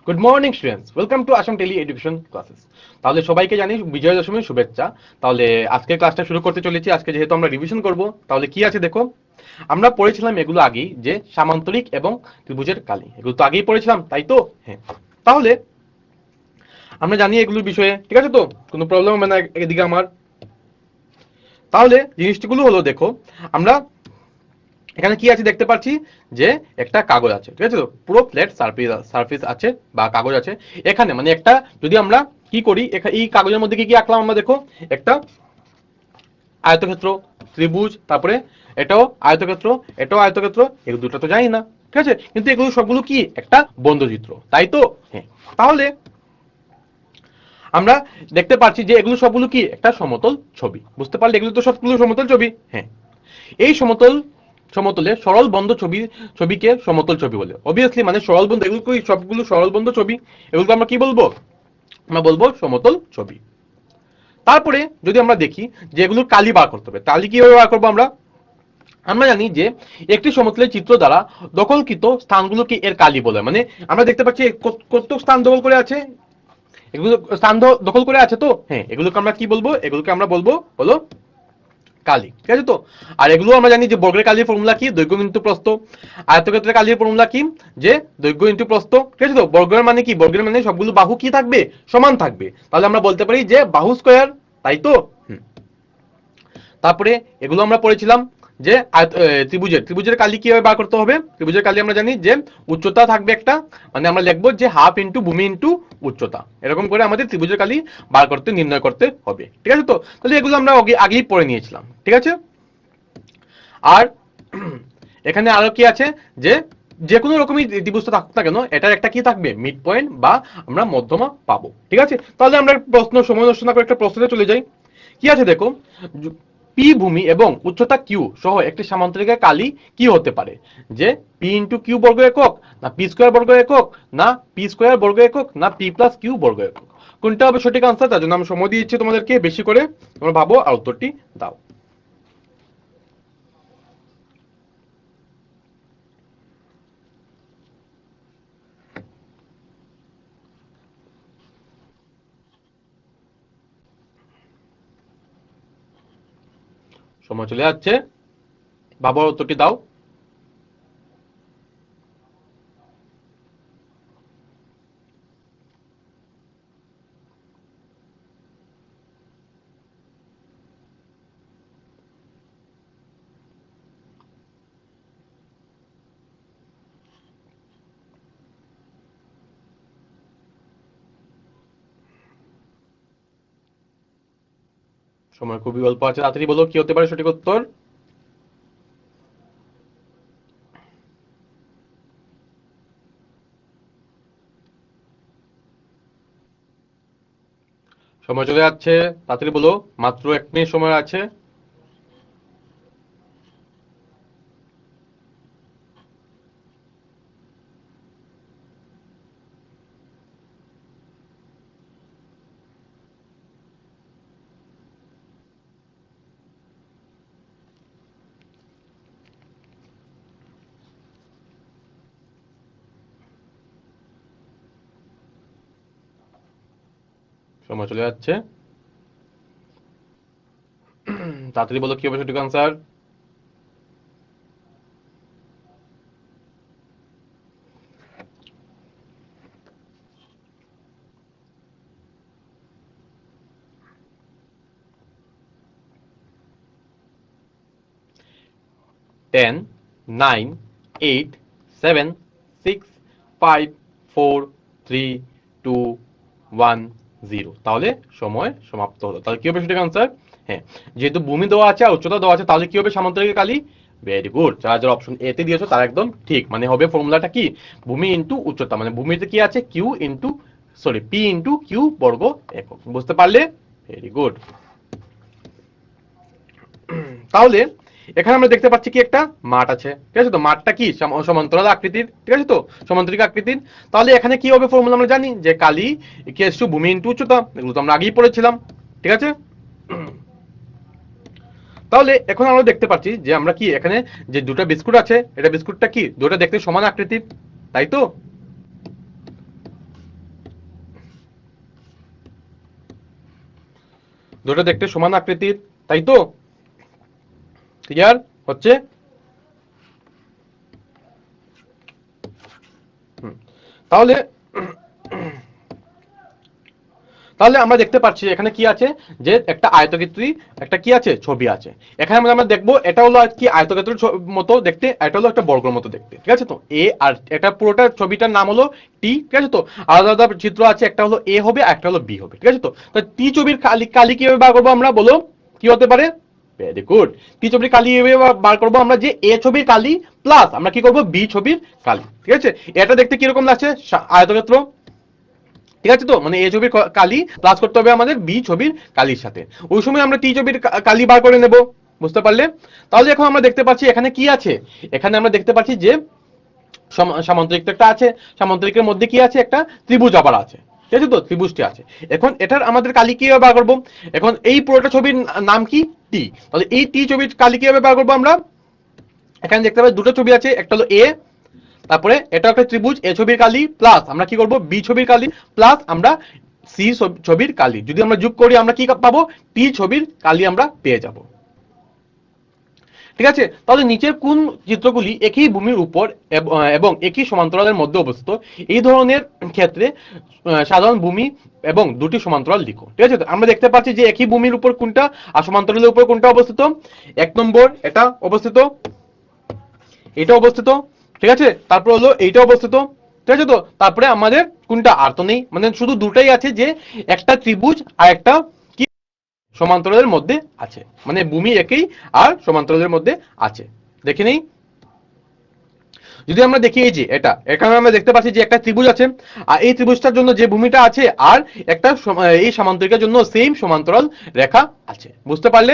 Good morning students, welcome to Assam tele education classes. তাহলে সবাইকে জানি বিজয়া দশমীর শুভেচ্ছা। তাহলে আজকে ক্লাসটা শুরু করতে চলেছি। আজকে যেহেতু আমরা রিভিশন করব, তাহলে কি আছে দেখো। আমরা পড়েছিলাম এগুলো আগেই, যে সামান্তরিক এবং ত্রিভুজের কালি, এগুলো তো আগেই পড়েছিলাম, তাই তো? হ্যাঁ। তাহলে আমরা জানি এগুলোর বিষয়ে, ঠিক আছে তো? কোনো প্রবলেম হবে না এদিকে আমার। তাহলে জিনিসগুলো হলো, দেখো আমরা এখানে কি আছে দেখতে পাচ্ছি, যে একটা কাগজ আছে, ঠিক আছে তো? পুরো ফ্ল্যাট সারফেস আছে বা কাগজ আছে। এখানে মানে একটা, যদি আমরা কি করি, এই কাগজের মধ্যে কি কি আঁকলাম আমরা, দেখো একটা আয়তক্ষেত্র, ত্রিভুজ, তারপরে এটাও আয়তক্ষেত্র, এটাও আয়তক্ষেত্র, এগুলো দুটো তো জানি না, ঠিক আছে? কিন্তু এগুলো সবগুলো কি একটা বন্ধচিত্র, তাই তো? হ্যাঁ। তাহলে আমরা দেখতে পাচ্ছি যে এগুলো সবগুলো কি একটা সমতল ছবি। বুঝতে পারলে? এগুলো তো সবগুলো সমতল ছবি। হ্যাঁ। এই সমতলে সরল বন্ধ ছবিকে সমতল ছবি বলে। অবভিয়াসলি মানে সরল বন্ধ, এগুলো কি সবগুলো সরল বন্ধ ছবি, এগুলোকে আমরা কি বলবো? আমরা বলবো সমতল ছবি। তারপরে যদি আমরা দেখি যে এগুলোর কালি বার করতে হবে, কালি কিভাবে বার করবো আমরা? আমরা জানি যে একটি সমতলের চিত্র দ্বারা দখলকৃত স্থানগুলোকে এর কালি বলে। মানে আমরা দেখতে পাচ্ছি কত স্থান দখল করে আছে, এগুলো স্থান দখল করে আছে তো। হ্যাঁ, এগুলোকে আমরা কি বলবো? এগুলোকে আমরা বলবো হলো কালি, ঠিক আছে তো? আর এগুলো আমরা জানি যে বর্গের কালির ফর্মুলা কি? দৈর্ঘ্য ইনটু প্রস্থ। আয়তক্ষেত্রের কালির ফর্মুলা কি? যে দৈর্ঘ্য ইনটু প্রস্থ, ঠিক আছে তো? বর্গের মানে কি? বর্গের মানে সবগুলো বাহু কি থাকবে? সমান থাকবে। তাহলে আমরা বলতে পারি যে বাহু স্কয়ার, তাই তো? তারপরে এগুলো আমরা পড়েছিলাম যে ত্রিভুজের কালি কিভাবে বার করতে হবে। ত্রিভুজের কালি আমরা জানি যে উচ্চতা থাকবে একটা, মানে আমরা লিখবো যে হাফ ইনটু ভূমি ইনটু উচ্চতা, এরকম করে আমাদের ত্রিভুজের কালি বার করতে নির্ণয় করতে হবে, ঠিক আছে তো? তাহলে এগুলো আমরা আগেই পড়ে নিয়েছিলাম, ঠিক আছে? আর এখানে আরো কি আছে, যে যে কোনো রকমই ত্রিভুজটা থাকুক না কেন, এটার একটা কি থাকবে? মিড পয়েন্ট বা আমরা মধ্যমা পাবো, ঠিক আছে? তাহলে আমরা প্রশ্ন সময় নষ্ট না করে একটা প্রশ্নে চলে যাই। কি আছে দেখো, পি ভূমি এবং উচ্চতা কিউ সহ একটি সামান্তরিকের কালি কি হতে পারে? যে পি ইন্টু কিউ বর্গ একক, না পি স্কোয়ার বর্গ একক, না পি স্কোয়ার বর্গ একক, না পি প্লাস কিউ বর্গ একক। কোনটা হবে সঠিক আনসার? তার জন্য আমি সময় দিয়েছি তোমাদেরকে বেশি করে, তোমরা ভাবো আর উত্তরটি দাও। সময় চলে যাচ্ছে, ভাবো উত্তরটি দাও। সময় খুবই অল্প আছে, তাড়াতাড়ি বলো কি হতে পারে সঠিক উত্তর। সময় চলে যাচ্ছে, তাড়াতাড়ি বলো, মাত্র 1 মিনিট সময় আছে। সময় চলে যাচ্ছে, তাড়াতাড়ি বলো কি হবে সঠিক আনসার। 10, 9, 8, 7, 6, 5, 4, 3, 2, 1, 0। তাহলে সময় সমাপ্ত হলো। তাহলে কি হবে সঠিক আনসার? হ্যাঁ, যেহেতু ভূমি দেওয়া আছে আর উচ্চতা দেওয়া আছে, তাহলে কি হবে সামান্তরিকের কালি? ভেরি গুড, যারা যারা অপশন এ তে দিয়েছো তারা একদম ঠিক। মানে হবে ফর্মুলাটা কি? ভূমি ইনটু উচ্চতা, মানে ভূমিতে কি আছে? Q into, sorry, P into Q বর্গ একক। বুঝতে পারলে? Very good. তাহলে এখানে আমরা দেখতে পাচ্ছি কি একটা মাঠ আছে, ঠিক আছে তো? মাঠটা কি সমান্তরাল আকৃতির, ঠিক আছে তো? সমান্তরিক আকৃতির। তাহলে এখানে কি হবে ফর্মুলা? আমরা জানি যে কালি ইকুয়ালস টু ভূমি ইনটু উচ্চতা, এগুলো তো আমরা আগেই পড়েছিলাম, ঠিক আছে? তাহলে এখন আমরা দেখতে পাচ্ছি যে আমরা কি এখানে যে দুটো বিস্কুট আছে, এটা বিস্কুটটা কি দুটো দেখতে সমান আকৃতির, তাই তো? দুটো দেখতে সমান আকৃতির, তাই তো? ক্লিয়ার হচ্ছে? তাহলে তাহলে আমরা দেখতে পাচ্ছি এখানে কি আছে, যে একটা আয়তক্ষেত্রী একটা কি আছে, ছবি আছে। এখানে আমরা দেখবো এটা হলো কি আয়তক্ষেত্রের মতো দেখতে, এটা হলো একটা বর্গের মতো দেখতে, ঠিক আছে তো? এ আর এটা পুরোটা ছবিটার নাম হলো টি, ঠিক আছে তো? আলাদা আলাদা চিত্র আছে, একটা হলো এ হবে, একটা হলো বি হবে, ঠিক আছে তো? তো টি ছবির কালি কালি কিভাবে বার করবো আমরা, বলো কি হতে পারে? Very good. টি ছবির কালি এভাবে বার করবো আমরা, যে এ ছবির কালি প্লাস আমরা কি করবো, বি ছবির কালি, ঠিক আছে? এটা দেখতে কিরকম লাগছে, আয়তক্ষেত্র, ঠিক আছে তো? মানে এ ছবির কালি প্লাস করতে হবে আমাদের বি ছবির কালির সাথে, ওই সময় আমরা টি ছবির কালি বার করে নেব। বুঝতে পারলে? তাহলে এখন আমরা দেখতে পাচ্ছি এখানে কি আছে, এখানে আমরা দেখতে পাচ্ছি যে সামান্তরিক একটা আছে, সামান্তরিকের মধ্যে কি আছে, একটা ত্রিভুজ আবার আছে, ঠিক আছে তো? ত্রিভুজটি আছে। এখন এটার আমাদের কালি কিভাবে বার করবো, এখন এই পুরোটা ছবির নাম কি, টি। তাহলে এই টি ছবির কালি কিভাবে বার করবো আমরা, এখানে দেখতে পাচ্ছি দুটো ছবি আছে, একটা হলো এ, তারপরে এটা একটা ত্রিভুজ, এ ছবির কালি প্লাস আমরা কি করব, বি ছবির কালি প্লাস আমরা সি ছবির কালি, যদি আমরা যোগ করি আমরা কি পাবো, টি ছবির কালি আমরা পেয়ে যাব। ঠিক আছে? তাহলে নিচের কোন চিত্রগুলি একই ভূমির উপর এবং একই সমান্তরালের মধ্যে অবস্থিত, এই ধরনের ক্ষেত্রে সাধারণ ভূমি এবং দুটি সমান্তরাল লিখো। ঠিক আছে? আমরা দেখতে পাচ্ছি যে একই ভূমির উপর কোনটা আর সমান্তরালের উপর কোনটা অবস্থিত। এক নম্বর এটা অবস্থিত, এটা অবস্থিত, ঠিক আছে? তারপর হলো এইটা অবস্থিত, ঠিক আছে তো? তারপরে আমাদের কোনটা আর তো নেই, মানে শুধু দুটাই আছে, যে একটা ত্রিভুজ আর একটা কি সমান্তরালের মধ্যে আছে, মানে ভূমি একই আর সমান্তরালের মধ্যে আছে। দেখে নেই, যদি আমরা দেখি এই যে এটা, এখানে আমরা দেখতে পাচ্ছি যে একটা ত্রিভুজ আছে, আর এই ত্রিভুজটার জন্য যে ভূমিটা আছে আর একটা এই সামান্তরিকের জন্য সেম সমান্তরাল রেখা আছে। বুঝতে পারলে?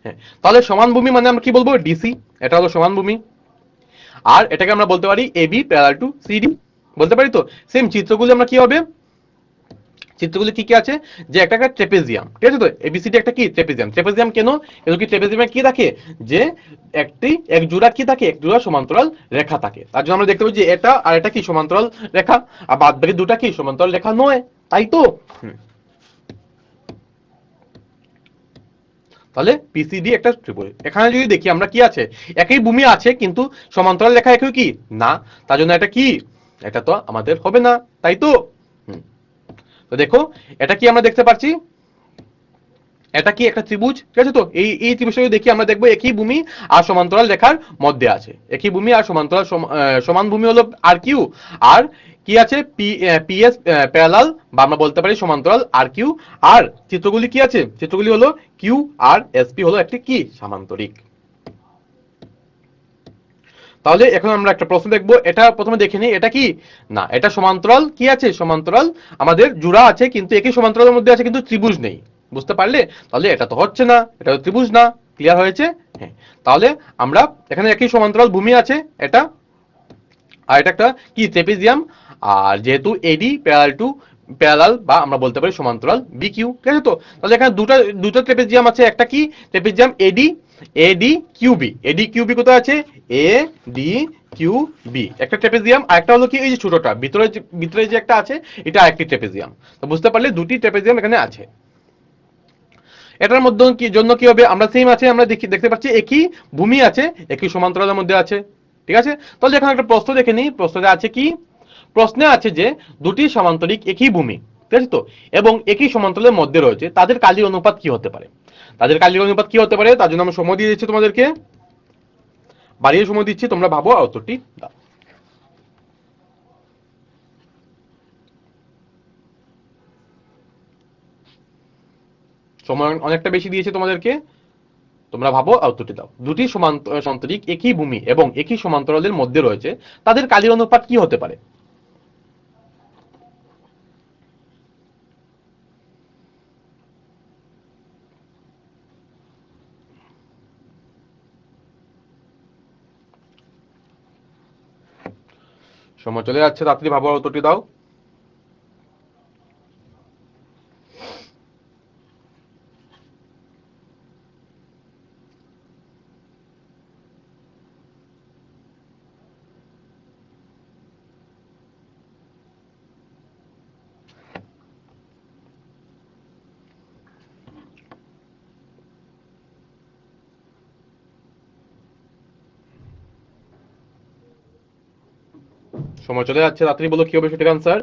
হ্যাঁ, তাহলে সমান ভূমি মানে আমরা কি বলবো, ডিসি, এটা হলো সমান ভূমি। আর এটাকে আমরা বলতে পারি এবি প্যারাল টু সিডি, বলতে পারি তো? সেম চিত্রগুলো আমরা কি হবে, চিত্রগুলি কি কি আছে, যে একটা একটা ট্রেপেজিয়াম, ঠিক আছে তো? এবিসিডি একটা কি ট্রেপেজিয়াম, ট্রেপেজিয়াম কেন, এগুলো কি ট্রেপেজিয়ামে কি থাকে, যে একটি এক জোড়া কি থাকে, এক জোড়া সমান্তরাল রেখা থাকে, তার জন্য আমরা দেখতে পাই যে এটা আর এটা কি সমান্তরাল রেখা, আর বাদ বাকি দুটা কি সমান্তরাল রেখা নয়, তাই তো? তাহলে পিসিডি একটা ত্রিভুজ। এখানে যদি দেখি আমরা কি আছে, একই ভূমি আছে কিন্তু সমান্তরাল রেখা একই কি না, তার জন্য এটা কি, এটা তো আমাদের হবে না, তাই তো? তো দেখো এটা কি আমরা দেখতে পাচ্ছি, এটা কি একটা ত্রিভুজ, ঠিক আছে তো? এই এই ত্রিভুজটা দেখি আমরা দেখবো একই ভূমি আর সমান্তরাল রেখার মধ্যে আছে, একই ভূমি আর সমান্তরাল সমান ভূমি হলো আর কিউ, আর কি আছে পিএস প্যারালাল, বা আমরা বলতে পারি সমান্তরাল আর কিউ, আর চিত্রগুলি কি আছে, চিত্রগুলি হলো কিউ আর এসপি হলো একটি কি সামান্তরিক। তাহলে এখন আমরা একটা প্রশ্ন দেখবো, এটা প্রথমে দেখে নিই, এটা কি না, এটা সমান্তরাল কি আছে, সমান্তরাল আমাদের জোড়া আছে কিন্তু একই সমান্তরালের মধ্যে আছে কিন্তু ত্রিভুজ নেই। বুঝতে পারলে? তাহলে এটা তো হচ্ছে না, এটা তো ত্রিভুজ না। ক্লিয়ার হয়েছে? হ্যাঁ। তাহলে আমরা এখানে একই সমান্তরাল ভূমি আছে এটা, আর এটা একটা কি ট্রেপিজিয়াম, আর যেহেতু এডি প্যারাল টু প্যারালাল, বা আমরা বলতে পারি সমান্তরাল বিকিউ, ঠিক আছে তো? তাহলে এখানে দুটো ট্রেপিজিয়াম আছে, একটা কি ট্রেপিজিয়াম এডি, এডি কিউবি, এডি কিউবি কোথায় আছে, এ ডি কিউ বি একটা ট্রেপিজিয়াম, আর একটা হলো কি এই যে ছোটটা ভিতরে ভিতরে যে একটা আছে, এটা আরেকটি ট্রেপিজিয়াম। তো বুঝতে পারলে দুটি ট্রেপিজিয়াম এখানে আছে। এটার মধ্যে কি জন্য কি হবে, আমরা সেম আছে, আমরা দেখতে পাচ্ছি একই ভূমি আছে, একই সমান্তরালের মধ্যে আছে। ঠিক আছে? তাহলে এখানে একটা প্রশ্ন দেখে নিই, প্রশ্নে আছে কি, প্রশ্নে আছে যে দুটি সমান্তরিক একই ভূমি, ঠিক আছে তো, এবং একই সমান্তরালের মধ্যে রয়েছে, তাদের কালির অনুপাত কি হতে পারে, তাদের কালির অনুপাত কি হতে পারে, তার জন্য আমরা সময় দিয়ে দিচ্ছি তোমাদেরকে, বাড়িয়ে সময় দিচ্ছি, তোমরা ভাবো আর উত্তরটি দাও। সময় অনেকটা বেশি দিয়েছে তোমাদেরকে, তোমরা ভাবো আর উত্তরটি দাও। দুটি সমান্তরিক একই ভূমি এবং একই সমান্তরালের মধ্যে রয়েছে, তাদের কালির অনুপাত কি হতে পারে? সময় চলে যাচ্ছে, তাড়াতাড়ি ভাবো আর উত্তরটি দাও। সময় চলে যাচ্ছে, তাড়াতাড়ি বলো কি হবে সঠিক আনসার।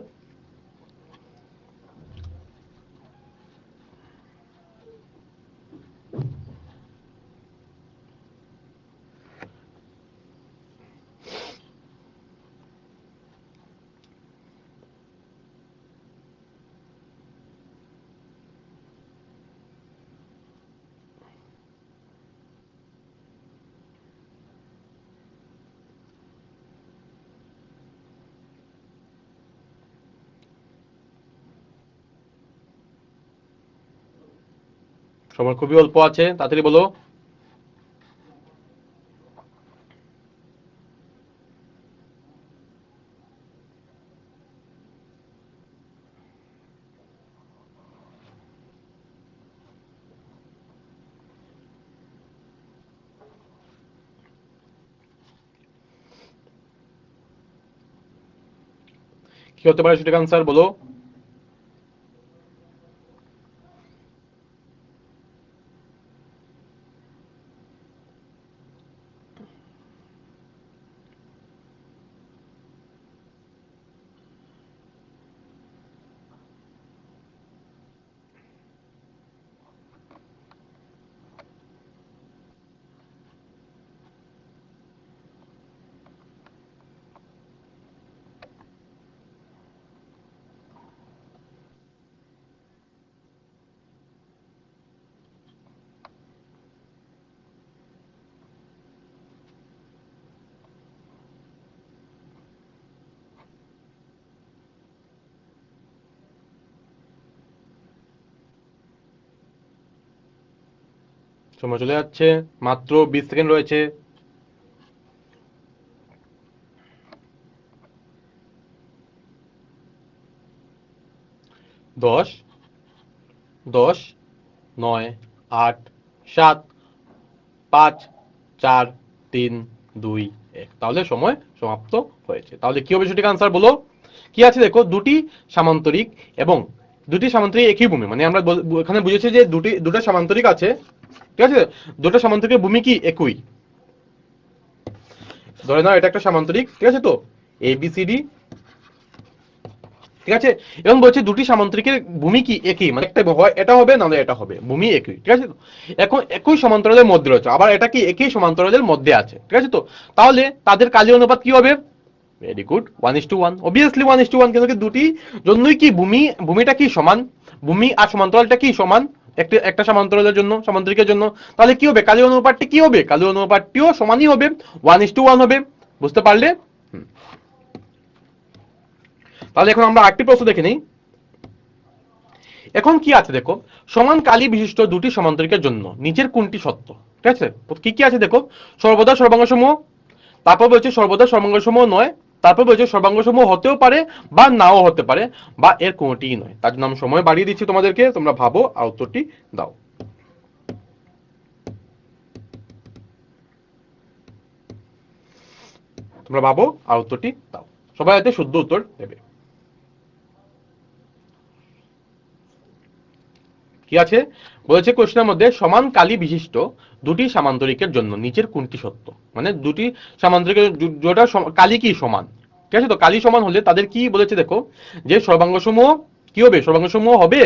সময় খুবই অল্প আছে, তাড়াতাড়ি বলো। কি হতে পারে সঠিক আনসার বলো। সময় চলে যাচ্ছে, মাত্র 20 সেকেন্ড রয়েছে। 10, 10, 9, 8, 7, 5, 4, 3, 2, 1। তাহলে সময় সমাপ্ত হয়েছে। তাহলে কি হবে সঠিক আনসার বলো। কি আছে দেখো, দুটি সামান্তরিক এবং দুটি সামান্তরিক একই ভূমি, মানে আমরা এখানে বুঝেছি যে দুটো সামান্তরিক আছে, ঠিক আছে, দুটো সামান্তরিকের ভূমি কি একই। ধরে নাও এটা একটা সামান্তরিক, ঠিক আছে, তো ABCD, ঠিক আছে, এবং বলছে দুটি সামান্তরিকের ভূমি কি একই, মানে একটা হয় এটা হবে নাহলে এটা হবে, ভূমি একই, ঠিক আছে। এখন একই সমান্তরালের মধ্যে রয়েছে, আবার এটা কি একই সমান্তরালের মধ্যে আছে, ঠিক আছে, তো তাহলে তাদের কাজের অনুপাত কি হবে। ভেরি গুড, 1:1, অবভিয়াসলি 1:1, কিন্তু দুটি জন্যই কি ভূমিটা কি সমান, ভূমি আর সমান্তরালটা কি সমান একটা সমান্তরালের জন্য, সামান্তরিকের জন্য। তাহলে কি হবে, কাজের অনুপাতটি কি হবে, কাজের অনুপাতটিও সমানই হবে, 1:1 হবে। বুঝতে পারলে। তাহলে এখন আমরা আরেকটি প্রশ্ন দেখে নিই। এখন কি আছে দেখো, সমান কালী বিশিষ্ট দুটি সমান্তরিকের জন্য নিচের কোনটি সত্য, ঠিক আছে। কি কি আছে দেখো, সর্বদা সর্বাঙ্গসমূহ, তারপর বলছে সর্বদা সর্বাঙ্গসমূহ নয়, তারপর বলছে সর্বাঙ্গসমূহ হতেও পারে বা নাও হতে পারে, বা এর কোনটিই নয়। তার জন্য আমি সময় বাড়িয়ে দিচ্ছি তোমাদেরকে, তোমরা ভাবো আর উত্তরটি দাও। তোমরা ভাবো আর উত্তরটি দাও, সবাই এতে শুদ্ধ উত্তর দেবে। কি আছে বলেছে কোশ্চেনের মধ্যে, সমান কালী বিশিষ্ট দুটি সামান্তরিকের জন্য নিচের কোনটি সত্য, মানে দুটি সামান্তরিকের যেটা কালী কি সমান, ঠিক আছে, তো কালী সমান হলে তাদের কি বলেছে দেখো, যে সর্বাঙ্গসমূহ কি হবে, সর্বাঙ্গসমূহ হবে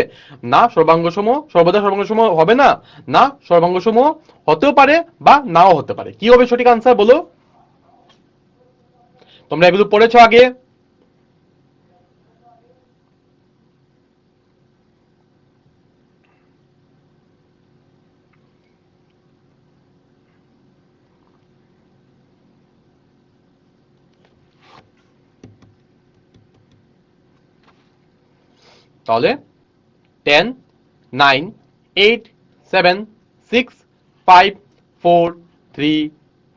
না, সর্বাঙ্গসমূহ সর্বদা সর্বাঙ্গসমূহ হবে না, না সর্বাঙ্গসমূহ হতেও পারে বা নাও হতে পারে। কি হবে সঠিক আনসার বলো। তোমরা এগুলো পড়েছো আগে। তাহলে 10, 9, 8, 7, 6, 5, 4, 3,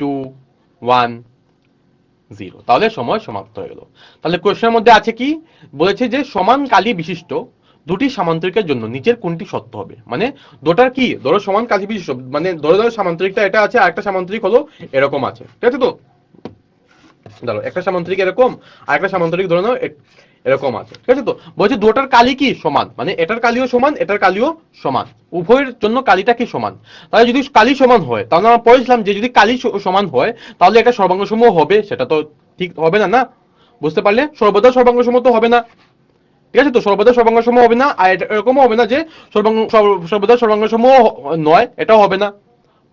2, 1, 0। তাহলে সময় সমাপ্ত হয়ে গেল। তাহলে কোশ্চেনের মধ্যে আছে কি বলেছে, যে সমান কালী বিশিষ্ট দুটি সামান্তরিকের জন্য নিচের কোনটি সত্য হবে, মানে দুটার কি, ধরো সমান কালী বিশিষ্ট, মানে ধরো সামান্তরিকটা এটা আছে আর একটা সামান্তরিক হলো এরকম আছে, ঠিক আছে, তো ধরো একটা সামান্তরিক এরকম আর একটা সামান্তরিক ধরে নাও এরকম আছে, ঠিক আছে, তো বলছে দুটার কালি কি সমান, মানে এটার কালিও সমান এটার কালিও সমান, উভয়ের জন্য কালিটা কি সমান। তাহলে যদি কালি সমান হয়, তাহলে আমরা পড়েছিলাম যে যদি কালি সমান হয় তাহলে এটা সর্বাঙ্গসমূহ হবে, সেটা তো ঠিক হবে না, না বুঝতে পারলে? সর্বদা সর্বাঙ্গ সম তো হবে না, ঠিক আছে? তো সর্বদা সর্বাঙ্গ সম হবে না, আর এরকমও হবে না যে সর্বদা সর্বাঙ্গ সম নয়, এটাও হবে না।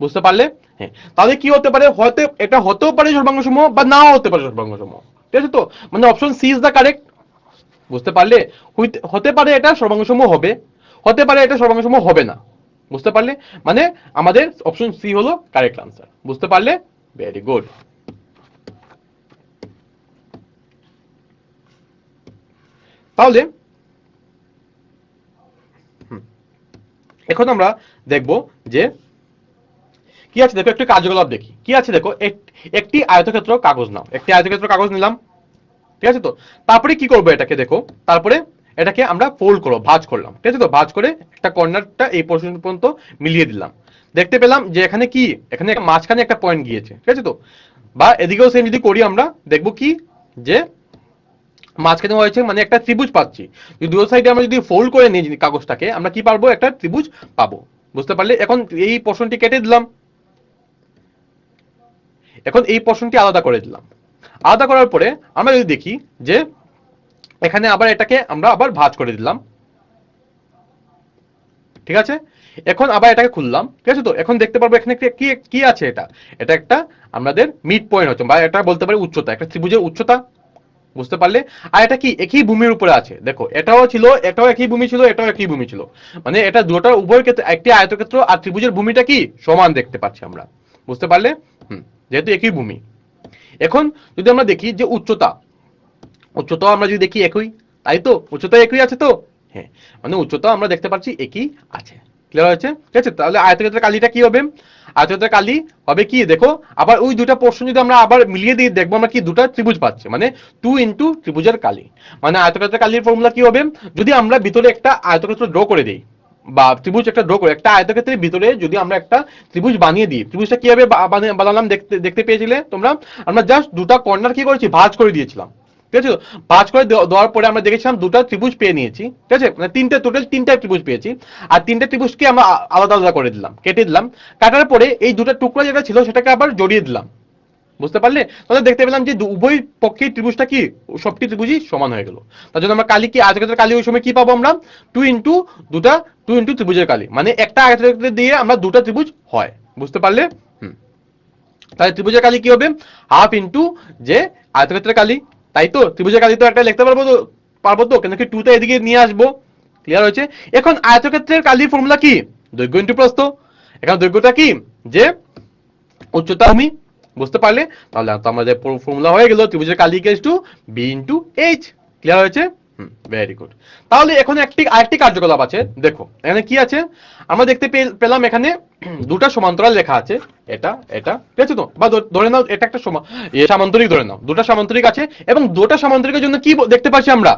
বুঝতে পারলে? হ্যাঁ, তাহলে কি হতে পারে, হয়তো এটা হতেও পারে সর্বাঙ্গ সম বা নাও হতে পারে সর্বাঙ্গ সম, ঠিক আছে? তো মানে option C is the correct. বুঝতে পারলে? হতে পারে এটা সর্বাঙ্গ সম হবে, হতে পারে এটা সর্বাঙ্গ সম হবে না। বুঝতে পারলে? মানে আমাদের অপশন সি হলো কারেক্ট আনসার। বুঝতে পারলে? Very good. তাহলে এখন আমরা দেখব যে কি আছে, দেখো একটু কার্যকলাপ দেখি কি আছে। দেখো একটি আয়তক্ষেত্র কাগজ নাও, একটি আয়তক্ষেত্র কাগজ নিলাম, ঠিক আছে? তো তারপরে কি করবো এটাকে, দেখো তারপরে এটাকে আমরা ফোল্ড করবো, ভাঁজ করলাম, ঠিক আছে? তো ভাঁজ করে একটা কর্নারটা এই পোর্শন পর্যন্ত মিলিয়ে দিলাম। দেখতে পেলাম যে এখানে কি, এখানে মাঝখানে একটা পয়েন্ট গিয়েছে, ঠিক আছে? তো বা এদিকেও সেম যদি করি আমরা দেখবো কি, যে মাঝখানে হয়েছে মানে একটা ত্রিভুজ পাচ্ছি। যদি দুই সাইডে আমরা যদি ফোল্ড করে নিই কাগজটাকে, আমরা কি পারবো, একটা ত্রিভুজ পাবো। বুঝতে পারলে? এখন এই পোর্শনটি কেটে দিলাম, এখন এই পোর্শনটি আলাদা করে দিলাম। আলাদা করার পরে আমরা যদি দেখি যে এখানে আবার এটাকে আমরা আবার ভাঁজ করে দিলাম, ঠিক আছে? এখন আবার এটাকে খুললাম, ঠিক আছে? তো এখন দেখতে পারবো এখানে কি কি আছে, এটা এটা একটা আমাদের মিড পয়েন্ট হচ্ছে, বা এটা বলতে পারি উচ্চতা, একটা ত্রিভুজের উচ্চতা। বুঝতে পারলে? আর এটা কি একই ভূমির উপরে আছে, দেখো এটাও ছিল, এটাও একই ভূমি ছিল, এটাও একই ভূমি ছিল, মানে এটা দুটোর উভয় ক্ষেত্রে একটি আয়তক্ষেত্র আর ত্রিভুজের ভূমিটা কি সমান দেখতে পাচ্ছি আমরা। বুঝতে পারলে? যেহেতু একই ভূমি। এখন যদি আমরা দেখি যে উচ্চতা, উচ্চতাও আমরা যদি দেখি একই, তাই তো উচ্চতা একই আছে তো, হ্যাঁ, মানে উচ্চতা আমরা দেখতে পাচ্ছি একই আছে। ক্লিয়ার হয়েছে? ঠিক আছে? তাহলে আয়তক্ষেত্রের কালিটা কি হবে, আয়তক্ষেত্রের কালি হবে কি, দেখো আবার ওই দুটা পোর্শন যদি আমরা আবার মিলিয়ে দিই, দেখবো আমরা কি দুটা ত্রিভুজ পাচ্ছি, মানে 2 ইন্টু ত্রিভুজের কালি। মানে আয়তক্ষেত্রের কালির ফর্মুলা কি হবে, যদি আমরা ভিতরে একটা আয়তক্ষেত্র ড্র করে দিই, বা ত্রিভুজ একটা ড্র করে, একটা আয়তক্ষেত্রের ভিতরে যদি আমরা একটা ত্রিভুজ বানিয়ে দিই, ত্রিভুজটা কিভাবে বানালাম দেখতে দেখতে পেয়েছিলে তোমরা? আমরা জাস্ট দুটা কর্নার কি করেছি, ভাঁজ করে দিয়েছিলাম, ঠিক আছে? ভাঁজ করে দেওয়ার পরে আমরা দেখেছিলাম দুটা ত্রিভুজ পেয়ে নিয়েছি, ঠিক আছে? মানে তিনটা, টোটাল তিনটা ত্রিভুজ পেয়েছি। আর তিনটা ত্রিভুজকে আমরা আলাদা আলাদা করে দিলাম, কেটে দিলাম। কাটার পরে এই দুটা টুকরা যেটা ছিল সেটাকে আবার জড়িয়ে দিলাম। বুঝতে পারলে? তাহলে দেখতে পেলাম যে উভয় পক্ষের ত্রিভুজটা কি, সবটি ত্রিভুজই সমান হয়ে গেল। তার জন্য আমরা কালি কি, আয়তক্ষেত্রের কালি ওই সময় কি পাবো আমরা, টু ইন্টু দুটা, টু ইন্টু ত্রিভুজের কালি, মানে একটা আয়তক্ষেত্র দিয়ে আমরা দুটা ত্রিভুজ হয়। বুঝতে পারলে? তাহলে ত্রিভুজের কালি কি হবে, হাফ ইন্টু যে আয়তক্ষেত্রের কালি। তাই তো ত্রিভুজের কালি তো একটা লিখতে পারবো তো, পারবো তো, কেন কি টুটা এদিকে নিয়ে আসবো। ক্লিয়ার হয়েছে? এখন আয়তক্ষেত্রের কালির ফর্মুলা কি, দৈর্ঘ্য ইন্টু প্রস্থ। এখানে দৈর্ঘ্যটা কি, যে উচ্চতা ভূমি। বুঝতে পারলে? তাহলে তো আমাদের ফর্মুলা হয়ে গেল ত্রিভুজের কালি equals to B into H. Clear হয়েছে? Very good. তাহলে এখন আরেকটি কার্যকলাপ আছে, দেখো এখানে কি আছে, আমরা দেখতে পেলাম এখানে দুটা সমান্তরাল রেখা আছে, এটা এটা, ঠিক আছে? তো বা ধরে নাও এটা একটা সামান্তরিক, ধরে নাও দুটা সামান্তরিক আছে, এবং দুটা সামান্তরিকের জন্য কি দেখতে পাচ্ছি আমরা,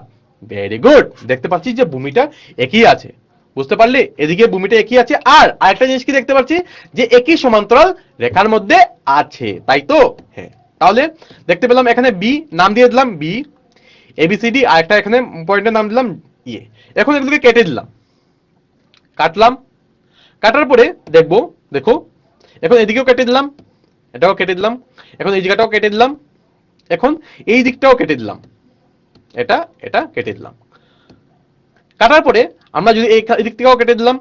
ভেরি গুড, দেখতে পাচ্ছি যে ভূমিটা একই আছে। বুঝতে পারলে? এদিকে ভূমিটা একই আছে, আর আরেকটা জিনিস কি দেখতে পাচ্ছি, যে একই সমান্তরাল রেখার মধ্যে আছে, তাই তো? হ্যাঁ। তাহলে দেখতে পেলাম এখানে বি নাম দিয়ে দিলাম, বি এবিসিডি, আর একটা এখানে পয়েন্টের নাম দিলাম ইয়ে। এখন এগুলোকে কেটে দিলাম, কাটলাম। কাটার পরে দেখবো, দেখো এখন এদিকেও কেটে দিলাম, এটাও কেটে দিলাম, এখন এই জায়গাটাও কেটে দিলাম, এখন এই দিকটাও কেটে দিলাম, এটা এটা কেটে দিলাম। কাটার পরে আমরা যদি এই দিক থেকেও কেটে দিলাম।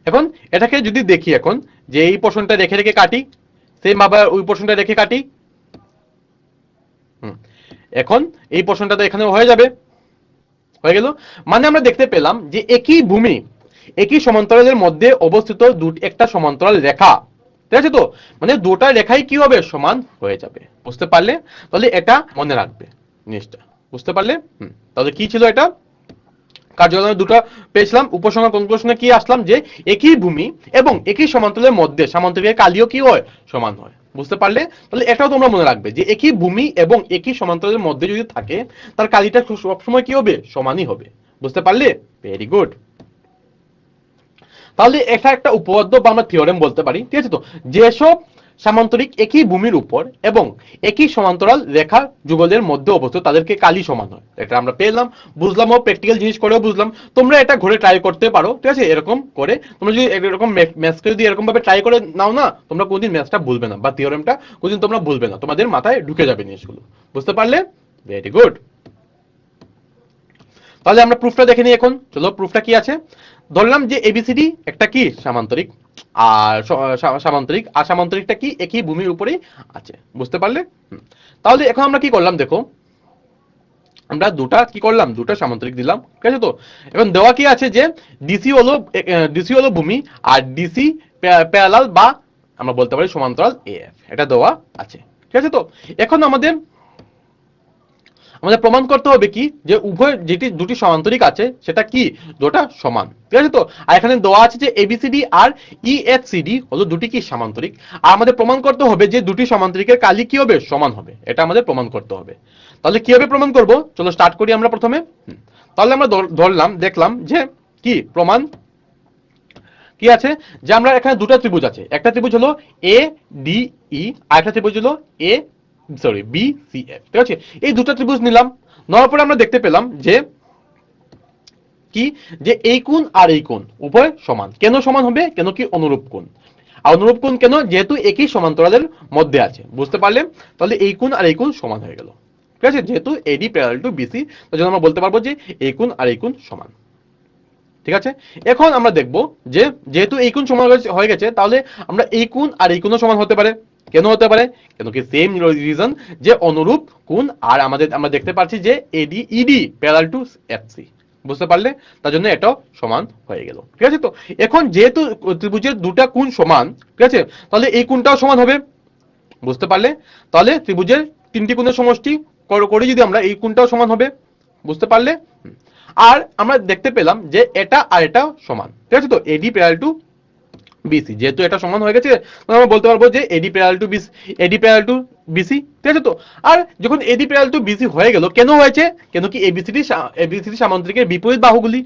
এখন এটাকে যদি দেখি, এখন যে এই পোর্শনটা রেখে রেখে কাটি, সেম আবার ওই পোর্শনটা রেখে কাটি। এখন এই পোর্শনটা তো এখানে হয়ে যাবে, হয়ে গেল। মানে আমরা দেখতে পেলাম যে একই ভূমি, একই সমান্তরালের মধ্যে অবস্থিত একটা সমান্তরাল রেখা, ঠিক আছে? তো মানে দুটা রেখাই কি হবে, সমান হয়ে যাবে। বুঝতে পারলে? তাহলে এটা মনে রাখবে জিনিসটা। বুঝতে পারলে? তাহলে কি ছিল এটা, কার্যকলাপ দুটো পেয়েছিলাম, উপসংহার কনক্লুশনে কি আসলাম, যে একই ভূমি এবং একই সমান্তরালের মধ্যে সামান্তরিকের কালিও কি হয়, সমান হয়। বুঝতে পারলে? তাহলে এটাও তোমরা মনে রাখবে যে একই ভূমি এবং একই সমান্তরালের মধ্যে যদি থাকে, তার কালিটা সবসময় কি হবে, সমানই হবে। বুঝতে পারলে? Very good. তাহলে এটা একটা উপপাদ্য বা আমরা থিওরেম বলতে পারি, ঠিক আছে? তো যেসব সামান্তরিক একই ভূমির উপর এবং একই সমান্তরাল রেখা যুগলের মধ্যে অবস্থিত তাদেরকে কালি সমান হয়। এটা আমরা পেলাম, বুঝলাম, ও প্র্যাকটিক্যাল জিনিস করেও বুঝলাম। তোমরা এটা ঘরে ট্রাই করতে পারো, ঠিক আছে? এরকম করে তোমরা যদি এরকম ম্যাথকে যদি এরকম ভাবে ট্রাই করে নাও না, তোমরা কোনদিন ম্যাথটা ভুলবে না বা থিওরেমটা কোনদিন তোমরা ভুলবে না, তোমাদের মাথায় ঢুকে যাবে জিনিসগুলো। বুঝতে পারলে? Very good. তাহলে আমরা প্রুফটা দেখে নিই এখন। চলো, প্রুফটা কি আছে। ধরলাম যে এবিসিডি একটা কি সামান্তরিক, আর সামান্তরিকটা কি একই ভূমির উপরেই আছে। বুঝতে পারলে? তাহলে এখন আমরা কি করলাম দেখো, আমরা দুটা সামান্তরিক দিলাম, ঠিক আছে? তো এখন দেওয়া কি আছে যে ডিসি হলো ভূমি আর ডিসি প্যারালাল বা আমরা বলতে পারি সমান্তরাল এএফ, এটা দেওয়া আছে, ঠিক আছে? তো এখন আমাদের প্রমাণ করতে হবে কি যে উভয় দুটি সমান্তরিক আছে সেটা কি দুটো সমান, ঠিক আছে? তো আর এখানে দেওয়া আছে যে এবিসিডি আর ইএফসিডি হলো দুটি কি সামান্তরিক, আর আমাদের প্রমাণ করতে হবে যে দুটি সমান্তরিকের কালি কি হবে, সমান হবে। এটা আমাদের প্রমাণ করতে হবে। তাহলে কিভাবে প্রমাণ করব, চলো স্টার্ট করি আমরা প্রথমে। তাহলে আমরা দেখলাম যে কি প্রমাণ কি আছে, যে আমরা এখানে দুটো ত্রিভুজ আছে, একটা ত্রিভুজ হলো এ ডি ই আর একটা ত্রিভুজ হলো বি সি এফ, ঠিক আছে? এই দুটো ত্রিভুজ নিলাম, নেওয়ার পরে আমরা দেখতে পেলাম যে কি যে এই কোণ আর এই কোণ উভয় সমান। কেন সমান হবে? কেন কি অনুরূপ কোণ। আর অনুরূপ কোণ কেন? যেহেতু একই সমান্তরালের মধ্যে আছে। বুঝতে পারলে? তাহলে এই কোণ আর এই কোণ সমান হয়ে গেল, ঠিক আছে? যেহেতু এডি প্যারালাল টু বিসি, তাহলে আমরা বলতে পারবো যে এই কোণ আর এই কোণ সমান, ঠিক আছে? এখন আমরা দেখব যে যেহেতু এই কোণ সমান হয়ে গেছে, তাহলে আমরা এই কোণ আর এই কোণও সমান হতে পারে। কেন হতে পারে? কেন কি সেম রিজন, যে অনুরূপ কোণ, আর আমরা দেখতে পাচ্ছি যে এডি ইডি প্যারালাল টু এফসি। বুঝতে পারলে? তার জন্য এটাও সমান হয়ে গেল, ঠিক আছে? তো এখন যেহেতু ত্রিভুজের দুটা কোণ সমান, ঠিক আছে, তাহলে এই কোণটাও সমান হবে। বুঝতে পারলে? তাহলে ত্রিভুজের তিনটি কোণের সমষ্টি করে যদি আমরা এই কোণটাও সমান হবে। বুঝতে পারলে? আর আমরা দেখতে পেলাম যে এটা আর এটা সমান, ঠিক আছে? তো এডি প্যারালাল টু বিসি, যেহেতু এটা সমান হয়ে গেছে, আমরা বলতে পারবো যে এডি প্যারালাল টু বিসি, ঠিক আছে? তো আর যখন এডি প্যারালাল টু বিসি হয়ে গেল, কেন হয়েছে? কেন কি এবিসিডি সামান্তরিকের বিপরীত বাহুগুলি।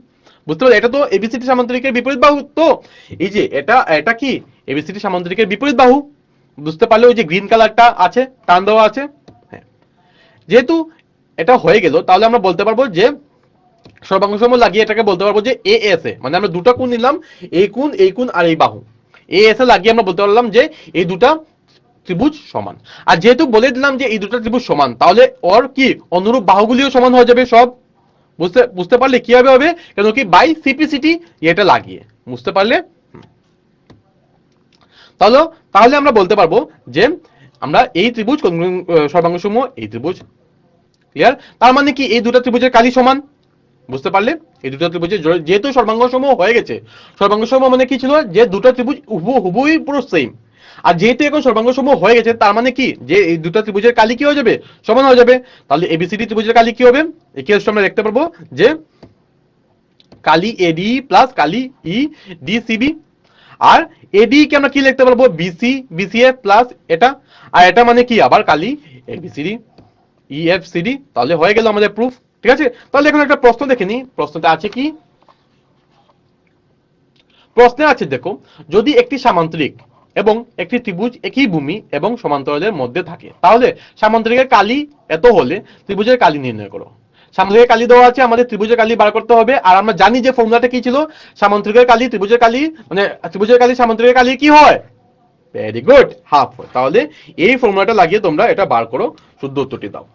বুঝতে পারলে? এটা তো এবিসিডি সামান্তরিকের বিপরীত বাহু। তো এই যে এটা কি এবিসিডি সামান্তরিকের বিপরীত বাহু। বুঝতে পারলে? ওই যে গ্রিন কালারটা আছে, টান দেওয়া আছে। হ্যাঁ, যেহেতু এটা হয়ে গেল, তাহলে আমরা বলতে পারবো যে সর্বাঙ্গসম লাগিয়ে এটাকে বলতে পারবো যে এ এস এ, মানে আমরা দুটো কোণ নিলাম, এই কোণ আর এই বাহু, এ এস এ লাগিয়ে আমরা বলতে পারলাম যে এই দুটা ত্রিভুজ সমান। আর যেহেতু বলে দিলাম যে এই দুটো ত্রিভুজ সমান, তাহলে ওর কি অনুরূপ বাহুগুলিও সমান হয়ে যাবে সব। বুঝতে পারলে কিভাবে হবে? কেন কি বাই সিপিসিটি এটা লাগিয়ে। বুঝতে পারলে? তাহলে আমরা বলতে পারবো যে আমরা এই ত্রিভুজ সর্বাঙ্গসমূহ এই ত্রিভুজ। ক্লিয়ার? তার মানে কি এই দুটো ত্রিভুজের কালি সমান। বুঝতে পারলে? এই দুটো ত্রিভুজের যেহেতু সর্বাঙ্গসমূহ হয়ে গেছে, সর্বাঙ্গসমূহ মানে কি ছিল? যে দুটো ত্রিভুজ হুবহুই পুরো সেম। আর যেহেতু এখন সর্বাঙ্গসমূহ হয়ে গেছে, তার মানে কি যে এই দুটো ত্রিভুজের কালি কি হয়ে যাবে? সমান হয়ে যাবে। তাহলে এবিসিডি ত্রিভুজের কালি কি হবে? এই কেসটা আমরা দেখতে পারবো যে কালি এডি প্লাস কালি ই ডিসিবি। আর এডি কে আমরা কি লিখতে পারবো? বিসিএফ প্লাস এটা, আর এটা মানে কি আবার কালি এবিসিডি ইএফসিডি। তাহলে হয়ে গেল আমাদের প্রুফ, ঠিক আছে? তাহলে এখন একটা প্রশ্ন দেখে নি, প্রশ্নটা আছে কি? প্রশ্নে আছে দেখো, যদি একটি সামান্তরিক এবং একটি ত্রিভুজ একই ভূমি এবং সমান্তরালের মধ্যে থাকে, তাহলে সামান্তরিকের কালি এত হলে ত্রিভুজের কালি নির্ণয় করো। সামান্তরিকের কালি দেওয়া আছে, আমাদের ত্রিভুজের কালি বার করতে হবে। আর আমরা জানি যে ফর্মুলাটা কি ছিল, সামান্তরিকের কালি ত্রিভুজের কালি, মানে ত্রিভুজের কালি সামান্তরিকের কালি কি হয়? ভেরি গুড, হাফ হয়। তাহলে এই ফর্মুলাটা লাগিয়ে তোমরা এটা বার করো, শুদ্ধ উত্তরটি দাও।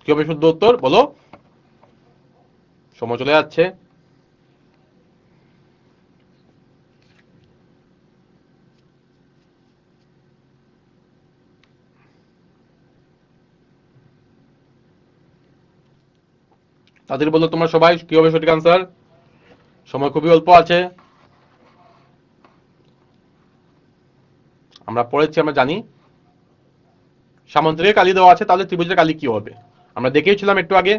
কি হবে শুদ্ধ উত্তর বলো? সময় চলে যাচ্ছে। তাদের বলো তোমরা সবাই কি হবে সঠিক আনসার। সময় খুবই অল্প আছে। আমরা পড়েছি, আমরা জানি সামান্তরিকের কালি দেওয়া আছে, তাহলে ত্রিভুজের কালি কি হবে আমরা দেখেইছিলাম একটু আগে।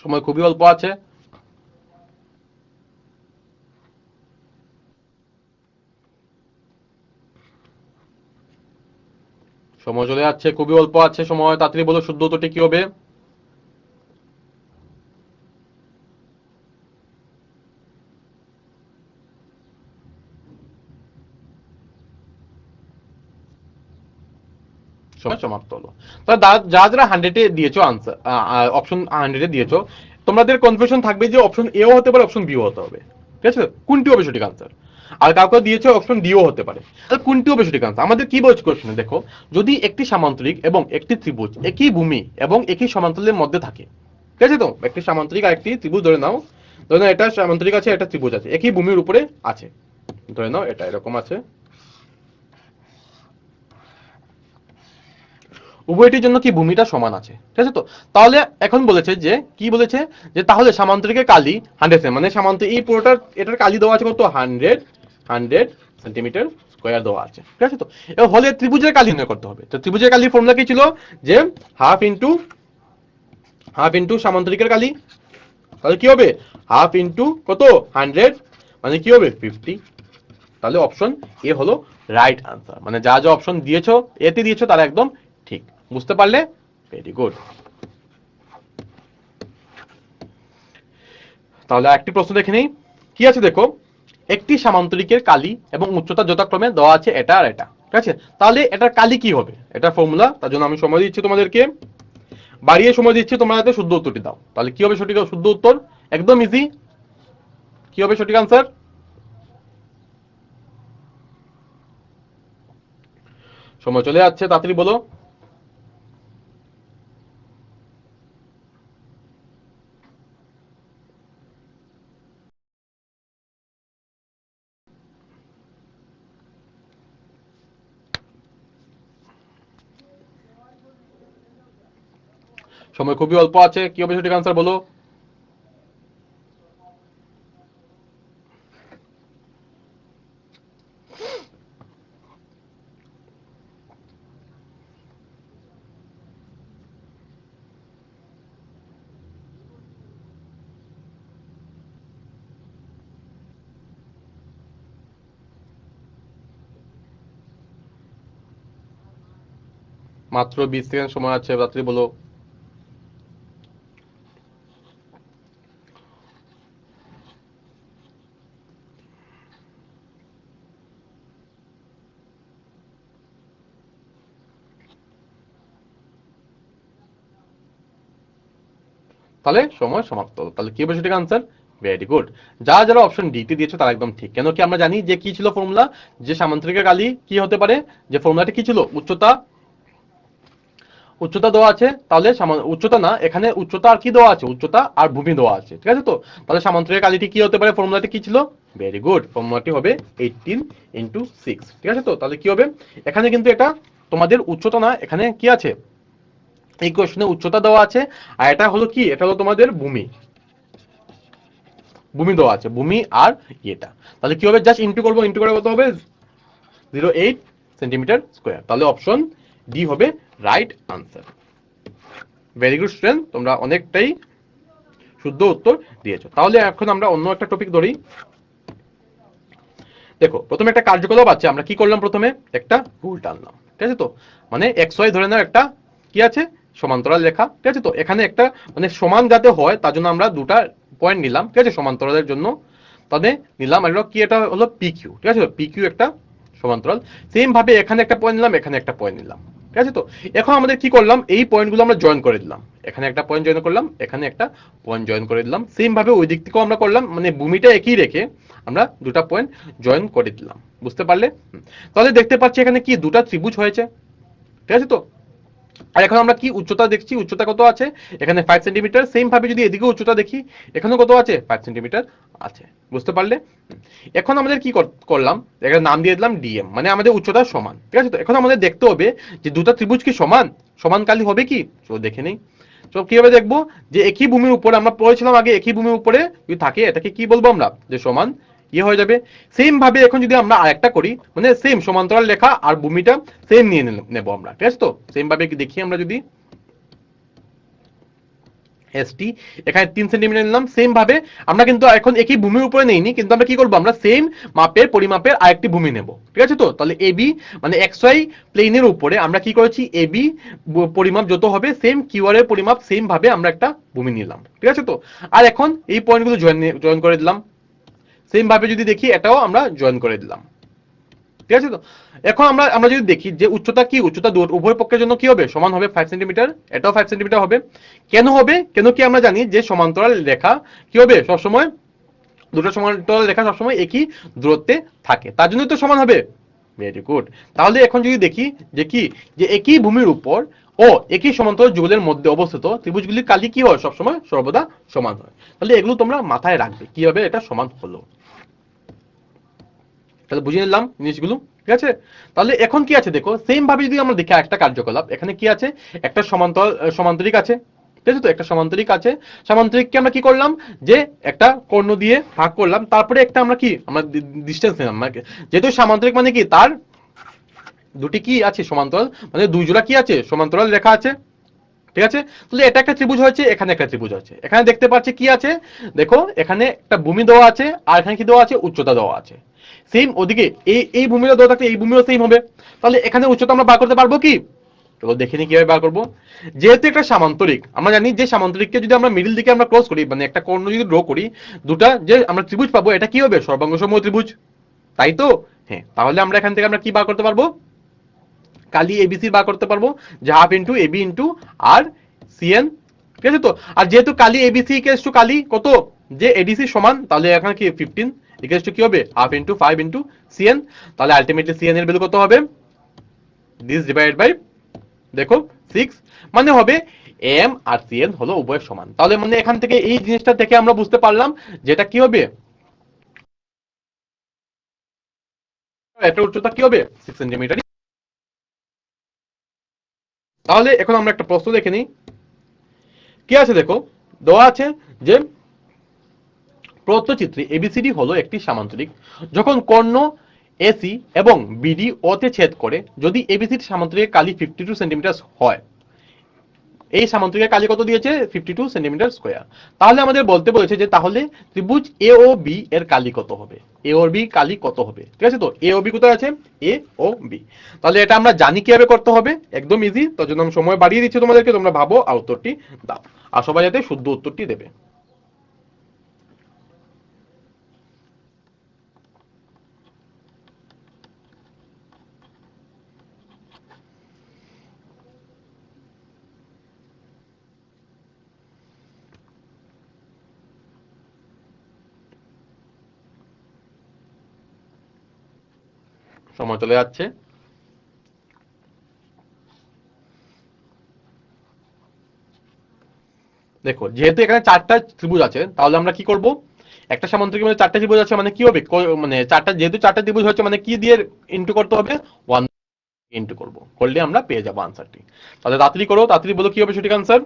সময় খুবই অল্প আছে। সময় চলে যাচ্ছে, খুবই অল্প আছে সময়, তাড়াতাড়ি বলো শুদ্ধ উত্তরটি কি হবে? সময় সমাপ্ত হলো। তাহলে যারা যারা 100 এ দিয়েছো আনসার, অপশন 100 এ দিয়েছো, তোমাদের কনফিউশন থাকবে যে অপশন এও হতে পারে, অপশন বিও হতে হবে, ঠিক আছে? কোনটি হবে সঠিক আনসার? আর কাউকে দিয়েছো অপশন ডিও হতে পারে, তাহলে কোনটি হবে সঠিক আনসার? আমাদের কি বলছে কোশ্চেনে দেখো, যদি একটি সামান্তরিক এবং একটি ত্রিভুজ একই ভূমি এবং একই সমান্তরালের মধ্যে থাকে, ঠিক আছে? তো একটি সামান্তরিক আর একটি ত্রিভুজ ধরে নাও, এটা সামান্তরিক আছে, এটা ত্রিভুজ আছে, একই ভূমির উপরে আছে, ধরে নাও এটা এরকম আছে, উভয়টির জন্য কি ভূমিটা সমান আছে, ঠিক আছে? তো তাহলে এখন বলেছে যে কি বলেছে, যে তাহলে সামান্তরিকের কালি 100 মানে সামান্তরিক এই পুরোটার এটার কালি দেওয়া আছে কত, 100 সেন্টিমিটার স্কয়ার দেওয়া আছে, ঠিক আছে? তো এবার হলে ত্রিভুজের কালি নির্ণয় করতে হবে। তো ত্রিভুজের কালি ফর্মুলা কি ছিল, যে হাফ ইনটু সামান্তরিকের কালি, তাহলে কি হবে হাফ ইনটু কত 100, মানে কি হবে 50। তাহলে অপশন এ হলো রাইট আনসার, মানে যা যা অপশন দিয়েছো এতে দিয়েছো তারা একদম ঠিক। বুঝতে পারলে? Very good. তাহলে একটি প্রশ্ন দেখে নেই, কি আছে দেখো, একটি সামান্তরিকের কালি এবং উচ্চতা যথাক্রমে দেওয়া আছে এটা আর এটা, ঠিক আছে? তাহলে এটার কালি কি হবে, এটা ফর্মুলা, তার জন্য আমি সময় দিচ্ছি তোমাদেরকে, বাড়িয়ে সময় দিচ্ছি, তোমরা যাতে শুদ্ধ উত্তরটি দাও। তাহলে কি হবে সঠিক শুদ্ধ উত্তর? একদম ইজি, কি হবে সঠিক আনসার? সময় চলে যাচ্ছে, তাড়াতাড়ি বলো। সময় খুবই অল্প আছে, কি হবে সঠিক আনসার বলো। মাত্র 20 সেকেন্ড সময় আছে, তাড়াতাড়ি বলো। তাহলে সময় সমাপ্ত। তাহলে কি হবে সঠিক আনসার? Very good. যারা যারা অপশন ডি তে দিয়েছো তারা একদম ঠিক। কেন কি আমরা জানি যে কি ছিল ফর্মুলা, যে সামান্তরিকের কালি কি হতে পারে, যে ফর্মুলাটা কি ছিল, উচ্চতা, উচ্চতা দেওয়া আছে, তাহলে উচ্চতা না, এখানে উচ্চতা আর কি দেওয়া আছে, উচ্চতা আর ভূমি দেওয়া আছে, ঠিক আছে? তো তাহলে সামান্তরিকের কালিটি কি হতে পারে, ফর্মুলাটি কি ছিল? ভেরি গুড, ফর্মুলাটি হবে 18 ইন্টু 6, ঠিক আছে? তো তাহলে কি হবে, এখানে কিন্তু এটা তোমাদের উচ্চতা না, এখানে কি আছে, এই কোশ্চেনে উচ্চতা দেওয়া আছে, আর এটা হলো কি, এটা হলো তোমাদের ভূমি, ভূমি দেওয়া আছে, ভূমি আর এটা, তাহলে কি হবে, জাস্ট ইন্টু করবো, ইন্টু করে কত হবে, 08 সেন্টিমিটার স্কয়ার। তাহলে অপশন ডি হবে right answer. Very good student, তোমরা অনেকটাই শুদ্ধ উত্তর দিয়েছো। তাহলে এখন আমরা অন্য একটা টপিক ধরি। দেখো প্রথমে একটা কার্যকলাপ আছে, আমরা কি করলাম, প্রথমে একটা রুল টানলাম, ঠিক আছে? তো মানে এক্স ওয়াই ধরে নাও একটা কি আছে, সমান্তরাল রেখা, ঠিক আছে? তো এখানে একটা মানে সমান যাতে হয় তার জন্য আমরা দুটা পয়েন্ট নিলাম, ঠিক আছে, সমান্তরালের জন্য, তাহলে নিলাম, আর কি এটা হলো পি কিউ, ঠিক আছে? পি কিউ একটা সমান্তরাল, সেম ভাবে এখানে একটা পয়েন্ট নিলাম, এখানে একটা পয়েন্ট নিলাম, ঠিক আছে? তো এখন আমাদের কি করলাম, এই পয়েন্টগুলো আমরা জয়েন করে দিলাম, এখানে একটা পয়েন্ট জয়েন করলাম, এখানে একটা পয়েন্ট জয়েন করে দিলাম, সেম ভাবে ওই দিক থেকেও আমরা করলাম, মানে ভূমিটা একই রেখে আমরা দুটা পয়েন্ট জয়েন করে দিলাম। বুঝতে পারলে? তাহলে দেখতে পাচ্ছি এখানে কি দুটা ত্রিভুজ হয়েছে, ঠিক আছে? তো আর এখন আমরা কি উচ্চতা দেখছি, উচ্চতা কত আছে, এখানে 5 সেন্টিমিটার, সেম ভাবে যদি এদিকে উচ্চতা দেখি, এখানে কত আছে, 5 সেন্টিমিটার আছে। বুঝতে পারলে? এখন আমাদের কি করলাম, এখানে নাম দিয়ে দিলাম ডিএম, মানে আমাদের উচ্চতা সমান, ঠিক আছে? তো এখন আমাদের দেখতে হবে যে দুটা ত্রিভুজ কি সমান, সমানকালী হবে কি, তো দেখে নেই। তো কিভাবে দেখবো, যে একই ভূমির উপরে আমরা পড়েছিলাম আগে, একই ভূমির উপরে যদি থাকে এটাকে কি বলবো আমরা, যে সমান ইয়ে হয়ে যাবে। সেম ভাবে এখন যদি আমরা আরেকটা করি, মানে সেম সমান্তরাল রেখা আর ভূমিটা সেম নিয়ে নেবো আমরা, ঠিক আছে? তো সেম ভাবে দেখি আমরা যদি এসটি এখানে 3 সেন্টিমিটার নিলাম। সেম ভাবে আমরা কিন্তু এখন একই ভূমির উপরে নেইনি, কিন্তু আমরা কি করব, আমরা সেম মাপের পরিমাপের আরেকটি ভূমি নেব, ঠিক আছে? তো তাহলে এবি মানে এক্স ওয়াই প্লেনের উপরে আমরা কি করেছি, এবি পরিমাপ যত হবে সেম কিউআর এর পরিমাপ সেম ভাবে আমরা একটা ভূমি নিলাম, ঠিক আছে? তো আর এখন এই পয়েন্টগুলো জয়েন করে দিলাম। সেম ভাবে যদি দেখি এটাও আমরা জয়েন করে দিলাম, ঠিক আছে? তো এখন আমরা আমরা যদি দেখি যে উচ্চতা কি, উচ্চতা উভয় পক্ষের জন্য কি হবে, সমান হবে 5 সেন্টিমিটার, এটাও 5 সেন্টিমিটার হবে। কেন হবে, কেন কি আমরা জানি যে সমান্তরাল রেখা কি হবে সবসময়, দুটো সমান্তরাল রেখা সবসময় একই দূরত্বে থাকে, তার জন্যই তো সমান হবে। Very good. তাহলে এখন যদি দেখি যে কি, যে একই ভূমির উপর ও একই সমান্তরাল যুগলের মধ্যে অবস্থিত ত্রিভুজগুলির কালি কি হয়, সবসময় সর্বদা সমান হয়। তাহলে এগুলো তোমরা মাথায় রাখবে কিভাবে এটা সমান হলো। তাহলে বুঝে নিলাম জিনিসগুলো, ঠিক আছে? তাহলে এখন কি আছে দেখো, সেম ভাবে যদি আমরা দেখি একটা কার্যকলাপ, এখানে কি আছে, একটা সমান্তরিক আছে, ঠিক আছে? তো একটা সমান্তরিক আছে, সমান্তরিককে আমরা কি করলাম, যে একটা কর্ণ দিয়ে ভাগ করলাম, তারপরে একটা আমরা কি, আমরা ডিসটেন্স নিলাম, যেহেতু সমান্তরিক মানে কি, তার দুটি কি আছে সমান্তরাল, মানে দুই জোড়া কি আছে সমান্তরাল রেখা আছে, ঠিক আছে? তাহলে এটা একটা ত্রিভুজ হয়েছে, এখানে একটা ত্রিভুজ আছে, এখানে দেখতে পাচ্ছি কি আছে, দেখো এখানে একটা ভূমি দেওয়া আছে, আর এখানে কি দেওয়া আছে, উচ্চতা দেওয়া আছে। সেম ওদিকে এই ভূমিটা দেওয়া থাকলে এই ভূমিও সেম হবে। তাহলে এখানে উচ্চতা আমরা বার করতে পারবো কি, চলো দেখে নি কিভাবে বার করবো। যেহেতু একটা সামান্তরিক, আমরা জানি যে সামান্তরিককে যদি আমরা মিডিল দিকে আমরা ক্রস করি, মানে একটা কর্ণ যদি ড্র করি, দুটা যে আমরা ত্রিভুজ পাবো, এটা কি হবে, সর্বাঙ্গ সমবাহু ত্রিভুজ, তাই তো? হ্যাঁ, তাহলে আমরা এখান থেকে আমরা কি বার করতে পারবো, কালি এবিসি বার করতে পারবো, যে হাফ ইন্টু এবি ইন্টু আর সিএন, ঠিক আছে? তো আর যেহেতু কালি এবিসি ইকুয়ালস টু কালি কত, যে এডিসি সমান, তাহলে এখানে কি 15 ইকুয়ালস টু কি হবে, হাফ ইন্টু 5 ইন্টু সিএন। তাহলে আলটিমেটলি সিএন এর ভ্যালু কত হবে, দিস ডিভাইডেড বাই দেখো 6, মানে হবে এম আর সিএন হলো উভয় সমান। তাহলে মানে এখান থেকে এই জিনিসটা থেকে আমরা বুঝতে পারলাম যেটা কি হবে, একটা উচ্চতা কি হবে 6 সেন্টিমিটার। তাহলে এখন আমরা একটা প্রশ্ন দেখে নিই, কি আছে দেখো, দেওয়া আছে যে প্রদত্ত চিত্রে এবিসিডি হলো একটি সামান্তরিক, যখন কর্ণ এসি এবং বিডি ওতে ছেদ করে, যদি এবিসিডি সামান্তরিকের কালি 52 সেন্টিমিটার হয়, এই সামান্তরিকের কালি কত দিয়েছে, 52 সেন্টিমিটার স্কয়ার। তাহলে আমাদের বলতে বলেছে যে তাহলে ত্রিভুজ এ ও বি এর কালি কত হবে, এ ও বি কালি কত হবে, ঠিক আছে? তো এ ও বি কোথায় আছে, এ ও বি। তাহলে এটা আমরা জানি কিভাবে করতে হবে, একদম ইজি। তার জন্য আমি সময় বাড়িয়ে দিচ্ছি তোমাদেরকে, তোমরা ভাবো আর উত্তরটি দাও, আর সবাই যাতে শুদ্ধ উত্তরটি দেবে। সময় চলে যাচ্ছে। দেখো যেহেতু এখানে চারটা ত্রিভুজ আছে, তাহলে আমরা কি করব, একটা সামান্তরিকের মধ্যে চারটা ত্রিভুজ আছে, মানে কি হবে, মানে চারটা, যেহেতু চারটা ত্রিভুজ হচ্ছে, মানে কি দিয়ে ইন্টু করতে হবে, 1 ইন্টু করব, করলে আমরা পেয়ে যাবো আনসারটি। তাহলে তাড়াতাড়ি করো, তাড়াতাড়ি বলো কি হবে সঠিক আনসার।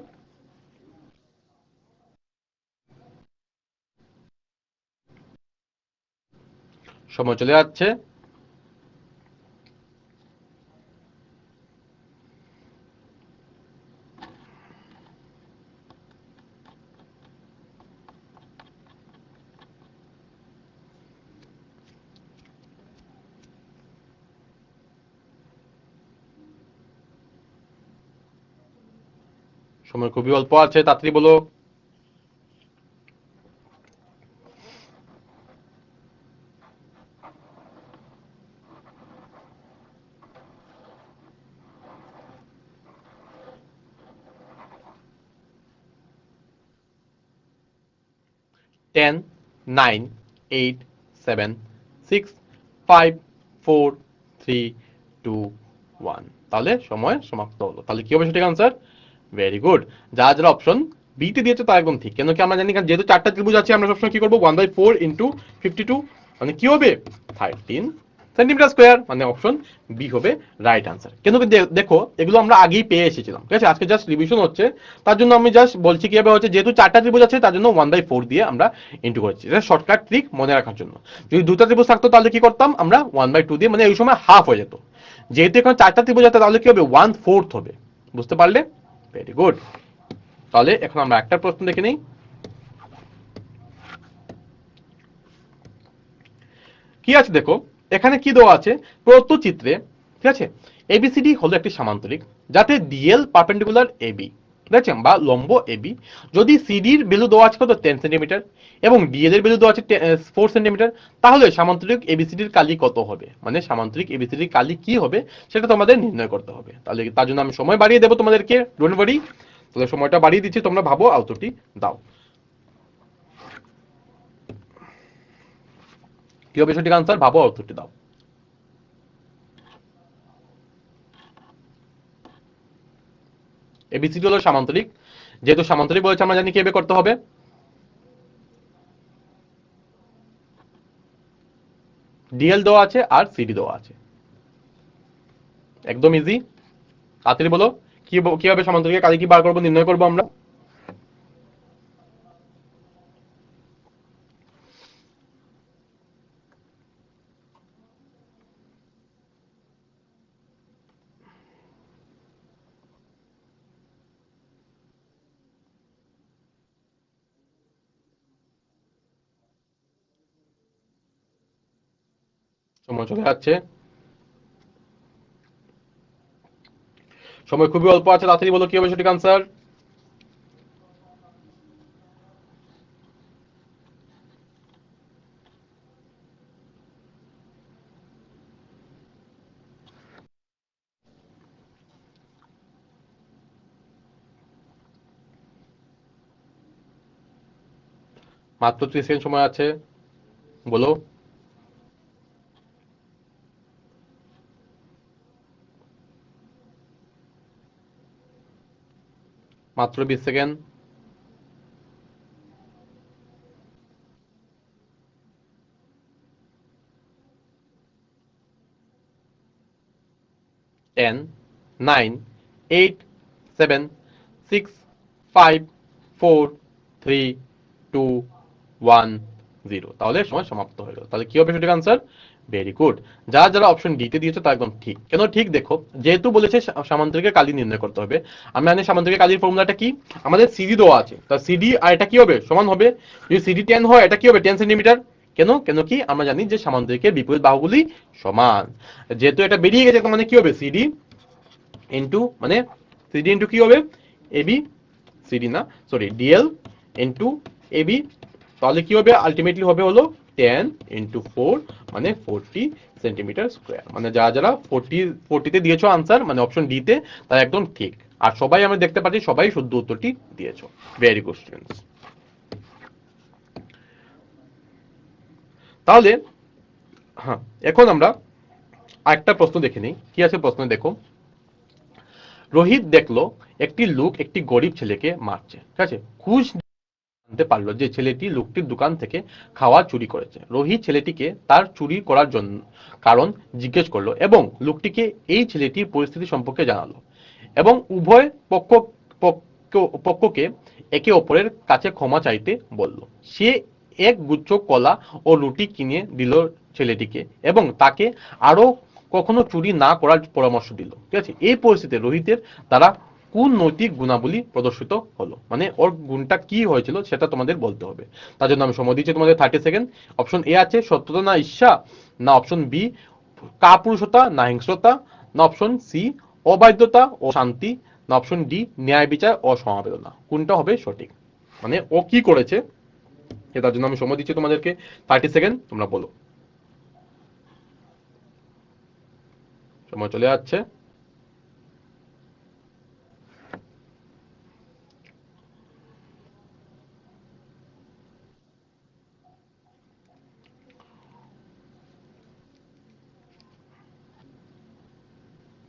সময় চলে যাচ্ছে। সময় খুবই অল্প আছে, তাড়াতাড়ি বলো। 10, 9, 8, 7, 6, 5, 4, 3, 2, 1। তাহলে সময় সমাপ্ত হলো। তাহলে কি হবে সঠিক আনসার, ভেরি গুড। যারা যারা অপশন বি তে দিয়েছে তারা একদম ঠিক, কেন কি আমরা জানি যেহেতু চারটা ত্রিভুজ আছে, আমরা সবসময় কি করবো, 1/4 ইন্টু 52, মানে কি হবে 13 সেন্টিমিটার স্কোয়ার, মানে অপশন বি হবে রাইট আনসার। কিন্তু দেখো এগুলো আমরা আগেই পেয়ে এসেছিলাম, ঠিক আছে? আজকে জাস্ট রিভিশন হচ্ছে, তার জন্য আমি জাস্ট বলছি কিভাবে হচ্ছে, যেহেতু চারটা ত্রিভুজ আছে তার জন্য 1/4 দিয়ে আমরা ইন্টু করেছি, এটা শর্টকাট ট্রিক মনে রাখার জন্য। যদি দুটা ত্রিভুজ থাকতো তাহলে কি করতাম আমরা, 1/2 দিয়ে, মানে এই সময় হাফ হয়ে যেত। যেহেতু এখন চারটা ত্রিভুজ আছে তাহলে কি হবে, 1/4 হবে। বুঝতে পারলে, ভেরি গুড। তাহলে এখন আমরা একটা প্রশ্ন দেখে নিই। কি আছে দেখো, এখানে কি দেওয়া আছে প্রদত্ত চিত্রে, ঠিক আছে, এবিসিডি হলো একটি সামান্তরিক যাতে ডিএল পারপেন্ডিকুলার এবি, ঠিক আছে, বা লম্ব এবি। যদি সিডির ভ্যালু দেওয়া আছে কত 10 সেন্টিমিটার এবং ডিএল এর ভ্যালু দেওয়া আছে 4 সেন্টিমিটার, তাহলে সামান্তরিক এবিসিডির কালি কত হবে, মানে সামান্তরিক এবিসিডির কালি কি হবে সেটা তোমাদের নির্ণয় করতে হবে। তাহলে তার জন্য আমি সময় বাড়িয়ে দেবো তোমাদেরকে, ডোন্ট ওয়ারি। তাহলে সময়টা বাড়িয়ে দিচ্ছি, তোমরা ভাবো আউটপুটটি দাও। কি হবে সঠিক আনসার, ভাবো আউটপুটটি দাও। এবিসিডি হলো সামান্তরিক, যেহেতু সামান্তরিক বলেছে আমরা জানি কিভাবে করতে হবে। ডিএল দেওয়া আছে আর সিডি দেওয়া আছে, একদম ইজি। তাড়াতাড়ি বলো, কিভাবে সামান্তরিকের কালি কি বার করবো, নির্ণয় করবো আমরা। সময় চলে যাচ্ছে, সময় খুবই অল্প আছে, তাড়াতাড়ি বলো কি হবে সঠিক আনসার। মাত্র 30 সেকেন্ড সময় আছে, বলো। মাত্র 20 সেকেন্ড। 10, 9, 8, 7, 6, 5, 4, 3, 2, 1, 0। তাহলে সময় সমাপ্ত হয়ে গেল। তাহলে কি হবে সঠিক আনসার, ভেরি গুড। যারা যারা অপশন ডি তে দিয়েছে তা একদম ঠিক। কেন ঠিক দেখো, যেহেতু বলেছে সামান্তরিকের কালি নির্ণয় করতে হবে, আমরা জানি সামান্তরিকের কালির ফর্মুলাটা কি, আমাদের সিডি দেওয়া আছে, তা সিডি আর এটা কি হবে, সমান হবে। যদি সিডি 10 হয়, এটা কি হবে 10 সেন্টিমিটার। কেন, কেন কি আমরা জানি যে সামান্তরিকের বিপরীত বাহুগুলি সমান। যেহেতু এটা বেরিয়ে গেছে, মানে কি হবে সিডি ইন্টু, মানে সিডি ইন্টু কি হবে এবি, সিডি না সরি ডিএল ইন্টু এবি। তাহলে কি হবে, আলটিমেটলি হবে হলো 10 ইন্টু 4, মানে 40 সেন্টিমিটার স্কোয়ার। মানে যারা যারা 40 তে দিয়েছো আনসার, মানে অপশন ডি তে, তারা একদম ঠিক। আর সবাই আমরা দেখতে পাচ্ছি সবাই শুদ্ধ উত্তরটি দিয়েছো, ভেরি গুড স্টুডেন্টস। তাহলে হ্যাঁ, এখন আমরা আরেকটা প্রশ্ন দেখে নিই, কি আছে প্রশ্নে দেখো। রোহিত দেখলো একটি লোক একটি গরিব ছেলেকে মারছে, ঠিক আছে। খুশ জানতে পারলো যে ছেলেটি লোকটির দোকান থেকে খাওয়া চুরি করেছে। রোহিত ছেলেটিকে তার চুরি করার জন্য কারণ জিজ্ঞেস করলো এবং লোকটিকে এই ছেলেটির পরিস্থিতি সম্পর্কে জানালো, এবং উভয় পক্ষকে একে অপরের কাছে ক্ষমা চাইতে বলল। সে এক গুচ্ছ কলা ও রুটি কিনে দিল ছেলেটিকে এবং তাকে আরো কখনো চুরি না করার পরামর্শ দিল, ঠিক আছে। এই পরিস্থিতিতে রোহিতের দ্বারা কোন নৈতিক গুণাবলী প্রদর্শিত হলো, মানে ওর গুণটা কি হয়েছিল সেটা তোমাদের বলতে হবে। তার জন্য আমি সময় দিচ্ছি তোমাদের 30 সেকেন্ড। অপশন এ আছে সত্যতা না ঈর্ষা, না অপশন বি কাপুরুষতা না হিংস্রতা, না অপশন সি অবাধ্যতা ও শান্তি, না অপশন ডি ন্যায় বিচার ও সমবেদনা। কোনটা হবে সঠিক, মানে ও কি করেছে, তার জন্য আমি সময় দিচ্ছি তোমাদেরকে 30 সেকেন্ড, তোমরা বলো। সময় চলে যাচ্ছে।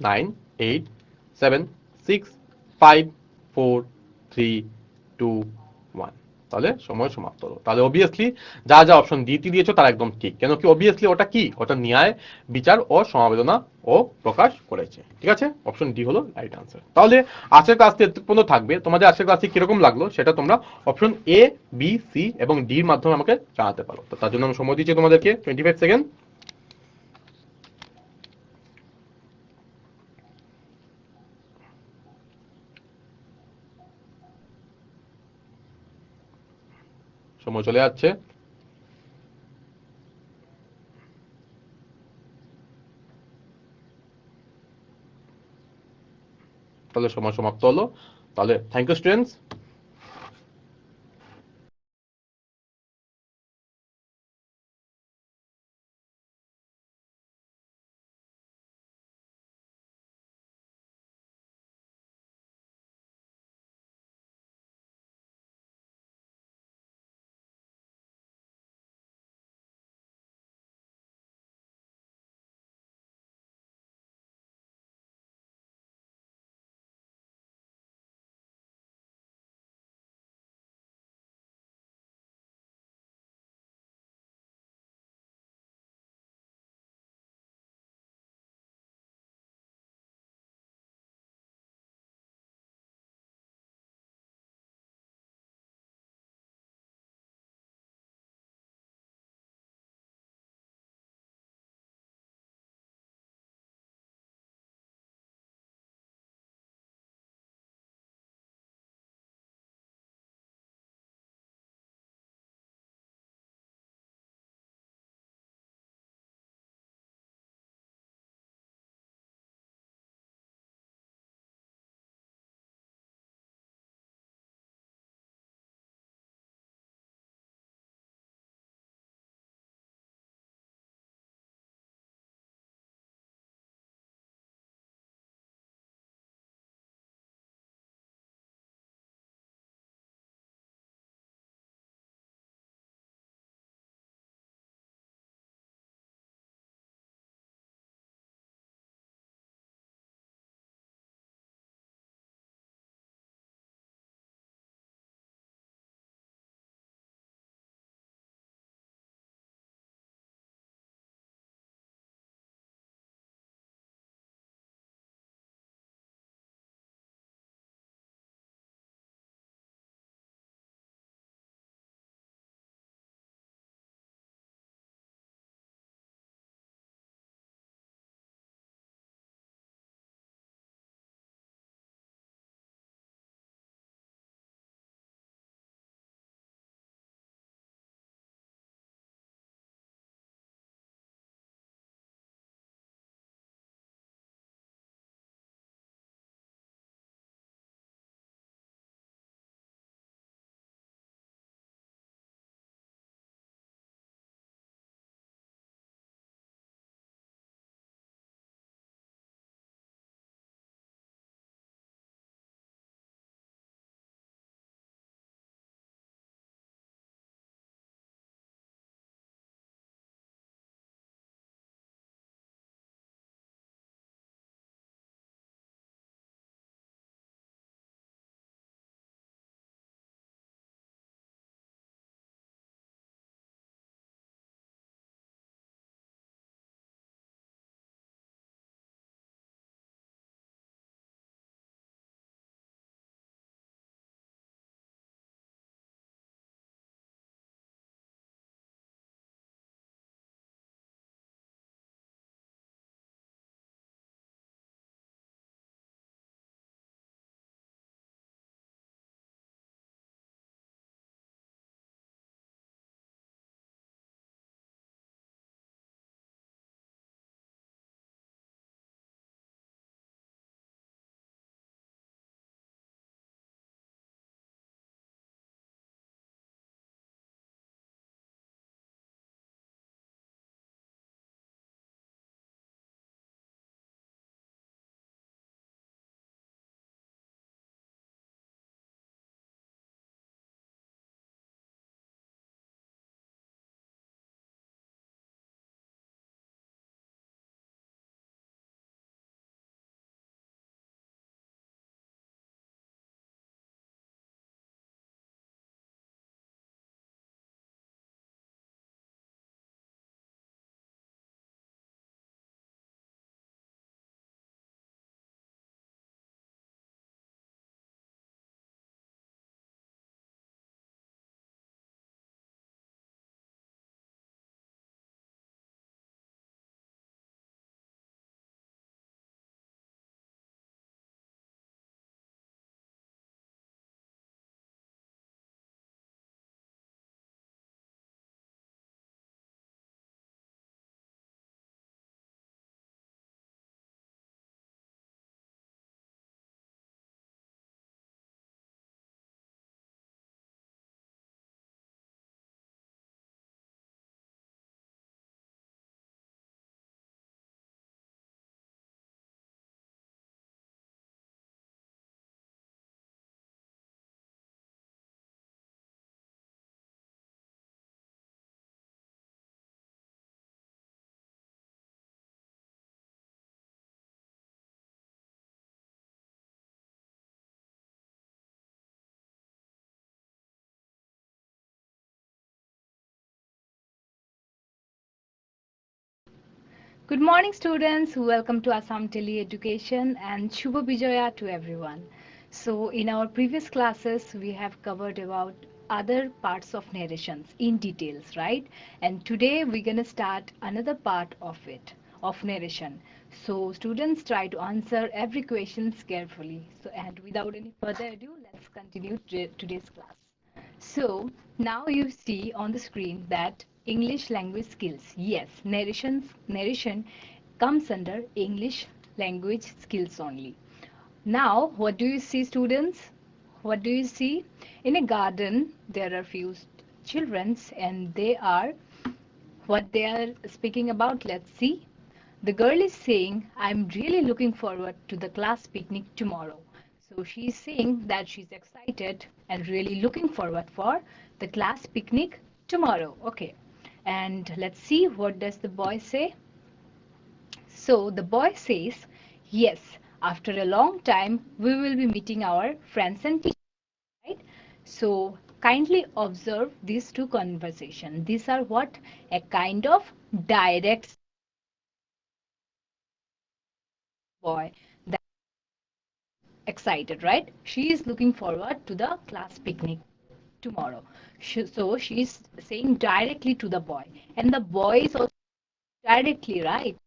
9, 8, 7, 6, 5, 4, 3, 2, 1। তাহলে সময় সমাপ্ত হলো। তাহলে অবভিয়াসলি যা যা অপশন ডি তে দিয়েছো তারা একদম ঠিক। কেন কি, অবভিয়াসলি ওটা কি, ওটা ন্যায় বিচার ও সমবেদনা ও প্রকাশ করেছে, ঠিক আছে। অপশন ডি হলো রাইট আনসার। তাহলে আজকের ক্লাসটি এত পর্যন্ত থাকবে। তোমাদের আজকের ক্লাসটি কিরকম লাগলো সেটা তোমরা অপশন এ, বি, সি এবং ডি এর মাধ্যমে আমাকে জানাতে পারো। তো তার জন্য আমি সময় দিচ্ছি তোমাদেরকে 25 সেকেন্ড। সময় চলে যাচ্ছে। তাহলে সময় সমাপ্ত হলো। তাহলে thank you students. Good morning, students. Welcome to Assam Tele Education and Shubha Bijaya to everyone. So, in our previous classes, we have covered about other parts of narrations in details, right? And today we're going to start another part of it, of narration. So, students try to answer every questions carefully. So, and without any further ado, let's continue today's class. So now you see on the screen that English language skills. Yes, narration comes under English language skills only. Now, what do you see, students? What do you see? In a garden, there are few children, and they are what they are speaking about. Let's see. The girl is saying, I'm really looking forward to the class picnic tomorrow. So she's saying that she's excited and really looking forward for the class picnic tomorrow. Okay. And let's see, what does the boy say? So the boy says, yes, after a long time, we will be meeting our friends and teachers, right? So kindly observe these two conversations. These are what? A kind of direct boy that excited, right? She is looking forward to the class picnic tomorrow. So she's saying directly to the boy, and the boy is also directly, right?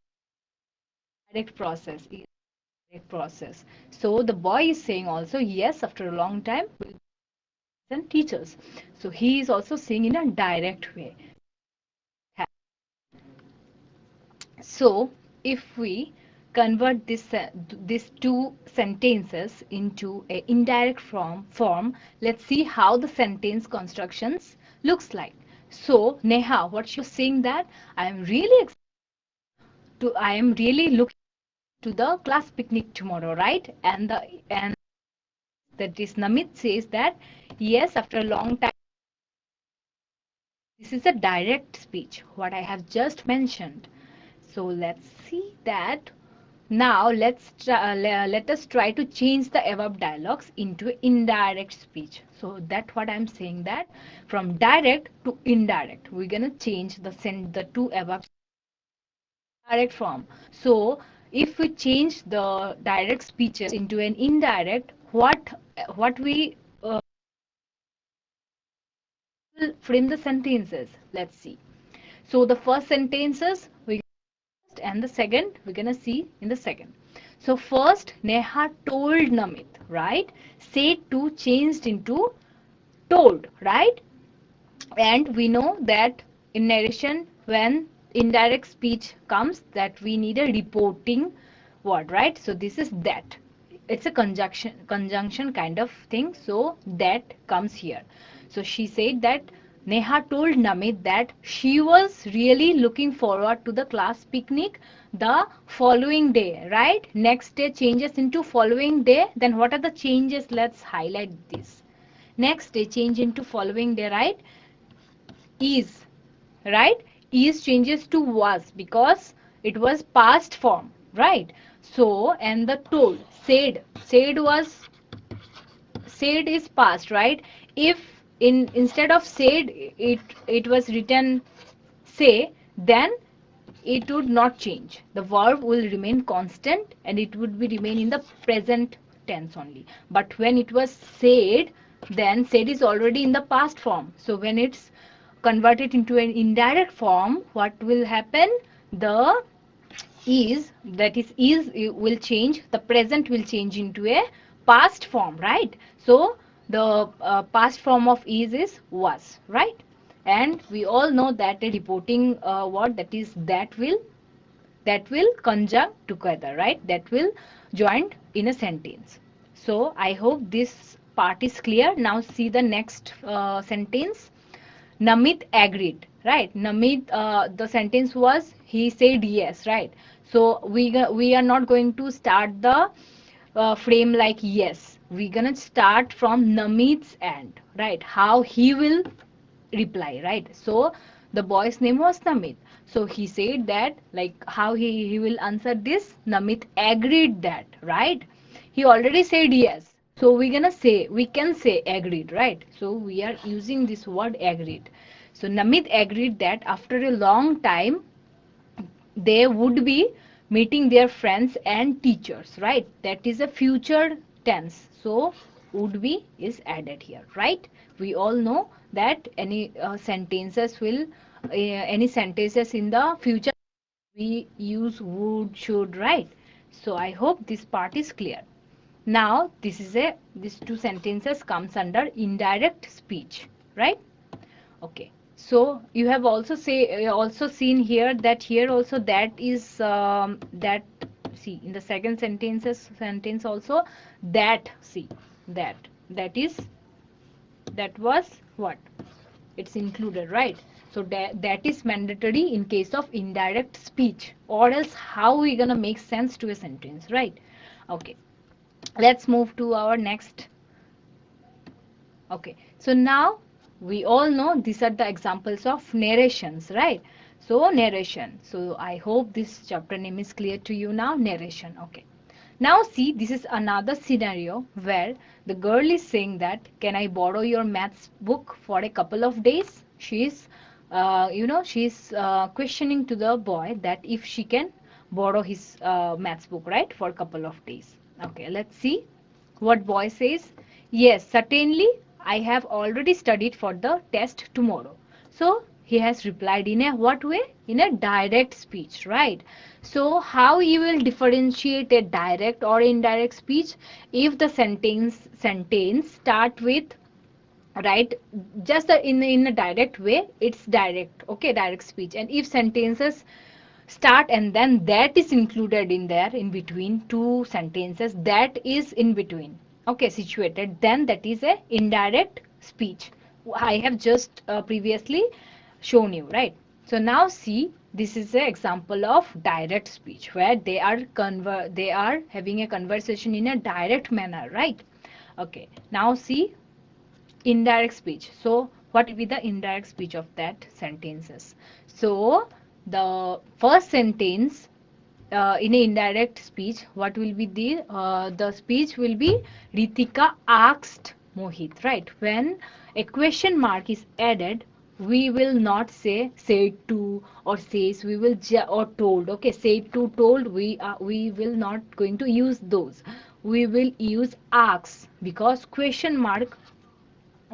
Direct process is direct process. So the boy is saying also, yes, after a long time we'll be and teachers. So he is also saying in a direct way. So, if we convert these two sentences into a indirect form, let's see how the sentence constructions looks like. So, Neha, what you're saying that I am really looking to the class picnic tomorrow, right? And that is Namit says that yes, after a long time. This is a direct speech, what I have just mentioned. So let's see that. Now let us try to change the above dialogues into indirect speech. So that's what I'm saying, that from direct to indirect, we're gonna change the two above direct form. So if we change the direct speeches into an indirect, what we will frame the sentences. Let's see. So the first sentences we and the second we're gonna see in the second. So first Neha told Namit, right? Said to changed into told, right? And we know that in narration when indirect speech comes that we need a reporting word, right? So this is that. It's a conjunction kind of thing. So that comes here. So she said that Neha told Namit that she was really looking forward to the class picnic the following day, right? Next day changes into following day. Then what are the changes? Let's highlight this. Next day change into following day, right? Is, right? Is changes to was because it was past form, right? So and the told, said is past, right? If instead of said it was written say, then it would not change. The verb will remain constant and it would be remain in the present tense only. But when it was said, then said is already in the past form. So when it's converted into an indirect form, what will happen? The is, that is will change, the present will change into a past form, right? So the past form of is was, right? And we all know that a reporting word, that is that will conjunct together, right? That will join in a sentence. So I hope this part is clear. Now see the next sentence. Namit agreed, right? Namit, the sentence was he said yes, right? So we are not going to start the frame like yes. We're gonna start from Namit's end, right? How he will reply, right? So the boy's name was Namit. So he said that, like, how he will answer this. Namit agreed that, right? He already said yes. So we can say agreed, right? So we are using this word agreed. So Namit agreed that after a long time they would be meeting their friends and teachers, right? That is a future tense, so would be is added here, right? We all know that any sentences in the future we use would, should, right? So I hope this part is clear. Now these two sentences comes under indirect speech, right? Okay, so you have also seen here that here also that is that, see, in the second sentence also, that, see, that, that is, that was what, it's included, right? So that is mandatory in case of indirect speech, or else how we gonna make sense to a sentence, right? Okay, let's move to our next. Okay, so now we all know these are the examples of narrations, right? So narration. So I hope this chapter name is clear to you now. Narration. Okay. Now see, this is another scenario where the girl is saying that, can I borrow your maths book for a couple of days? She's questioning to the boy that if she can borrow his maths book, right, for a couple of days. Okay, let's see what boy says. Yes, certainly. I have already studied for the test tomorrow. So he has replied in a what way? In a direct speech, right? So how you will differentiate a direct or indirect speech? If the sentence start with, right, just in a direct way, it's direct, okay, direct speech. And if sentences start and then that is included in there in between two sentences, that is in between, okay, situated, then that is a indirect speech. I have just previously shown you, right? So now see, this is an example of direct speech where they are having a conversation in a direct manner, right? Okay, now see indirect speech. So what will be the indirect speech of that sentences? So the first sentence in a indirect speech, what will be the speech will be, Ritika asked Mohit, right? When a question mark is added, we will not say said to or says, we will or told, okay, said to, told, we will not going to use those. We will use asks, because question mark,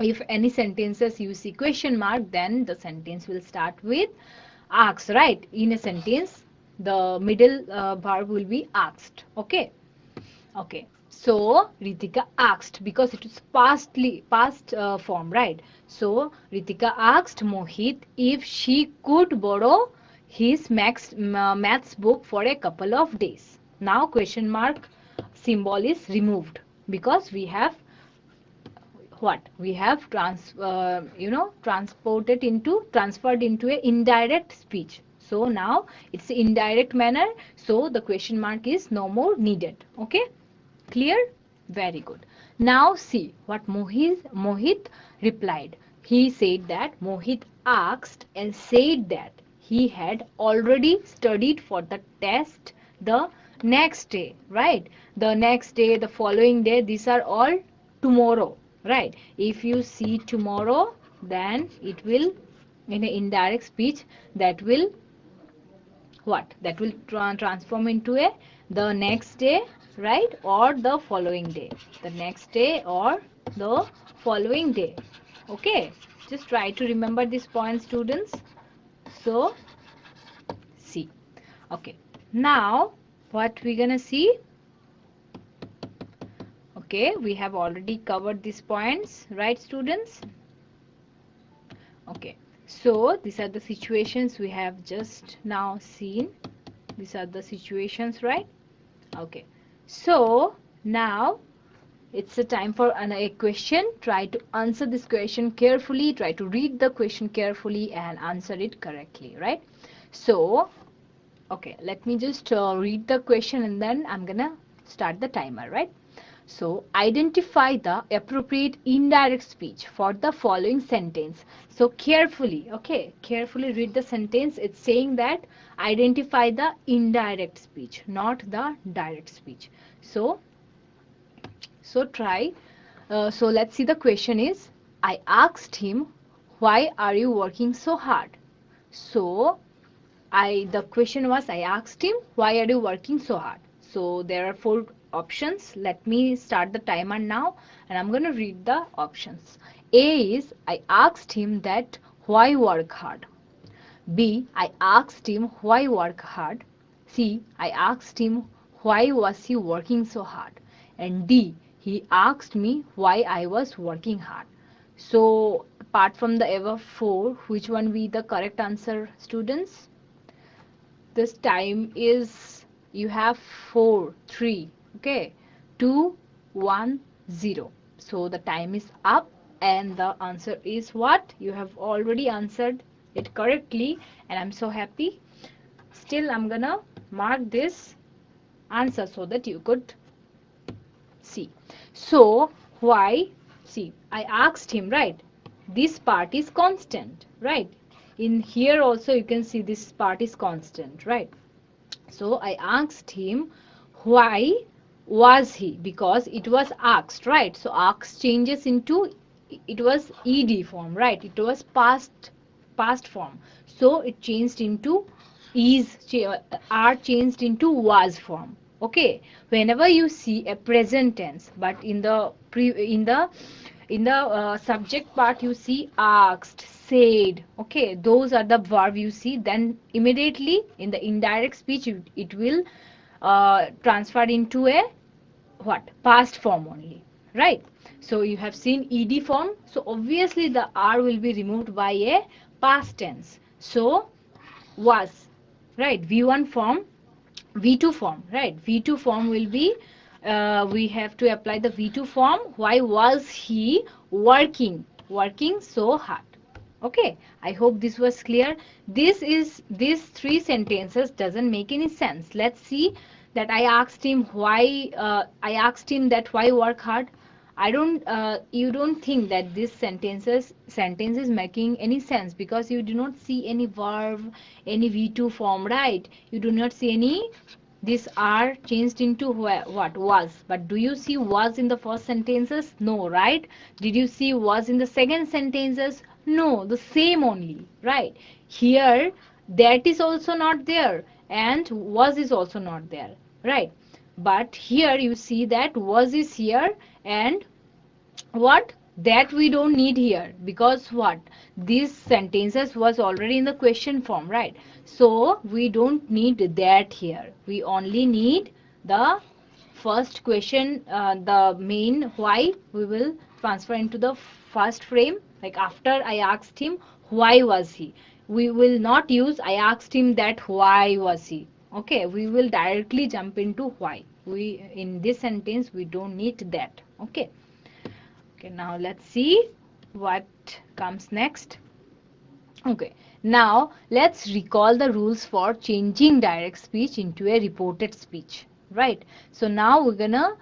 if any sentences you see question mark, then the sentence will start with asks, right? In a sentence the middle verb will be asked, okay. Okay, so Ritika asked, because it is past form, right? So Ritika asked Mohit if she could borrow his maths book for a couple of days. Now question mark symbol is removed, because we have what, we have transferred into a indirect speech. So now it's indirect manner, so the question mark is no more needed, okay, clear, very good. Now see what Mohit replied. He said that Mohit asked and said that he had already studied for the test the next day, right? The next day, the following day, these are all tomorrow, right? If you see tomorrow, then it will, in an indirect speech, that will what, that will transform into a the next day, right, or the following day, the next day or the following day, okay. Just try to remember this point, students. So see, okay, now what we're gonna see, okay, we have already covered these points, right, students? Okay, so these are the situations we have just now seen. These are the situations, right? Okay, so now it's a time for a question. Try to answer this question carefully, try to read the question carefully and answer it correctly, right? So okay, let me just read the question and then I'm gonna start the timer, right? So identify the appropriate indirect speech for the following sentence. So carefully, okay, carefully read the sentence. It's saying that identify the indirect speech, not the direct speech. So try. So let's see, the question is, I asked him, why are you working so hard? So the question was, I asked him, why are you working so hard? So there are four options. Let me start the timer now, and I'm going to read the options. A is, I asked him that why work hard. B, I asked him why work hard. C, I asked him why was he working so hard. And D, he asked me why I was working hard. So apart from the above four, which one be the correct answer, students? This time is, you have 4 3, okay, 2 1 0. So the time is up, and the answer is what? You have already answered it correctly, and I'm so happy. Still, I'm gonna mark this answer so that you could see. So why? See, I asked him, right? This part is constant, right? In here also you can see this part is constant, right? So I asked him why was he, because it was asked, right? So asked changes into, it was ed form, right? It was past form, so it changed into is, are changed into was form. Okay, whenever you see a present tense, but in the subject part you see asked, said, okay, those are the verb you see, then immediately in the indirect speech it will transfer into a what, past form only, right? So you have seen ed form, so obviously the r will be removed by a past tense. So was, right? V1 form, V2 form, right? V2 form will be, we have to apply the V2 form. Why was he working so hard? Okay, I hope this was clear. These three sentences doesn't make any sense. Let's see that I asked him why, I asked him that why work hard. I don't, you don't think that this sentence is making any sense, because you do not see any verb, any V2 form, right? You do not see any, this are changed into what, was. But do you see was in the first sentences? No, right? Did you see was in the second sentences? No, the same only, right? Here that is also not there, and was is also not there, right? But here you see that was is here, and what, that we don't need here, because what, these sentences was already in the question form, right? So we don't need that here, we only need the first question, the main why we will transfer into the first frame. Like after I asked him why was he, we will not use I asked him that why was he. Okay, we will directly jump into why. We, in this sentence we don't need that. Okay. Okay, now let's see what comes next. Okay, now let's recall the rules for changing direct speech into a reported speech, right? So now we're gonna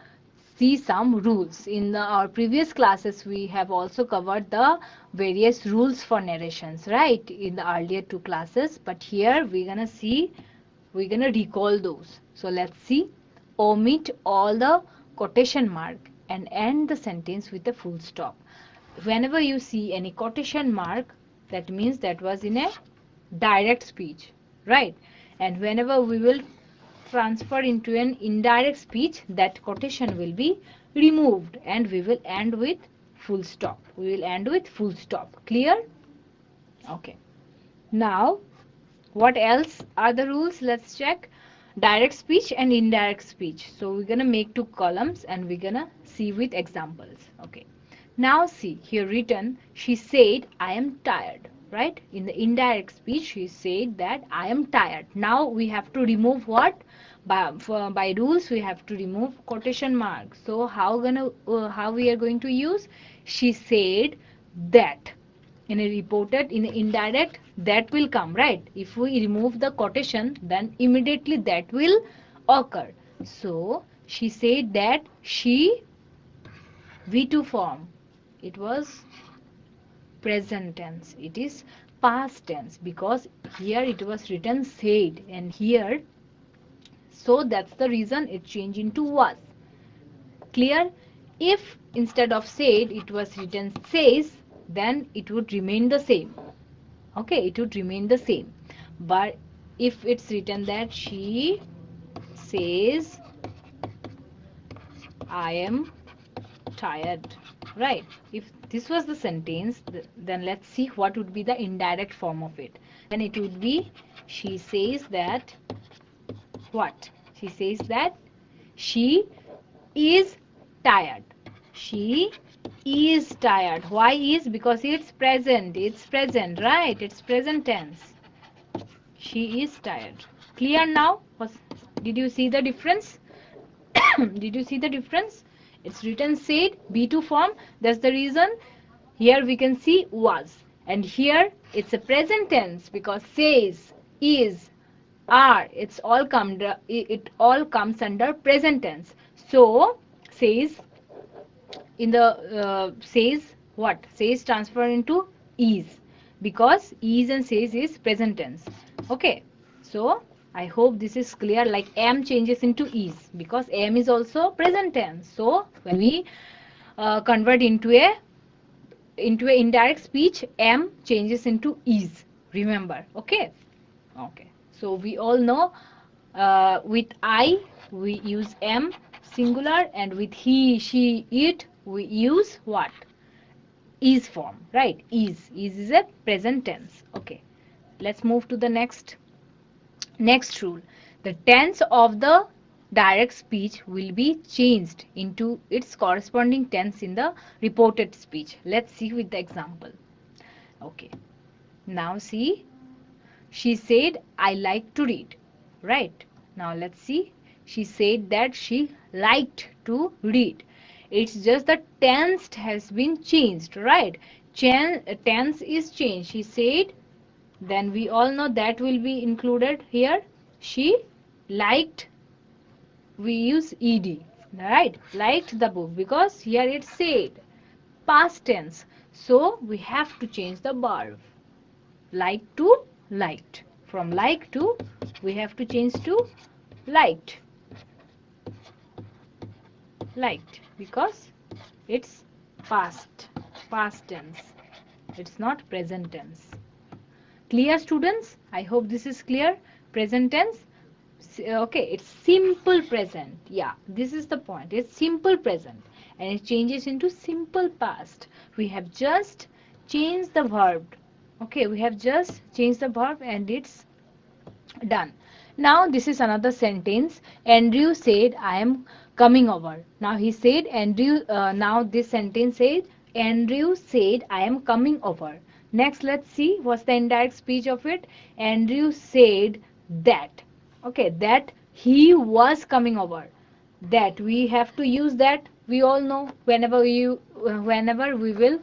see some rules. In our previous classes we have also covered the various rules for narrations, right, in the earlier two classes, but here we're gonna see, we're gonna recall those. So let's see. Omit all the quotation mark and end the sentence with a full stop. Whenever you see any quotation mark, that means that was in a direct speech, right? And whenever we will transfer into an indirect speech, that quotation will be removed, and we will end with full stop. We will end with full stop. Clear? Okay. Now what else are the rules? Let's check. Direct speech and indirect speech. So we're gonna make two columns and we're gonna see with examples. Okay, now see here written, she said I am tired, right? In the indirect speech she said that I am tired. Now we have to remove what, by rules we have to remove quotation marks. So how we are going to use, she said that. In a reported, in a indirect, that will come, right? If we remove the quotation, then immediately that will occur. So she said that she, V2 form, it was present tense, it is past tense, because here it was written said, and here, so that's the reason it changed into was. Clear? If instead of said it was written says, then it would remain the same. Okay, it would remain the same. But if it's written that she says I am tired, right? If this was the sentence, then let's see what would be the indirect form of it. Then it would be, she says that what? She says that she is tired. She is tired. Why is? Because it's present. It's present, right? It's present tense. She is tired. Clear now? Did you see the difference? Did you see the difference? It's written said, B2 form. That's the reason. Here we can see was. And here it's a present tense because says, is, are, it all comes under present tense. So says in the says what? Says transfer into is because is and says is present tense. Okay. So I hope this is clear. Like am changes into is because am is also present tense. So when we convert into a indirect speech, am changes into is. Remember. Okay. Okay. So we all know with I we use am singular, and with he, she, it we use what? Is form, right? Is a present tense. Okay. Let's move to the next rule. The tense of the direct speech will be changed into its corresponding tense in the reported speech. Let's see with the example. Okay. Now see, she said, I like to read. Right. Now let's see. She said that she liked to read. It's just the tense has been changed. Right. Tense is changed. She said, then we all know that will be included here. She liked, we use ed. Right. Liked the book because here it said past tense. So we have to change the verb. Like to liked. From like to we have to change to liked. Liked because it's past tense. It's not present tense. Clear, students? I hope this is clear. Present tense. Okay, it's simple present. Yeah, this is the point. It's simple present and it changes into simple past. We have just changed the verb. Okay, we have just changed the verb and it's done. Now this is another sentence. Andrew said, I am coming over. Now he said, now this sentence says, Andrew said, I am coming over. Next, let's see what's the indirect speech of it. Andrew said that. Okay, that he was coming over. That we have to use that. We all know whenever we will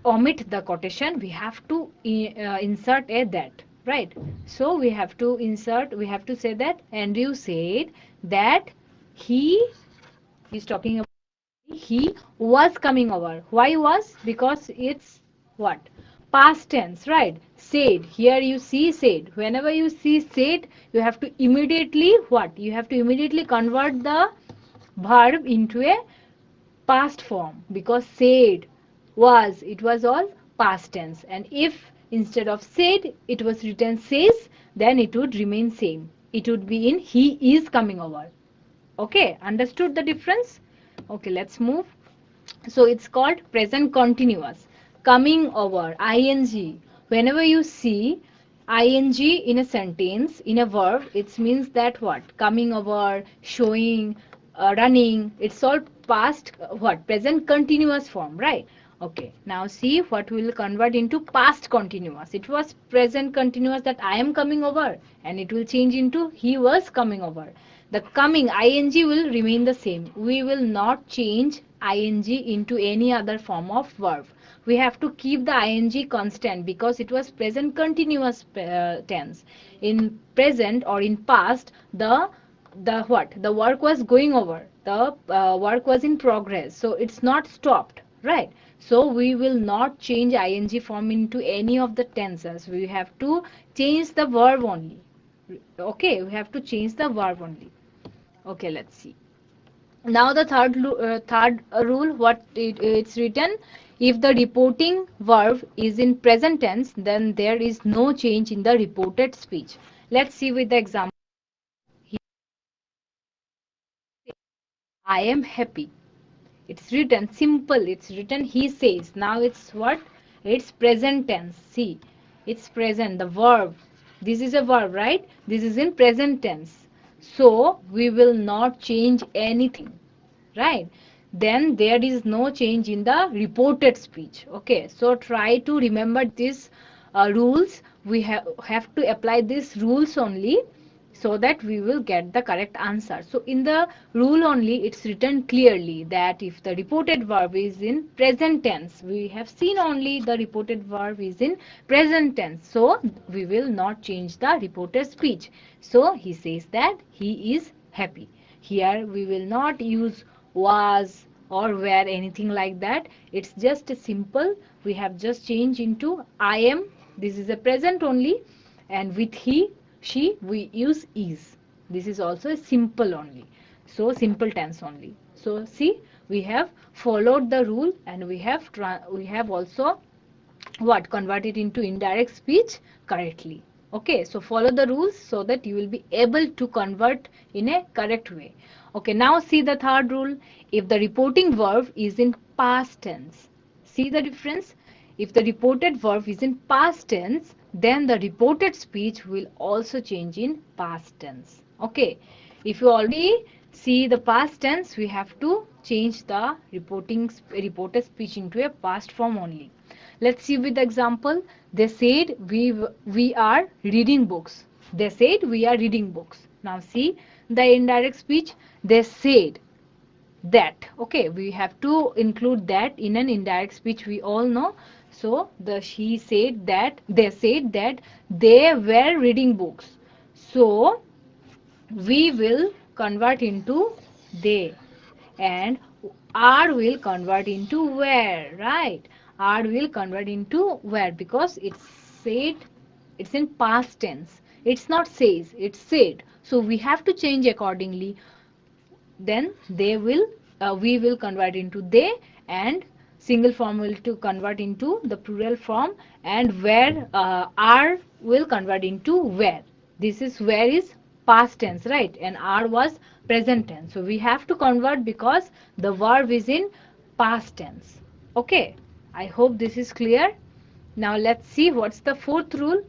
omit the quotation, we have to insert a that, right? So we have to say that Andrew said that he is talking about he was coming over. Why was? Because it's what? Past tense, right? Said. Here you see said. Whenever you see said, you have to immediately what? You have to immediately convert the verb into a past form because said was, it was all past tense, and if instead of said it was written says, then it would remain same. It would be in he is coming over. Okay, understood the difference? Okay, let's move. So it's called present continuous. Coming over, ing. Whenever you see ing in a sentence, in a verb, it means that what? Coming over, showing, running. It's all past, what? Present continuous form, right? Okay, now see what will convert into past continuous. It was present continuous that I am coming over, and it will change into he was coming over. The coming ing will remain the same. We will not change ing into any other form of verb. We have to keep the ing constant because it was present continuous tense. In present or in past, the what? The work was going over. The work was in progress. So it's not stopped, right? So we will not change ing form into any of the tenses. We have to change the verb only. Okay, we have to change the verb only. Okay, let's see. Now the third rule, what it's written, if the reporting verb is in present tense, then there is no change in the reported speech. Let's see with the example. I am happy. It's written simple. It's written he says. Now it's what? It's present tense. See, it's present. The verb. This is a verb, right? This is in present tense. So we will not change anything, right? Then there is no change in the reported speech. Okay, so try to remember these rules. We have to apply these rules only, so that we will get the correct answer. So in the rule only, it's written clearly that if the reported verb is in present tense, we have seen only the reported verb is in present tense, so we will not change the reported speech. So he says that he is happy. Here we will not use was or were, anything like that. It's just a simple, we have just changed into I am. This is a present only, and with he she we use is. This is also a simple only, so simple tense only. So see, we have followed the rule, and we have also what, converted into indirect speech correctly. Okay, so follow the rules so that you will be able to convert in a correct way. Okay, now see the third rule. If the reporting verb is in past tense, see the difference. If the reported verb is in past tense, then the reported speech will also change in past tense. Okay, if you already see the past tense, we have to change the reported speech into a past form only. Let's see with the example. They said we are reading books. They said we are reading books. Now see the indirect speech. They said that. Okay, we have to include that in an indirect speech, we all know. So the she said that, they said that they were reading books. So we will convert into they, and are will convert into where, right? Are will convert into where, because it's said, it's in past tense. It's not says, it's said. So we have to change accordingly. Then they will, we will convert into they, and single form will to convert into the plural form, and where, are will convert into where. This is where is past tense, right? And are was present tense. So we have to convert because the verb is in past tense. Okay, I hope this is clear. Now let's see what's the fourth rule.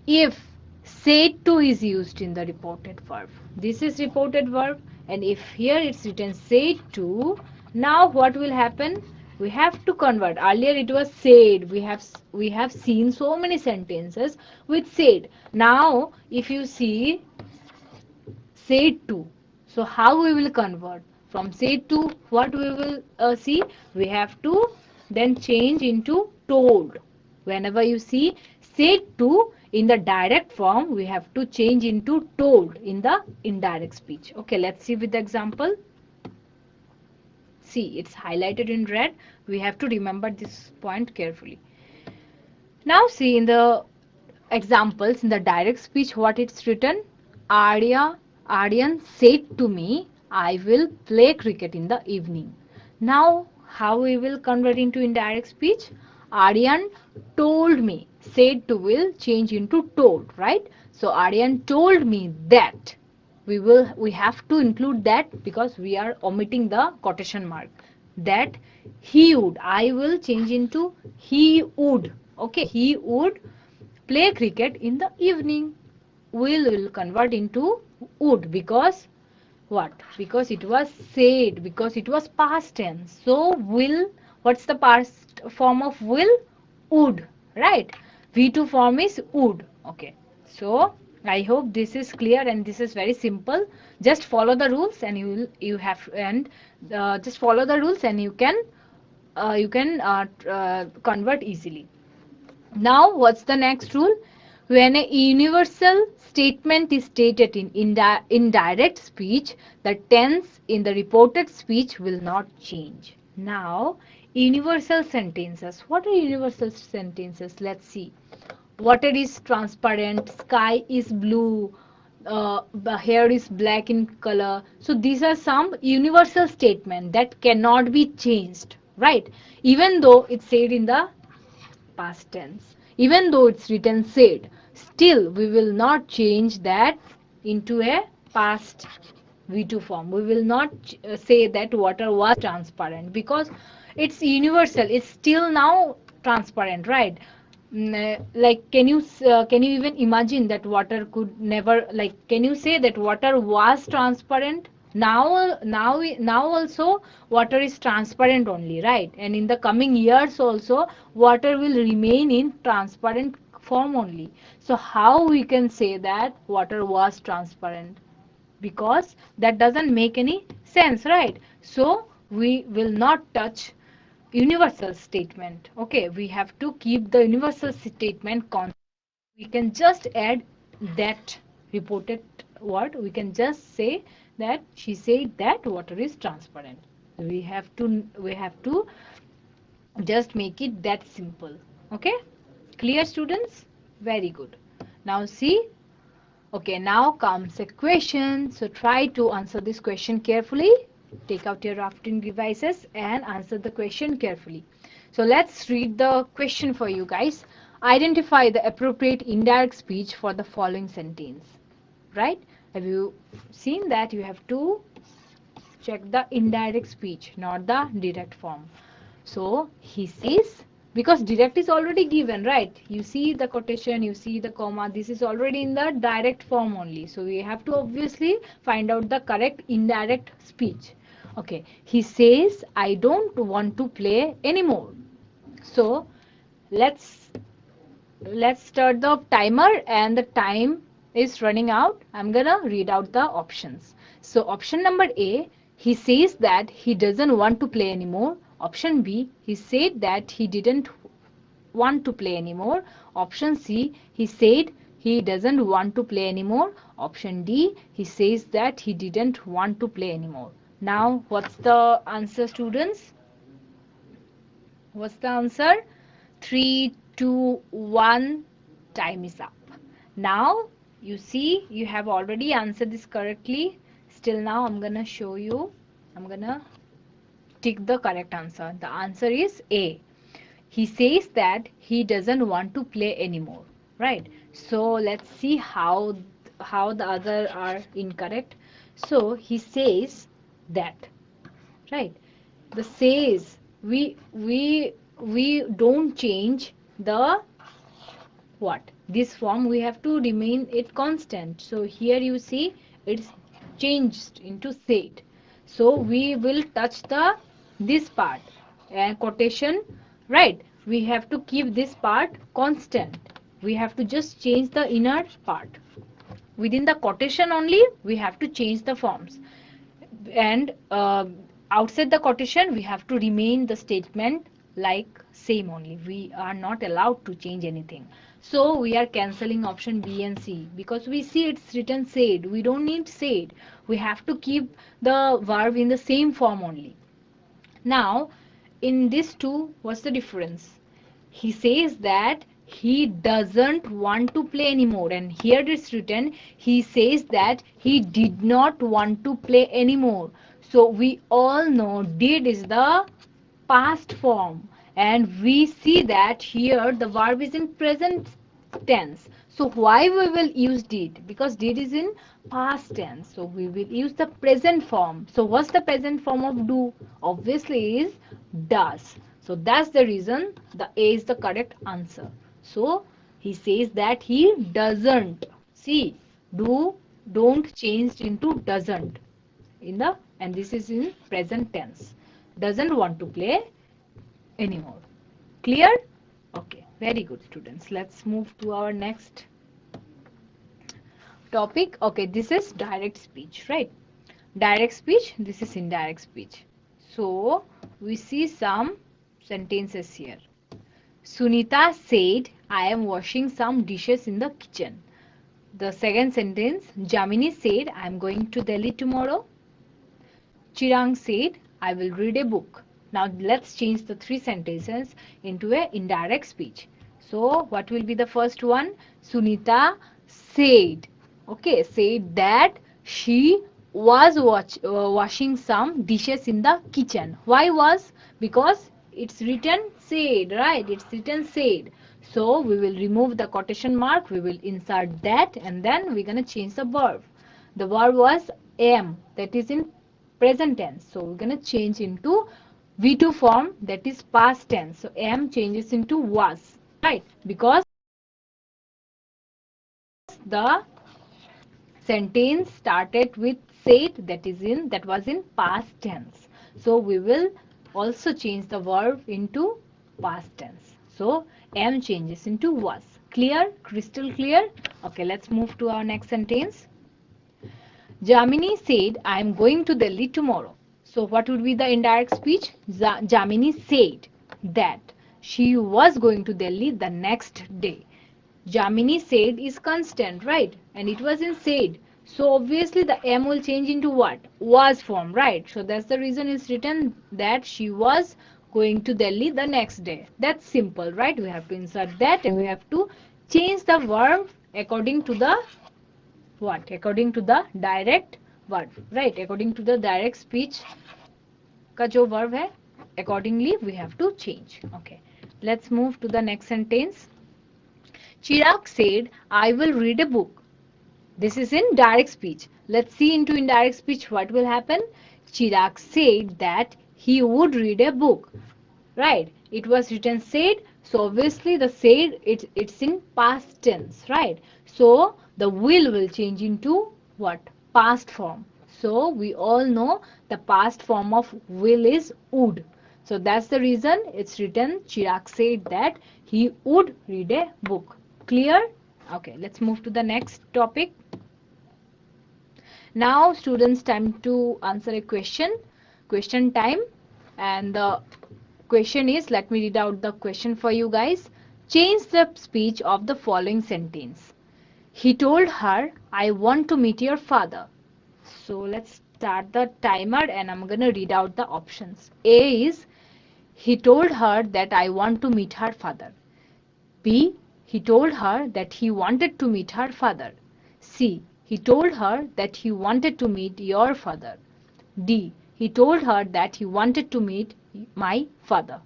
If said to is used in the reported verb, this is reported verb, and if here it's written said to, now what will happen? We have to convert. Earlier it was said. We have seen so many sentences with said. Now if you see said to, so how we will convert from said to, what we will see, we have to then change into told. Whenever you see said to in the direct form, we have to change into told in the indirect speech. Okay, let's see with the example. See, it's highlighted in red. We have to remember this point carefully. Now see in the examples, in the direct speech, what it's written. Aryan said to me, I will play cricket in the evening. Now how we will convert into indirect speech? Aryan told me. Said to will change into told, right? So Aryan told me that. We have to include that because we are omitting the quotation mark. That he would, I will change into he would. Okay, he would play cricket in the evening. Will convert into would, because what? Because it was said, because it was past tense. So will, what's the past form of will? Would, right? V2 form is would. Okay, so I hope this is clear, and this is very simple. Just follow the rules, and just follow the rules, and you can convert easily. Now, what's the next rule? When a universal statement is stated in indirect speech, the tense in the reported speech will not change. Now, universal sentences. What are universal sentences? Let's see. Water is transparent, sky is blue, the hair is black in color. So these are some universal statements that cannot be changed, right? Even though it's said in the past tense. Even though it's written said, still we will not change that into a past V2 form. We will not say that water was transparent because it's universal. It's still now transparent, right? Like, can you even imagine that water could never, like, can you say that water was transparent? Now also water is transparent only, right? And in the coming years also water will remain in transparent form only. So how we can say that water was transparent? Because that doesn't make any sense, right? So we will not touch universal statement. Okay, we have to keep the universal statement constant. We can just add that reported word. We can just say that she said that water is transparent. We have to just make it that simple. Okay, clear, students? Very good. Now see. Okay, now comes a question. So try to answer this question carefully. Take out your drafting devices and answer the question carefully. So let's read the question for you guys. Identify the appropriate indirect speech for the following sentence. Right? Have you seen that? You have to check the indirect speech, not the direct form. So he says, because direct is already given, right? You see the quotation, you see the comma, this is already in the direct form only. So we have to obviously find out the correct indirect speech. Okay, he says, I don't want to play anymore. So let's start the timer, and the time is running out. I'm gonna read out the options. So option number A, he says that he doesn't want to play anymore. Option B, he said that he didn't want to play anymore. Option C, he said he doesn't want to play anymore. Option D, he says that he didn't want to play anymore. Now what's the answer, students? What's the answer? 3, 2, 1, time is up. Now you see you have already answered this correctly. Still now I'm gonna show you. I'm gonna tick the correct answer. The answer is A. He says that he doesn't want to play anymore. Right? So let's see how the other are incorrect. So he says that. Right? The says, we don't change the what, this form, we have to remain it constant. So here you see it's changed into said. So we will touch the this part and quotation, right? We have to keep this part constant. We have to just change the inner part. Within the quotation only we have to change the forms, and outside the quotation we have to remain the statement like same only. We are not allowed to change anything. So we are cancelling option B and C because we see it's written said. We don't need said. We have to keep the verb in the same form only. Now in these two, what's the difference? He says that he doesn't want to play anymore, and here it's written he says that he did not want to play anymore. So we all know did is the past form, and we see that here the verb is in present tense. So why we will use did? Because did is in past tense, so we will use the present form. So what's the present form of do? Obviously is does. So that's the reason the A is the correct answer. So he says that he doesn't. See, do, don't changed into doesn't in the, and this is in present tense. Doesn't want to play anymore. Clear? Okay, very good, students. Let's move to our next topic. Okay, this is direct speech, right? Direct speech, this is indirect speech. So we see some sentences here. Sunita said, I am washing some dishes in the kitchen. The second sentence, Jamini said, I am going to Delhi tomorrow. Chirang said, I will read a book. Now let's change the three sentences into a indirect speech. So what will be the first one? Sunita said, okay, said that she was washing some dishes in the kitchen. Why was? Because it's written said, right? It's written said. So we will remove the quotation mark, we will insert that, and then we're gonna change the verb. The verb was am, that is in present tense. So we're gonna change into V2 form, that is past tense. So am changes into was, right? Because the sentence started with said, that was in past tense. So we will also change the verb into past tense. So am changes into was. Clear? Crystal clear? Okay, let's move to our next sentence. Jamini said, I am going to Delhi tomorrow. So what would be the indirect speech? Jamini said that she was going to Delhi the next day. Jamini said is constant, right? And it was in said. So obviously the am will change into what? Was form, right? So that's the reason it's written that she was going to Delhi the next day. That's simple, right? We have to insert that and we have to change the verb according to the what? According to the direct verb, right? According to the direct speech का जो verb है, accordingly we have to change. Okay. Let's move to the next sentence. Chirag said, I will read a book. This is in direct speech. Let's see into indirect speech what will happen. Chirag said that he would read a book. Right? It was written said, so obviously the said it's in past tense, right? So the will change into what? Past form. So we all know the past form of will is would. So that's the reason it's written Chirag said that he would read a book. Clear? Okay, let's move to the next topic. Now students, time to answer a question time, and the question is, let me read out the question for you guys. Change the speech of the following sentence. He told her, I want to meet your father. So let's start the timer and I'm gonna read out the options. A is, he told her that I want to meet her father. B, he told her that he wanted to meet her father. C, he told her that he wanted to meet your father. D, he told her that he wanted to meet my father.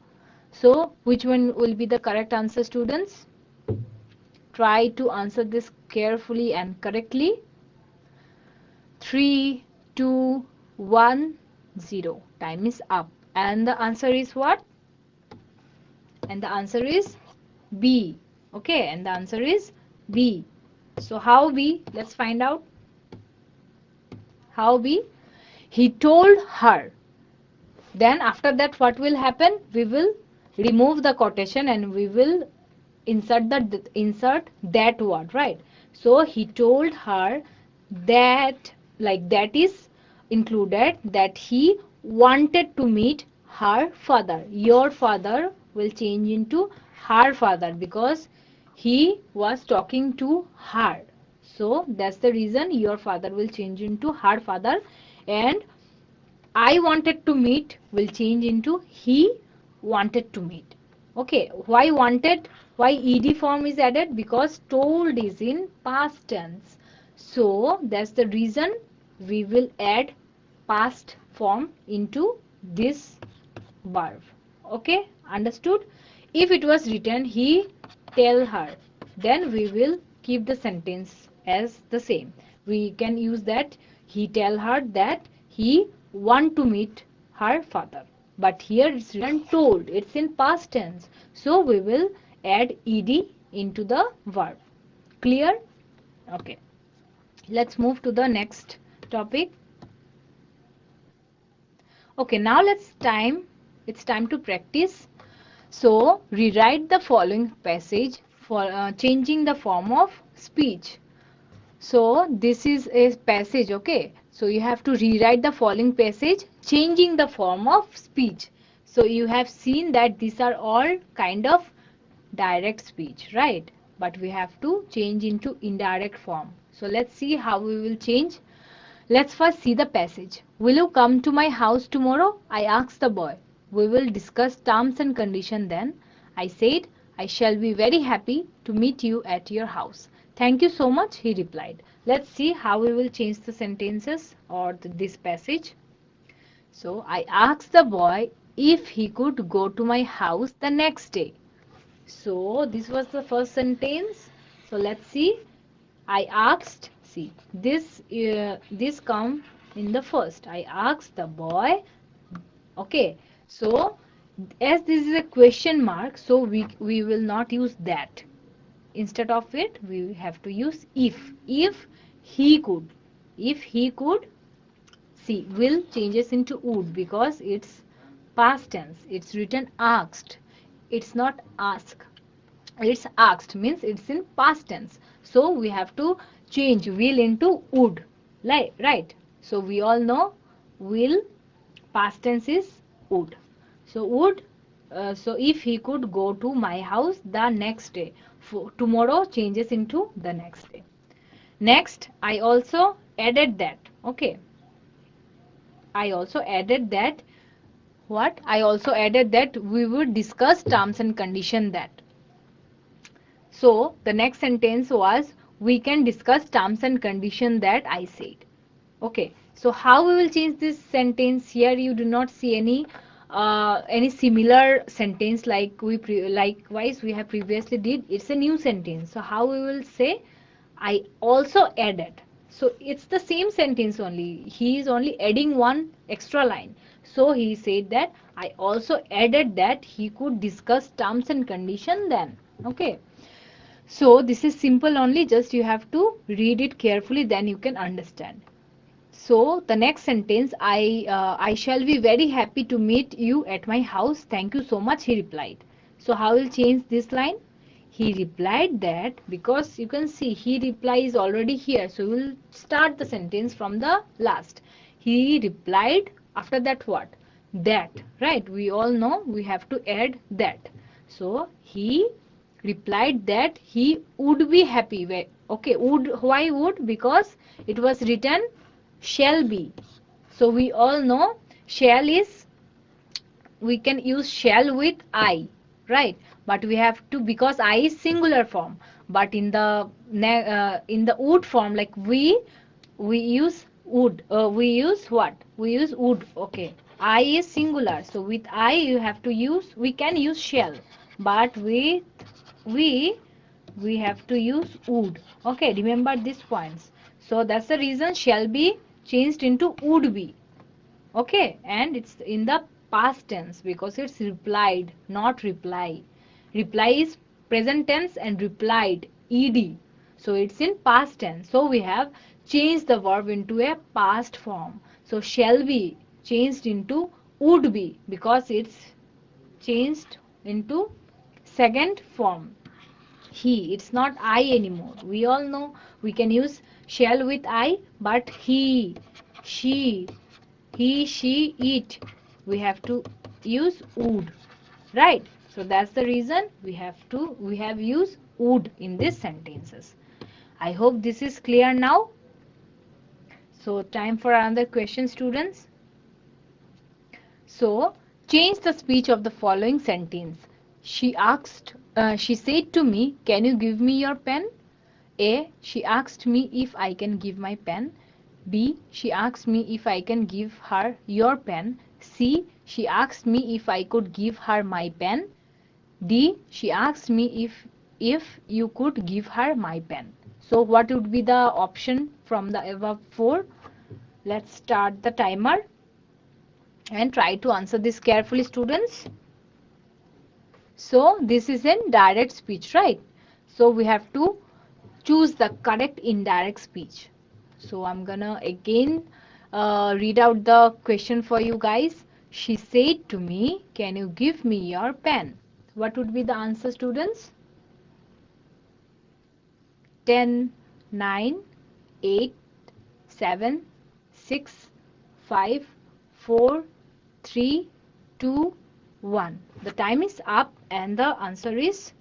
So, which one will be the correct answer, students? Try to answer this carefully and correctly. 3, 2, 1, 0. Time is up. And the answer is what? And the answer is B. Okay, and the answer is B. So how B? Let's find out. How B? He told her. Then after that what will happen? We will remove the quotation and we will insert that word, right? So he told her that, like that is included, that he wanted to meet her father. Your father will change into her father because he was talking to her. So that's the reason your father will change into her father, and I wanted to meet will change into he wanted to meet. Okay, why wanted? Why ed form is added? Because told is in past tense. So that's the reason we will add past form into this verb. Okay, understood? If it was written he tell her, then we will keep the sentence as the same. We can use that he tell her that he want to meet her father. But here it's written told, it's in past tense. So we will add ed into the verb. Clear? Okay. Let's move to the next topic. Okay, now it's time to practice. So rewrite the following passage for changing the form of speech. So this is a passage, okay? So you have to rewrite the following passage, changing the form of speech. So you have seen that these are all kind of direct speech, right? But we have to change into indirect form. So let's see how we will change. Let's first see the passage. Will you come to my house tomorrow? I asked the boy. We will discuss terms and conditions then. I said, I shall be very happy to meet you at your house. Thank you so much, he replied. Let's see how we will change the sentences or this passage. So I asked the boy if he could go to my house the next day. So this was the first sentence. So let's see. I asked, see, this come in the first. I asked the boy. Okay. So as this is a question mark, so we will not use that. Instead of it, we have to use if. If he could. If he could, see, will changes into would because it's past tense. It's written asked. It's not ask. It's asked means it's in past tense. So we have to change will into would. Right. So we all know will past tense is would. So would, so if he could go to my house the next day. For tomorrow changes into the next day. Next, I also added that. Okay. I also added that what? I also added that we would discuss terms and condition that. So the next sentence was we can discuss terms and condition that I said. Okay. So how we will change this sentence? Here you do not see any similar sentence like likewise we have previously did. It's a new sentence. So how we will say I also added. So it's the same sentence only. He is only adding one extra line. So he said that I also added that he could discuss terms and condition then. Okay. So this is simple only, just you have to read it carefully, then you can understand. So the next sentence, I shall be very happy to meet you at my house. Thank you so much, he replied. So how will change this line? He replied that, because you can see he reply is already here. So we'll start the sentence from the last. He replied, after that what? That, right? We all know we have to add that. So he replied that he would be happy. Okay, would, why would? Because it was written shall be. So we all know shall is, we can use shall with I, right? But we have to, because I is singular form. But in the would form, like we use would. We use what? We use would. Okay. I is singular. So with I you have to use. We can use shall, but with we we have to use would. Okay. Remember these points. So that's the reason shall be changed into would be. Okay, and it's in the past tense because it's replied, not reply. Reply is present tense and replied, ed. So it's in past tense. So we have changed the verb into a past form. So shall be changed into would be because it's changed into second form. He, it's not I anymore. We all know we can use shall with I, but he, she, he, she, it, we have to use would, right? So that's the reason we have used would in these sentences. I hope this is clear now. So time for another question, students. So change the speech of the following sentence. She said to me, can you give me your pen? A, she asked me if I can give my pen. B, she asked me if I can give her your pen. C, she asked me if I could give her my pen. D, she asked me if you could give her my pen. So what would be the option from the above four? Let's start the timer and try to answer this carefully, students. So this is in direct speech, right? So we have to choose the correct indirect speech. So I'm gonna again read out the question for you guys. She said to me, can you give me your pen? What would be the answer, students? 10, 9, 8, 7, 6, 5, 4, 3, 2, 1. The time is up and the answer is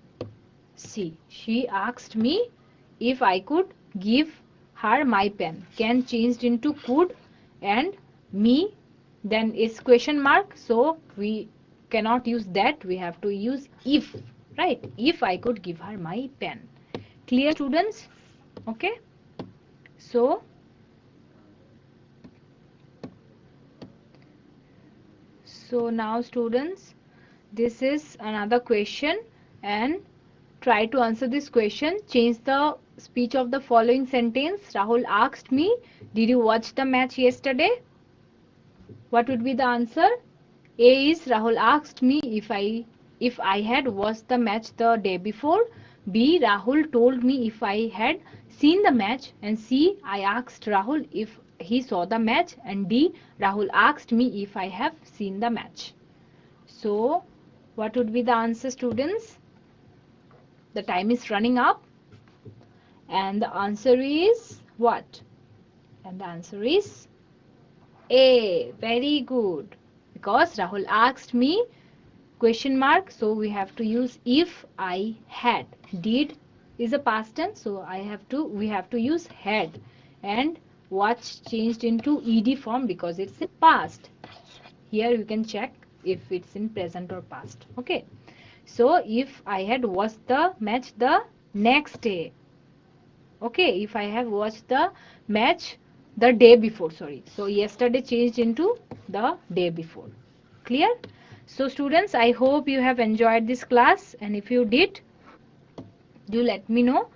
C. She asked me if I could give her my pen. Can changed into could and me, then is question mark. So we cannot use that. We have to use if, right? If I could give her my pen. Clear, students? Okay. So now students, this is another question, and try to answer this question. Change the speech of the following sentence. Rahul asked me, did you watch the match yesterday? What would be the answer? A is Rahul asked me if I had watched the match the day before. B, Rahul told me if I had seen the match. And C, I asked Rahul if he saw the match. And D, Rahul asked me if I have seen the match. So, what would be the answer, students? The time is running up, and the answer is what? And the answer is A. Very good. Because Rahul asked me question mark, so we have to use if I had. Did is a past tense, so we have to use had. And watch changed into ed form because it's in past. Here you can check if it's in present or past. Okay, so if I had watched the match the next day. Okay, if I have watched the match the day before, sorry, so yesterday changed into the day before. Clear? So students, I hope you have enjoyed this class, and if you did, do let me know.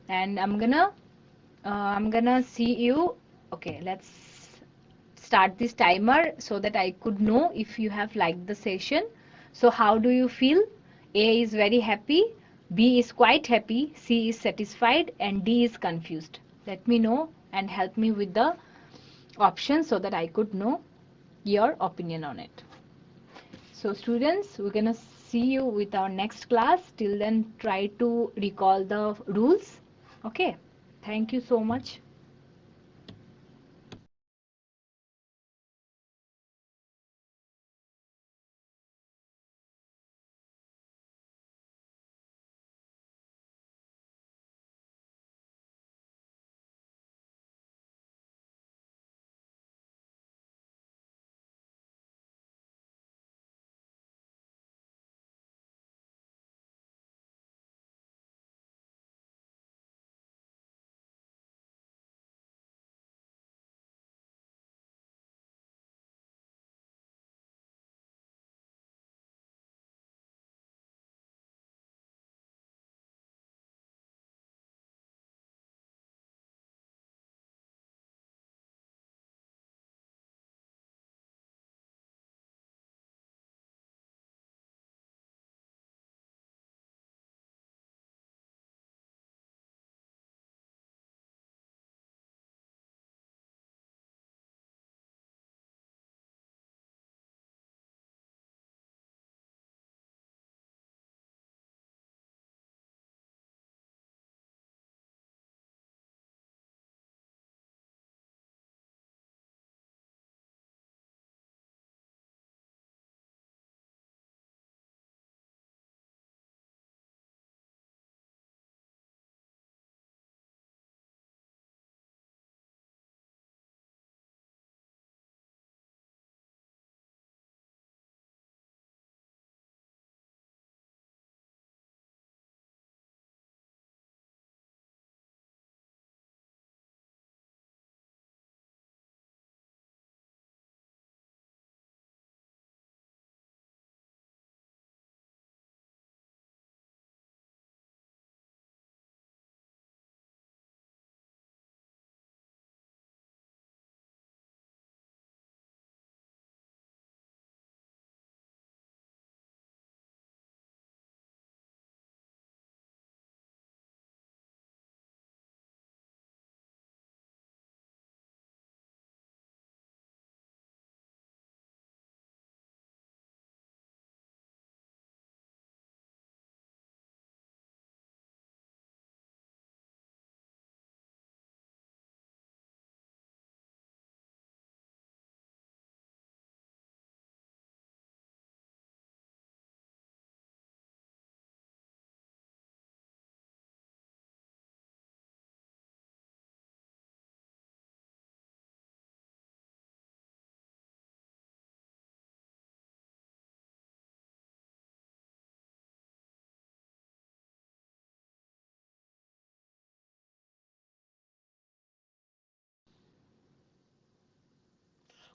And I'm gonna see you. Okay, let's start this timer so that I could know if you have liked the session. So how do you feel? A is very happy, B is quite happy, C is satisfied, and D is confused. Let me know and help me with the options so that I could know your opinion on it. So students, we're gonna see you with our next class. Till then, try to recall the rules. Okay, thank you so much.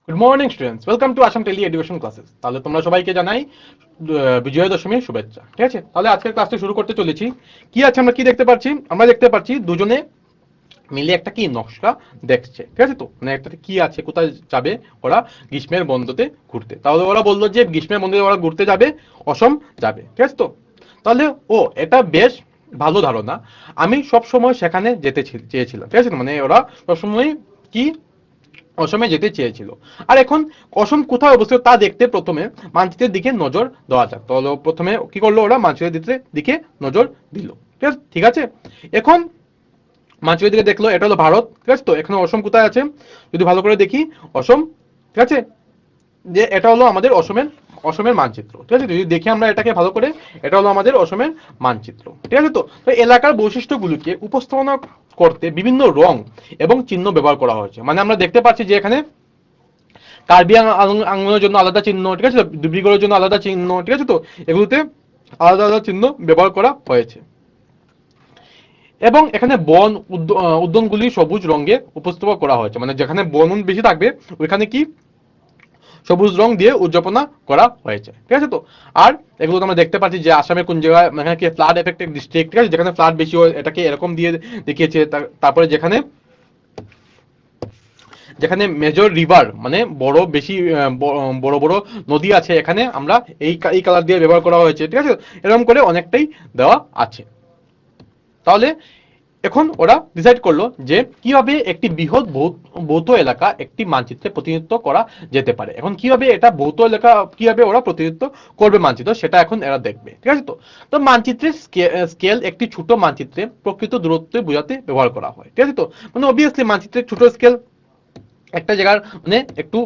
Good morning students, welcome to Assam tele education classes. তাহলে তোমরা সবাইকে জানাই বিজয়া দশমীর শুভেচ্ছা। ঠিক আছে, তাহলে আজকের ক্লাসটা শুরু করতে চলেছি। কি আছে, আমরা কি দেখতে পাচ্ছি? আমরা দেখতে পাচ্ছি দুজনে মিলে একটা কি নকশা দেখছে। ঠিক আছে, তো মানে একটা কি আছে, কোথায় যাবে ওরা? গ্রীষ্মের বন্ধতে ঘুরতে। তাহলে ওরা বললো যে গ্রীষ্মের বন্ধে ওরা ঘুরতে যাবে, অসম যাবে। ঠিক আছে, তো তাহলে এটা বেশ ভালো ধারণা। আমি সব সময় সেখানে যেতে চেয়েছিলাম। ঠিক আছে, মানে ওরা সবসময় কি অসমে যেতে চেয়েছিল। আর এখন অসম কোথায় অবস্থিত তা দেখতে প্রথমে মানচিত্রের দিকে নজর দেওয়া যাক। তাহলে প্রথমে কি করলো ওরা? মানচিত্রের দিকে নজর দিল। ঠিক আছে, এখন মানচিত্রের দিকে দেখলো, এটা হলো ভারত। ঠিক আছে, তো এখানে অসম কোথায় আছে যদি ভালো করে দেখি, অসম। ঠিক আছে, যে এটা হলো আমাদের অসমের মানচিত্র। ঠিক আছে, যদি দেখি আমরা এটাকে ভালো করে, এটা হলো আমাদের অসমের মানচিত্র। ঠিক আছে, তো এলাকার বৈশিষ্ট্যগুলিকে উপস্থাপনা করতে বিভিন্ন রং এবং চিহ্ন ব্যবহার করা হয়েছে। মানে আমরা দেখতে পাচ্ছি যে এখানে কার্বি আংলনের জন্য আলাদা চিহ্ন, ঠিক আছে, ডিব্রুগড়ের জন্য আলাদা চিহ্ন। ঠিক আছে, তো এগুলোতে আলাদা আলাদা চিহ্ন ব্যবহার করা হয়েছে। এবং এখানে বন উদ্যানগুলি সবুজ রঙে উপস্থাপন করা হয়েছে। মানে যেখানে বন বেশি থাকবে ওইখানে কি সবুজ রং দিয়ে উদযাপনা করা হয়েছে। ঠিক আছে, তো আর এগুলো আমরা দেখতে পাচ্ছি যে আসামের কোন জায়গায় এখানে কি ফ্লাড এফেক্টেড ডিস্ট্রিক্ট। ঠিক আছে, যেখানে ফ্লাড বেশি হয় এটাকে এরকম দিয়ে দেখিয়েছে। তারপরে যেখানে যেখানে মেজর রিভার মানে বড় বেশি বড় বড় নদী আছে, এখানে আমরা এই কালার দিয়ে ব্যবহার করা হয়েছে। ঠিক আছে, এরকম করে অনেকটাই দেওয়া আছে। তাহলে এখন ওরা ডিসাইড করলো যে কিভাবে একটি বৃহৎ ভৌত এলাকা একটি মানচিত্রে প্রতিনিধিত্ব করা যেতে পারে। এখন কিভাবে এটা ভৌত এলাকা কিভাবে ওরা প্রতিনিধিত্ব করবে মানচিত্র, সেটা এখন এরা দেখবে। ঠিক আছে, তো মানচিত্রের স্কেল একটি ছোট মানচিত্রে প্রকৃত দূরত্ব বোঝাতে ব্যবহার করা হয়। ঠিক আছে, তো মানে অবভিয়াসলি মানচিত্রের ছোট স্কেল একটা জায়গার মানে একটু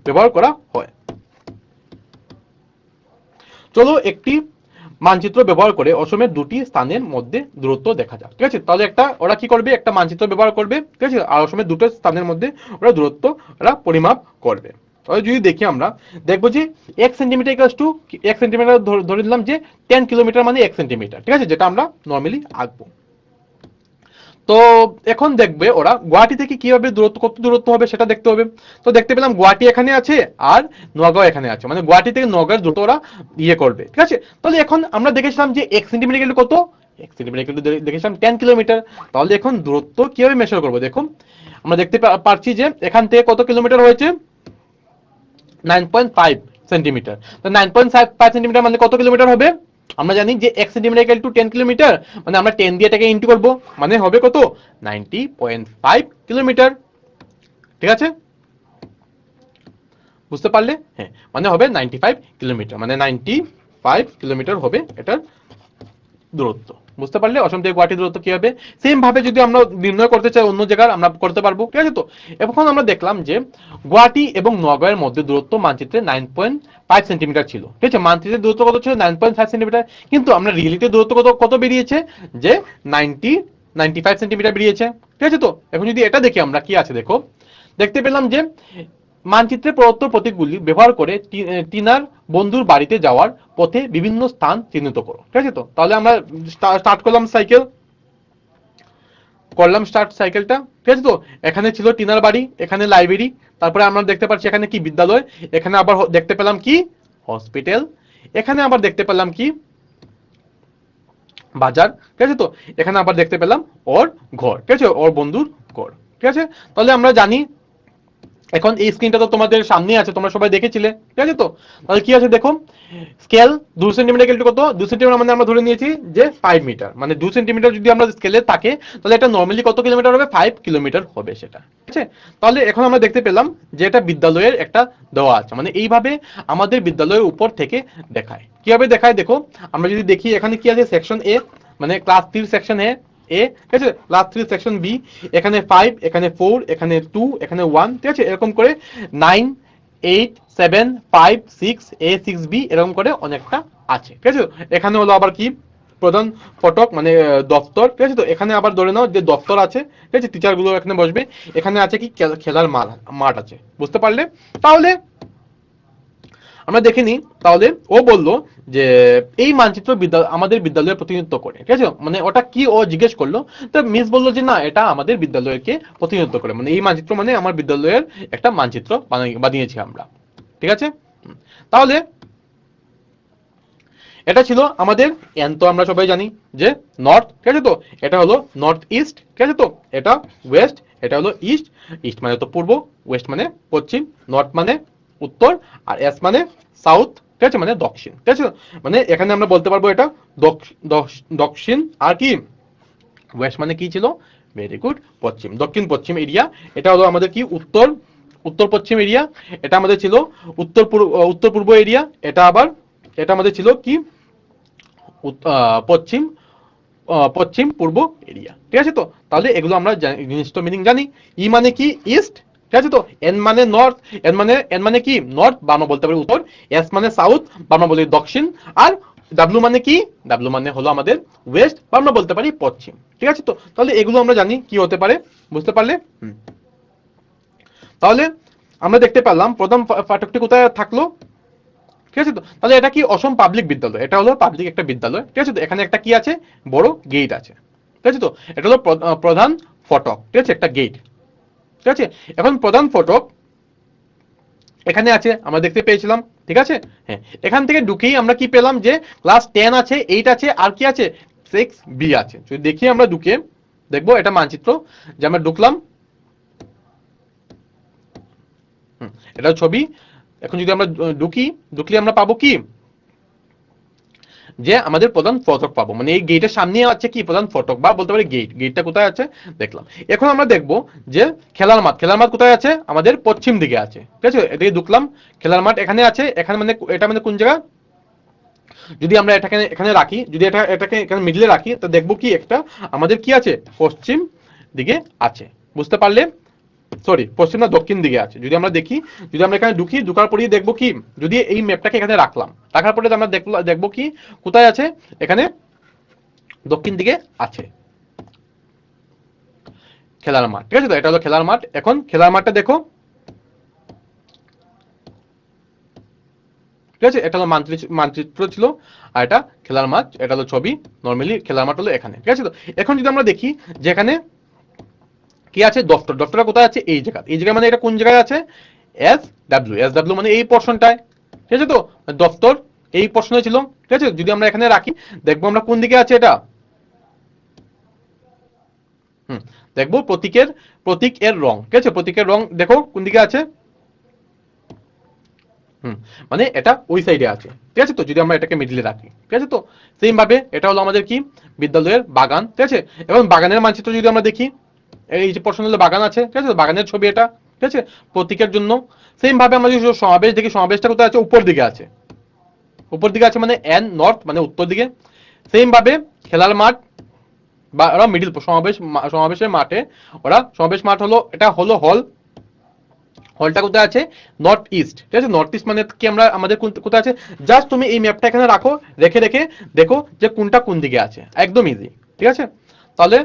ব্যবহার করা হয়। চলো একটি মানচিত্র ব্যবহার করে অসমের দুটি স্থানের মধ্যে দূরত্ব দেখা যাক। ঠিক আছে, তাহলে ওরা কি করবে? একটা মানচিত্র ব্যবহার করবে। ঠিক আছে, আর অসমের দুটো স্থানের মধ্যে ওরা দূরত্ব পরিমাপ করবে। তাহলে যদি দেখি আমরা দেখবো যে 1 সেন্টিমিটার ইকুয়ালস টু 1 সেন্টিমিটার ধরে নিলাম যে 10 কিলোমিটার মানে 1 সেন্টিমিটার। ঠিক আছে, যেটা আমরা নর্মালি আঁকবো। তো এখন দেখবে ওরা গুয়াহাটি থেকে কিভাবে কত দূরত্ব হবে সেটা দেখতে হবে। তো দেখতে পেলাম গুয়াহাটি এখানে আছে আর নগাঁও এখানে আছে, মানে গুয়াহাটি থেকে নগাঁর দূরত্ব ওরা করবে। ঠিক আছে, তাহলে এখন আমরা দেখেছিলাম যে 1 সেন্টিমিটার কত? 1 সেন্টিমিটার দেখেছিলাম 10 কিলোমিটার। তাহলে এখন দূরত্ব কিভাবে মেজার করবো? দেখুন, আমরা দেখতে পাচ্ছি যে এখান থেকে কত কিলোমিটার হয়েছে? 9.5 সেন্টিমিটার। তো 9.5 সেন্টিমিটার মানে কত কিলোমিটার হবে? আমরা জানি যে 1 সেন্টিমিটার ইকুয়াল টু 10 কিলোমিটার, মানে আমরা 10 দিয়ে এটাকে ইনটু করব, মানে হবে কত? 90.5 কিলোমিটার। ঠিক আছে, বুঝতে পারলে? হ্যাঁ, মানে হবে 95 কিলোমিটার, মানে 95 কিলোমিটার হবে এটার দূরত্ব। বুঝতে পারলে অসম থেকে গুয়াহাটি দূরত্ব কি হবে? সেম ভাবে যদি আমরা নির্ণয় করতে চাই অন্য জায়গার, আমরা করতে পারবো। ঠিক আছে, তো এখন আমরা দেখলাম যে গুয়াহাটি এবং নগাঁওয়ের মধ্যে দূরত্ব মানচিত্রে 9.5 সেন্টিমিটার ছিল। ঠিক আছে, মানচিত্রের দূরত্ব কত ছিল? 9.5 সেন্টিমিটার। কিন্তু আমরা রিয়েলিটি দূরত্ব কত বেরিয়েছে? যে 95 সেন্টিমিটার বেরিয়েছে। ঠিক আছে, তো এখন যদি এটা দেখি আমরা কি আছে, দেখো দেখতে পেলাম যে মানচিত্রে প্রদত্ত প্রতীকগুলি ব্যবহার করে টিনার বন্ধুর বাড়িতে যাওয়ার পথে বিভিন্ন স্থান চিহ্নিত করো। ঠিক আছে, তো তাহলে আমরা স্টার্ট করলাম সাইকেলটা। ঠিক আছে, তো এখানে ছিল টিনার বাড়ি, এখানে লাইব্রেরি, তারপরে আমরা দেখতে পাচ্ছি এখানে কি বিদ্যালয়, এখানে আবার দেখতে পেলাম কি হসপিটাল, এখানে আবার দেখতে পেলাম কি বাজার। ঠিক আছে, তো এখানে আবার দেখতে পেলাম ওর ঘর। ঠিক আছে, ওর বন্ধুর ঘর। ঠিক আছে, তাহলে আমরা জানি এখন এই স্ক্রিনটা তো তোমাদের সামনে আছে, তোমরা সবাই দেখেছিলে। ঠিক আছে, তো তাহলে কি আছে দেখো, স্কেল 2 সেন্টিমিটার ইকুয়াল টু কত? 2 সেন্টিমিটার মানে আমরা ধরে নিয়েছি যে 5 মিটার, মানে 2 সেন্টিমিটার যদি আমরা স্কেলে থাকে তাহলে এটা নরমালি কত কিলোমিটার হবে? 5 কিলোমিটার হবে সেটা। ঠিক আছে, তাহলে এখন আমরা দেখতে পেলাম যে এটা বিদ্যালয়ের একটা দেওয়া আছে, মানে এইভাবে আমাদের বিদ্যালয়ের উপর থেকে দেখায়। কিভাবে দেখায় দেখো, আমরা যদি দেখি এখানে কি আছে, সেকশন এ মানে ক্লাস 3 সেকশন এ, ঠিক আছে, ক্লাস 3 সেকশন বি, এখানে 5, এখানে 4, এখানে 2, এখানে 1। ঠিক আছে, এরকম করে 9, 8, 7, 5, 6, A, 6B এরকম করে অনেকটা আছে। ঠিক আছে, এখানে হলো আবার কি প্রধান ফটক মানে দপ্তর। ঠিক আছে, তো এখানে আবার ধরে নাও যে দপ্তর আছে। ঠিক আছে, টিচার গুলো এখানে বসবে। এখানে আছে কি খেলার মাঠ আছে। বুঝতে পারলে? তাহলে আমরা দেখে নিই। তাহলে ও বলল যে এই মানচিত্র আমাদের বিদ্যালয়ের প্রতিনিধিত্ব করে, ঠিক আছে, মানে ওটা কি ও জিজ্ঞেস করলো। তো মিস বললো যে না, এটা আমাদের বিদ্যালয়কে প্রতিনিধিত্ব করে, মানে এই মানচিত্র মানে আমার বিদ্যালয়ের একটা মানচিত্র বানিয়েছি আমরা, ঠিক আছে। তাহলে এটা ছিল আমাদের এন, তো আমরা সবাই জানি যে নর্থ, ঠিক আছে, তো এটা হলো নর্থ ইস্ট, ঠিক আছে, তো এটা ওয়েস্ট, এটা হলো ইস্ট। ইস্ট মানে তো পূর্ব, ওয়েস্ট মানে পশ্চিম, নর্থ মানে উত্তর, আর এস মানে সাউথ, ঠিক আছে, মানে দক্ষিণ, ঠিক আছে। মানে এখানে আমরা বলতে পারবো এটা দক্ষিণ, আর কি ওয়েস্ট মানে কি ছিল, ভেরি গুড, পশ্চিম, দক্ষিণ পশ্চিম এরিয়া। এটা হলো আমাদের কি উত্তর, উত্তর পশ্চিম এরিয়া। এটা আমাদের ছিল উত্তর পূর্ব এরিয়া। এটা আমাদের ছিল কি পশ্চিম পশ্চিম পূর্ব এরিয়া, ঠিক আছে। তো তাহলে এগুলো আমরা জিনিসটা মিনিং জানি। ই মানে কি ইস্ট, ঠিক আছে, তো এন মানে নর্থ, এন মানে কি নর্থ বা আমরা বলতে পারি উত্তর, এস মানে সাউথ বা আমরা বলি দক্ষিণ, আর ডাব্লু মানে কি, ডাব্লু মানে হলো আমাদের ওয়েস্ট বা আমরা বলতে পারি পশ্চিম, ঠিক আছে। তো তাহলে এগুলো আমরা জানি কি হতে পারে, বুঝতে পারলে। তাহলে আমরা দেখতে পেলাম প্রথম ফাটকটি কোথায় থাকলো, ঠিক আছে। তো তাহলে এটা কি অসম পাবলিক বিদ্যালয়, এটা হলো পাবলিক একটা বিদ্যালয়, ঠিক আছে। তো এখানে একটা কি আছে, বড় গেট আছে, ঠিক আছে। তো এটা হলো প্রধান ফটক, ঠিক আছে, একটা গেট, ঠিক আছে। এখন প্রধান ফটক এখানে আছে, আমরা দেখতে পেয়েছিলাম, ঠিক আছে। হ্যাঁ, এখান থেকে ঢুকেই আমরা কি পেলাম যে ক্লাস 10 আছে, 8 আছে, আর কি আছে 6B আছে। যদি দেখি আমরা ঢুকে দেখবো এটা মানচিত্র, যে আমরা ঢুকলাম, এটা ছবি। এখন যদি আমরা ঢুকলে আমরা পাবো কি, যে আমাদের প্রধান ফটক পাবো, মানে এই গেটের সামনে আছে কি প্রধান ফটক বা বলতে পারি গেটটা কোথায় আছে দেখলাম। এখন আমরা দেখবো যে খেলার মাঠ কোথায় আছে, আমাদের পশ্চিম দিকে আছে, ঠিক আছে। এদিকে ঢুকলাম, খেলার মাঠ এখানে আছে, এখানে মানে এটা মানে কোন জায়গা, যদি আমরা এটাকে এখানে রাখি, যদি এটাকে এখানে মিডলে রাখি, তো দেখবো কি একটা আমাদের কি আছে পশ্চিম দিকে আছে, বুঝতে পারলে। সরি, পশ্চিম না দক্ষিণ দিকে আছে। যদি আমরা দেখি, যদি আমরা এখানে ঢুকার পরেই দেখবো কি, যদি এই ম্যাপটাকে এখানে রাখার পরে আমরা দেখবো কি কোথায় আছে, এখানে দক্ষিণ দিকে আছে খেলার মাঠ, ঠিক আছে। তো এটা হলো খেলার মাঠ। এখন খেলার মাঠটা দেখো, ঠিক আছে, এটা হলো মানচিত্র ছিল, আর এটা খেলার মাঠ, এটা হলো ছবি। নর্মালি খেলার মাঠ হলো এখানে, ঠিক আছে। তো এখন যদি আমরা দেখি যে এখানে কি আছে, দফতরটা কোথায় আছে, এই জায়গা মানে এটা কোন জায়গায় আছে, এস ডাব্লিউ মানে এই পোর্শনটায়, ঠিক আছে। তো দফতর এই পোর্শনে ছিল, ঠিক আছে। যদি আমরা এখানে রাখি, দেখবো আমরা কোন দিকে আছে এটা, দেখবো প্রতীক এর রং, ঠিক আছে, প্রতীকের রং দেখো কোন দিকে আছে, মানে এটা ওই সাইডে আছে, ঠিক আছে। তো যদি আমরা এটাকে মিডলে রাখি, ঠিক আছে। তো সেম ভাবে এটা হলো আমাদের কি বিদ্যালয়ের বাগান, ঠিক আছে। এবং বাগানের মানচিত্র যদি আমরা দেখি, এই যে পোর্শন হলো বাগান আছে, ঠিক আছে, বাগানের ছবি এটা, ঠিক আছে, প্রতীকের জন্য। সেম ভাবে আমরা যদি সমাবেশ দেখি, সমাবেশটা কোথায় আছে, উপর দিকে আছে, মানে এন নর্থ মানে উত্তর দিকে। সেম ভাবে খেলার মাঠ বা ওরা মিডিল সমাবেশের মাঠে, সমাবেশ মাঠ হলো, এটা হলো হলটা কোথায় আছে, নর্থ ইস্ট, ঠিক আছে। নর্থ ইস্ট মানে কি আমরা আমাদের কোথায় আছে, জাস্ট তুমি এই ম্যাপটা এখানে রাখো, রেখে দেখো যে কোনটা কোন দিকে আছে, একদম ইজি, ঠিক আছে। তাহলে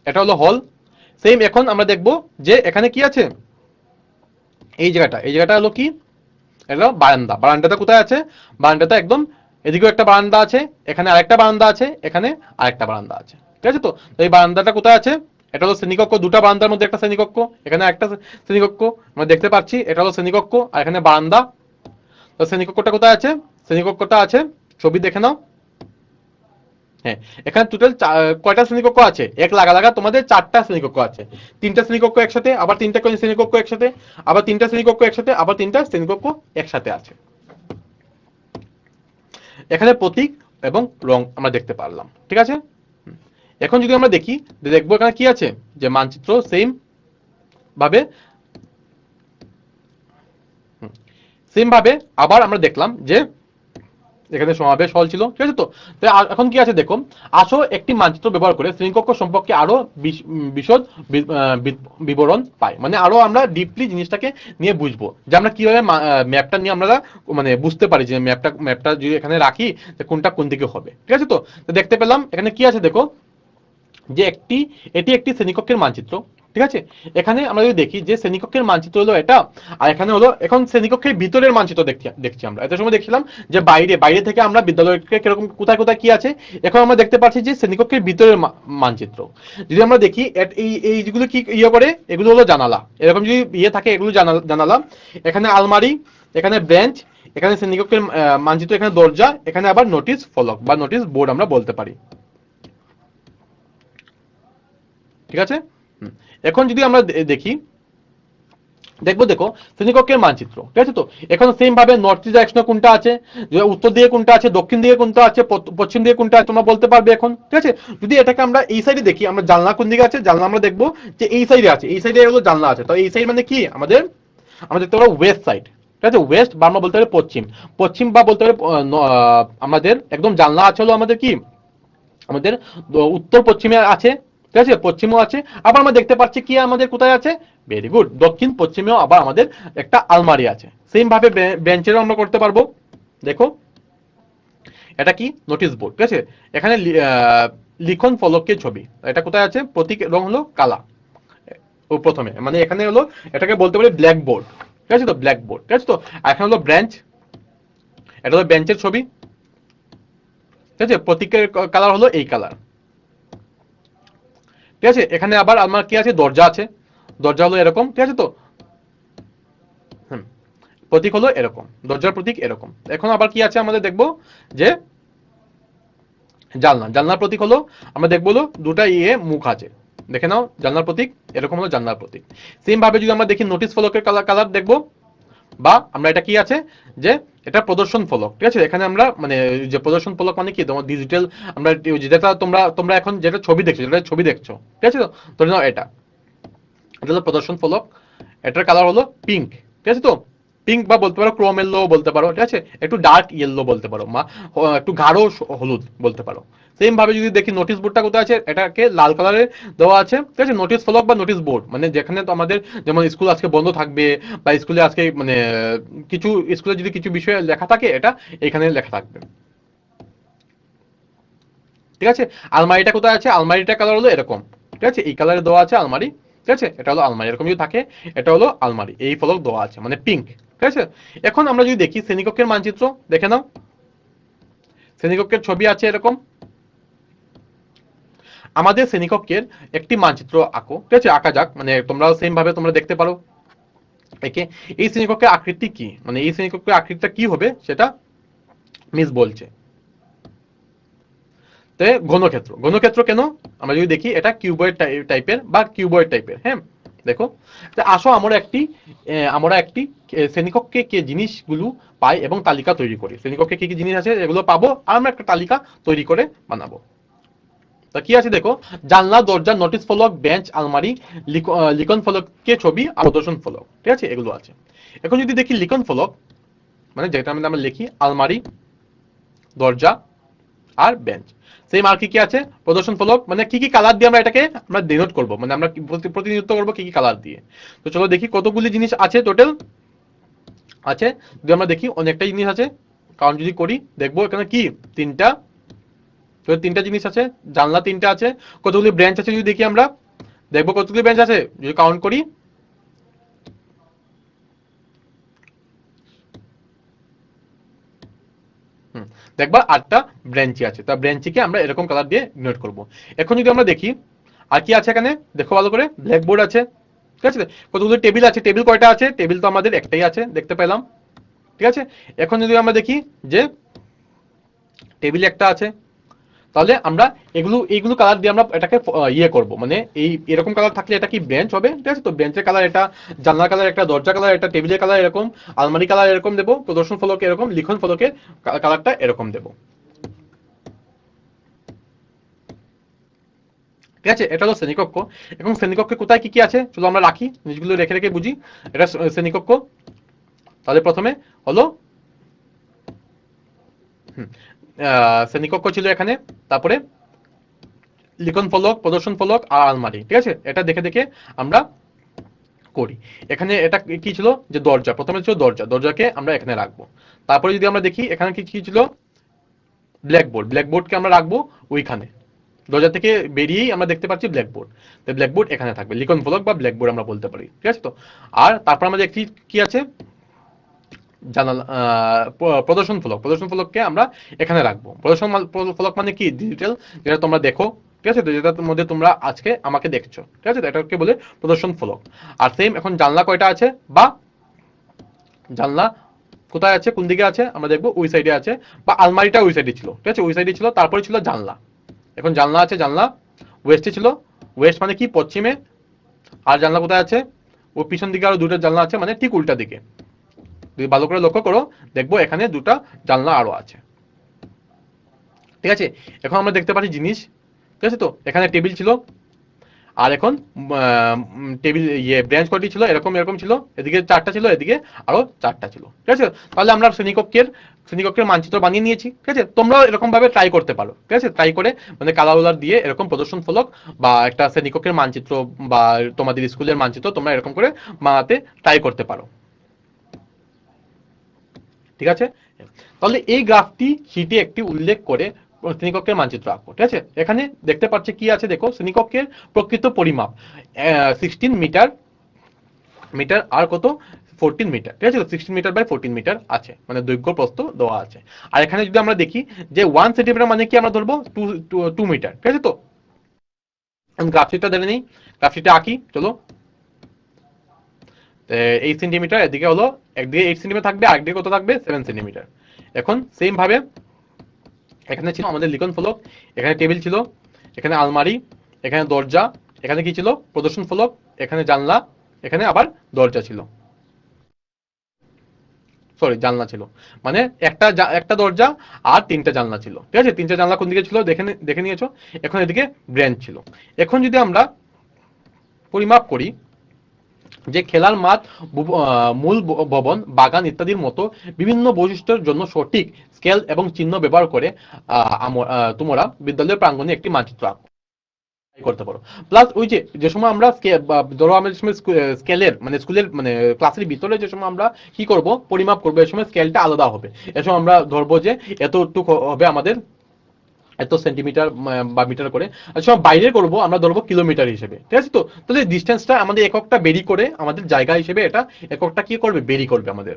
এটা হলো হল। সেম এখন আমরা দেখবো যে এখানে কি আছে, এই জায়গাটা হলো কি, এটা বারান্দাটা কোথায় আছে, বারান্দাটা একদম এদিকেও একটা বারান্দা আছে, এখানে আরেকটা বারান্দা আছে, এখানে আরেকটা বারান্দা আছে, ঠিক আছে। তো এই বারান্দাটা কোথায় আছে, এটা হলো শ্রেণীকক্ষ, দুটা বারান্দার মধ্যে একটা শ্রেণীকক্ষ, এখানে একটা শ্রেণীকক্ষ আমরা দেখতে পাচ্ছি, এটা হলো শ্রেণীকক্ষ আর এখানে বারান্দা। তো শ্রেণীকক্ষটা কোথায় আছে, শ্রেণীকক্ষটা আছে, ছবি দেখে নাও। হ্যাঁ, এখানে টোটাল কয়টা শ্রেণীকক্ষ আছে, এক লাগা তোমাদের 4টা শ্রেণীকক্ষ আছে, 3টা শ্রেণীকক্ষ একসাথে, আবার 3টা শ্রেণীকক্ষ একসাথে, আবার 3টা শ্রেণীকক্ষ একসাথে, আবার 3টা শ্রেণীকক্ষ একসাথে আছে। এখানে প্রতীক এবং রং আমরা দেখতে পারলাম, ঠিক আছে। এখন যদি আমরা দেখি, দেখবো এখানে কি আছে, যে মানচিত্র সেম ভাবে আবার আমরা দেখলাম যে এখানে সমাবেশ হল ছিল, ঠিক আছে। তো এখন কি আছে দেখো, আসো একটি মানচিত্র ব্যবহার করে শ্রেণীকক্ষ সম্পর্কে আরো বিশদ বিবরণ পাই, মানে আরো আমরা ডিপলি জিনিসটাকে নিয়ে বুঝবো, যে আমরা কিভাবে ম্যাপটা নিয়ে আমরা মানে বুঝতে পারি যে ম্যাপটা যদি এখানে রাখি কোনটা কোন দিকে হবে, ঠিক আছে। তো দেখতে পেলাম এখানে কি আছে দেখো, যে এটি একটি শ্রেণীকক্ষের মানচিত্র, ঠিক আছে, এখানে আমরা যদি দেখি যে শ্রেণীকক্ষের মানচিত্র হলো এটা, আর এখানে হলো এখন শ্রেণীকক্ষের ভিতরের মানচিত্র দেখছি আমরা। এত সময় দেখছিলাম যে বাইরে বাইরে থেকে আমরা বিদ্যালয়কে কিরকম কোথায় কোথায় কি আছে, এখন আমরা দেখতে পাচ্ছি যে শ্রেণীকক্ষের ভিতরের মানচিত্র। যদি আমরা দেখি এই যেগুলো কি ইয়ে করে, এগুলো হলো জানালা, এরকম যদি ইয়ে থাকে এগুলো জানালা, এখানে আলমারি, এখানে বেঞ্চ, এখানে শ্রেণীকক্ষের মানচিত্র, এখানে দরজা, এখানে আবার নোটিশ ফলক বা নোটিশ বোর্ড আমরা বলতে পারি। ঠিক আছে, এখন যদি আমরা দেখি, দেখো শ্রেণীকক্ষের মানচিত্র, ঠিক আছে। তো এখন সেম ভাবে নর্থ ইস্ট ডাইরেকশনে কোনটা আছে, উত্তর দিকে কোনটা আছে, দক্ষিণ দিকে কোনটা আছে, পশ্চিম দিকে কোনটা আছে, তোমরা বলতে পারবে এখন। ঠিক আছে, যদি এটাকে আমরা এই সাইডে দেখি, আমরা জানলা কোন দিকে আছে, জানলা আমরা দেখবো যে এই সাইডে আছে, এই সাইডে হলো জানলা আছে। তো এই সাইড মানে কি আমাদের, আমরা দেখতে পারবো ওয়েস্ট সাইড। ঠিক আছে, ওয়েস্ট বা আমরা বলতে পারি পশ্চিম, পশ্চিম বা বলতে পারি আমাদের একদম জানলা আছে হলো আমাদের কি, আমাদের উত্তর পশ্চিমে আছে। ঠিক আছে, পশ্চিমও আছে, আবার আমরা দেখতে পাচ্ছি কি আমাদের কোথায় আছে, ভেরি গুড, দক্ষিণ পশ্চিমেও আবার আমাদের একটা আলমারি আছে। সেম ভাবে বেঞ্চেরও আমরা করতে পারবো। দেখো এটা কি, নোটিশ বোর্ড। ঠিক আছে, এখানে লিখন ফলকের ছবি, এটা কোথায় আছে, প্রতীক রং হলো কালা ও প্রথমে, মানে এখানে হলো এটাকে বলতে পারি ব্ল্যাক বোর্ড। ঠিক আছে, তো ব্ল্যাক বোর্ড। ঠিক আছে, তো এখানে হলো ব্রাঞ্চ, এটা হলো বেঞ্চের ছবি। ঠিক আছে, প্রতীকের কালার হলো এই কালার। ঠিক আছে, এখানে আবার আমার কি আছে, দরজা আছে, দরজা হলো এরকম। ঠিক আছে, তো প্রতীক হলো এরকম, দরজার প্রতীক এরকম। এখন আবার কি আছে আমাদের দেখবো যে জানলা, জানলার প্রতীক হলো আমরা দেখবো হলো দুটা মুখ আছে। দেখে নাও জানলার প্রতীক এরকম হলো জানলার প্রতীক। সেম ভাবে যদি আমরা দেখি নোটিশ ফলকের কালার দেখবো, বা আমরা এটা কি আছে যে এটা প্রদর্শন ফলক। ঠিক আছে, এখানে আমরা মানে যে প্রদর্শন ফলক মানে কি, তোমার ডিজিটাল আমরা যেটা তোমরা এখন যেটা ছবি দেখছো, যেটা ছবি দেখছো, ঠিক আছে, তো ধরে নাও এটা হলো প্রদর্শন ফলক, এটার কালার হলো পিঙ্ক। ঠিক আছে, তো পিঙ্ক বা বলতে পারো ক্রোম ইয়েলো বলতে পারো। ঠিক আছে, একটু ডার্ক ইয়েলো বলতে পারো, বা একটু গাঢ় হলুদ বলতে পারো। সেম ভাবে যদি দেখি নোটিশ বোর্ডটা কোথায় আছে, এটাকে লাল কালারে দেওয়া আছে। ঠিক আছে, নোটিশ ফলক বা নোটিশ বোর্ড মানে যেখানে তো আমাদের যেমন স্কুল আজকে বন্ধ থাকবে, বা স্কুলে আজকে মানে কিছু স্কুলে যদি কিছু বিষয়ে লেখা থাকে, এটা এখানে লেখা থাকবে। ঠিক আছে, আলমারিটা কোথায় আছে, আলমারিটা কালার হলো এরকম। ঠিক আছে, এই কালারে দেওয়া আছে আলমারি। ঠিক আছে, এটা হলো আলমারি, এরকম যদি থাকে এটা হলো আলমারি, এই ফলক দেওয়া আছে মানে পিঙ্ক। ঠিক আছে, এখন আমরা যদি দেখি শ্রেণীকক্ষের মানচিত্র, দেখে নাও শ্রেণীকক্ষের ছবি আছে এরকম। আমাদের শ্রেণীকক্ষের একটি মানচিত্র আঁকো। ঠিক আছে, আঁকা যাক, মানে তোমরা সেম ভাবে তোমরা দেখতে পারো একে। এই শ্রেণীকক্ষের আকৃতি কি, মানে এই শ্রেণীকক্ষের আকৃতিটা কি হবে সেটা মিস বলছে। ঘনক্ষেত্র, ঘনক্ষেত্র কেন, আমরা যদি দেখি এটা কিউবয়েড টাইপের বা কিউবয়েড টাইপের। হ্যাঁ, দেখো, আসো আমরা একটি শ্রেণীকক্ষে কে জিনিসগুলো পাই এবং তালিকা তৈরি করি। শ্রেণীকক্ষে কি কি জিনিস আছে এগুলো পাবো, আর আমরা একটা তালিকা তৈরি করে বানাবো। তা কি আছে দেখো, জানলা, দরজা, নোটিশ ফলক, বেঞ্চ, আলমারি, লিখন ফলকের ছবি আর প্রদর্শন ফলক। ঠিক আছে, এগুলো আছে। এখন যদি দেখি লিখন ফলক, মানে যেটা আমরা লিখি আলমারি, দরজা আর বেঞ্চ। সেম আর কি কি আছে, প্রদর্শন ফলক মানে কি কি কালার দিয়ে আমরা এটাকে আমরা ডিনোট করব, মানে আমরা প্রতিনিধিত্ব করব কি কি কালার দিয়ে। তো চলো দেখি কতগুলি জিনিস আছে টোটাল আছে। যদি আমরা দেখি অনেকটা জিনিস আছে, কারণ যদি করি দেখবো এখানে কি তিনটা, তো তিনটা জিনিস আছে, জানলা তিনটা আছে, কতগুলি ব্রাঞ্চ আছে যদি দেখি আমরা দেখবো কতগুলি ব্রাঞ্চ আছে যদি কাউন্ট করি। দেখবা 8টা ব্রাঞ্চি আছে, তা ব্রাঞ্চিকে আমরা এরকম কালার দিয়ে ডিনোট করব। এখন যদি আমরা দেখি আর কি আছে এখানে, দেখো ভালো করে, ব্ল্যাকবোর্ড আছে। ঠিক আছে, কতগুলো টেবিল আছে, টেবিল কয়টা আছে, টেবিল তো আমাদের একটাই আছে দেখতে পেলাম। ঠিক আছে, এখন যদি আমরা দেখি যে টেবিল একটা আছে, তাহলে আমরা এইগুলো কালার দিয়ে আমরা এটাকে ইয়ে করব, মানে এরকম কালার থাকলে এটা কি বেঞ্চ হবে। ঠিক আছে, তো বেঞ্চের কালার এটা, জানলার কালার একটা, দরজা কালার এটা, টেবিলের কালার এরকম, আলমারি কালার এরকম দেবো, প্রদর্শন ফলকে এরকম, লিখন ফলকে কালারটা এরকম দেবো। ঠিক আছে, এটা হলো শ্রেণীকক্ষ। এবং শ্রেণীকক্ষে কোথায় কি কি আছে চলো আমরা রাখি, জিনিসগুলো রেখে রেখে বুঝি। এটা শ্রেণীকক্ষ, তাহলে প্রথমে হলো শ্রেণীকক্ষ ছিল এখানে, তারপরে লিখন ফলক, প্রদর্শন ফলক আর আলমারি। ঠিক আছে, এটা দেখে দেখে আমরা করি। এখানে এটা কি ছিল যে দরজা, প্রথমে ছিল দরজা, দরজাকে আমরা এখানে রাখবো। তারপরে যদি আমরা দেখি এখানে কি কি ছিল, ব্ল্যাকবোর্ড, ব্ল্যাকবোর্ডকে আমরা রাখবো ওইখানে। দরজা থেকে বেরিয়েই আমরা দেখতে পাচ্ছি ব্ল্যাকবোর্ড। তো ব্ল্যাকবোর্ড এখানে থাকবে, লিখন ফলক বা ব্ল্যাকবোর্ড আমরা বলতে পারি, ঠিক আছে। তো আর তারপর আমাদের একটি কি আছে, জানালা, প্রদর্শন ফলক। প্রদর্শন ফলককে আমরা এখানে রাখবো। প্রদর্শন ফলক মানে কি, ডিজিটাল, যেটা তোমরা দেখো, ঠিক আছে, তো যেটার মধ্যে তোমরা আজকে আমাকে দেখছো, ঠিক আছে, তো এটাকে বলে প্রদর্শন ফলক। আর সেম এখন জানলা কয়টা আছে, বা জানলা কোথায় আছে, কোন দিকে আছে, আমরা দেখবো ওই সাইডে আছে, বা আলমারিটা ওই সাইডে ছিল, ঠিক আছে, ওই সাইডে ছিল, তারপরে ছিল জানলা। এখন জানলা আছে, জানলা ওয়েস্টে ছিল, ওয়েস্ট মানে কি, পশ্চিমে। আর জানলা কোথায় আছে, ও পিছন দিকে আরো দুটো জানলা আছে, মানে ঠিক উল্টা দিকে। যদি ভালো করে লক্ষ্য করো, দেখবো এখানে দুটা জানলা আরো আছে, ঠিক আছে। এখন আমরা দেখতে পাচ্ছি জিনিস, ঠিক আছে, তো এখানে টেবিল ছিল, আর এখন টেবিল ব্রেঞ্চ কয়টি ছিল, এরকম এরকম ছিল, এদিকে চারটা ছিল, এদিকে আরো চারটা ছিল, ঠিক আছে। তাহলে আমরা শ্রেণীকক্ষের মানচিত্র বানিয়ে নিয়েছি, ঠিক আছে। তোমরাও এরকম ভাবে ট্রাই করতে পারো, ঠিক আছে, ট্রাই করে মানে কালার দিয়ে এরকম প্রদর্শন ফলক বা একটা শ্রেণীকক্ষের মানচিত্র বা তোমাদের স্কুলের মানচিত্র তোমরা এরকম করে বানাতে ট্রাই করতে পারো, ঠিক আছে। তাহলে এই গ্রাফটি শীটে একটি উল্লেখ করে শ্রেণীকক্ষের মানচিত্র আঁকো, ঠিক আছে। এখানে দেখতে পাচ্ছি কি আছে, দেখো, শ্রেণীকক্ষের প্রকৃত পরিমাপ 16 মিটার, আর কত, 14 মিটার, ঠিক আছে। 16 মিটার বাই 14 মিটার আছে, মানে দৈর্ঘ্য প্রস্থ দেওয়া আছে। আর এখানে যদি আমরা দেখি যে 1 সেন্টিমিটার মানে কি, আমরা ধরবো 2 মিটার, ঠিক আছে। তো গ্রাফশিটটা দেখে নিই, গ্রাফশিটটা আঁকি, চলো। 8 সেন্টিমিটার, এদিকে হলো একদিকে 8 সেন্টিমিটার থাকবে, আরেকদিকে কত থাকবে, 7 সেন্টিমিটার। এখন সেম ভাবে এখানে ছিল আমাদের লিখন ফলক, এখানে টেবিল ছিল, এখানে আলমারি, এখানে দরজা, এখানে কি ছিল, প্রদর্শন ফলক, এখানে জানলা, এখানে আবার দরজা ছিল, সরি জানলা ছিল, মানে একটা দরজা আর তিনটা জানলা ছিল, ঠিক আছে। তিনটা জানলা কোন দিকে ছিল দেখে নিয়েছো। এখন এদিকে ব্রেঞ্চ ছিল। এখন যদি আমরা পরিমাপ করি যে খেলার মাঠ, মূল ভবন, বাগান ইত্যাদির মতো বিভিন্ন বৈশিষ্ট্যের জন্য সঠিক স্কেল এবং চিহ্ন ব্যবহার করে তোমরা বিদ্যালয়ের প্রাঙ্গণে একটি মানচিত্র আঁকো করতে পারো। প্লাস ওই যে যে সময় আমরা ধরো আমাদের সময় স্কেলের মানে স্কুলের মানে ক্লাসের ভিতরে যে সময় আমরা কি করব, পরিমাপ করবো, এ সময় স্কেলটা আলাদা হবে। এ সময় আমরা ধরবো যে এতটুকু হবে আমাদের, এত সেন্টিমিটার বা মিটার করে। আর সময় বাইরে করব আমরা ধরবো কিলোমিটার হিসেবে, ঠিক আছে। তো তাহলে ডিস্টেন্সটা আমাদের এককটা বেরি করে, আমাদের জায়গা হিসেবে এটা এককটা কি করবে, বেরি করবে আমাদের,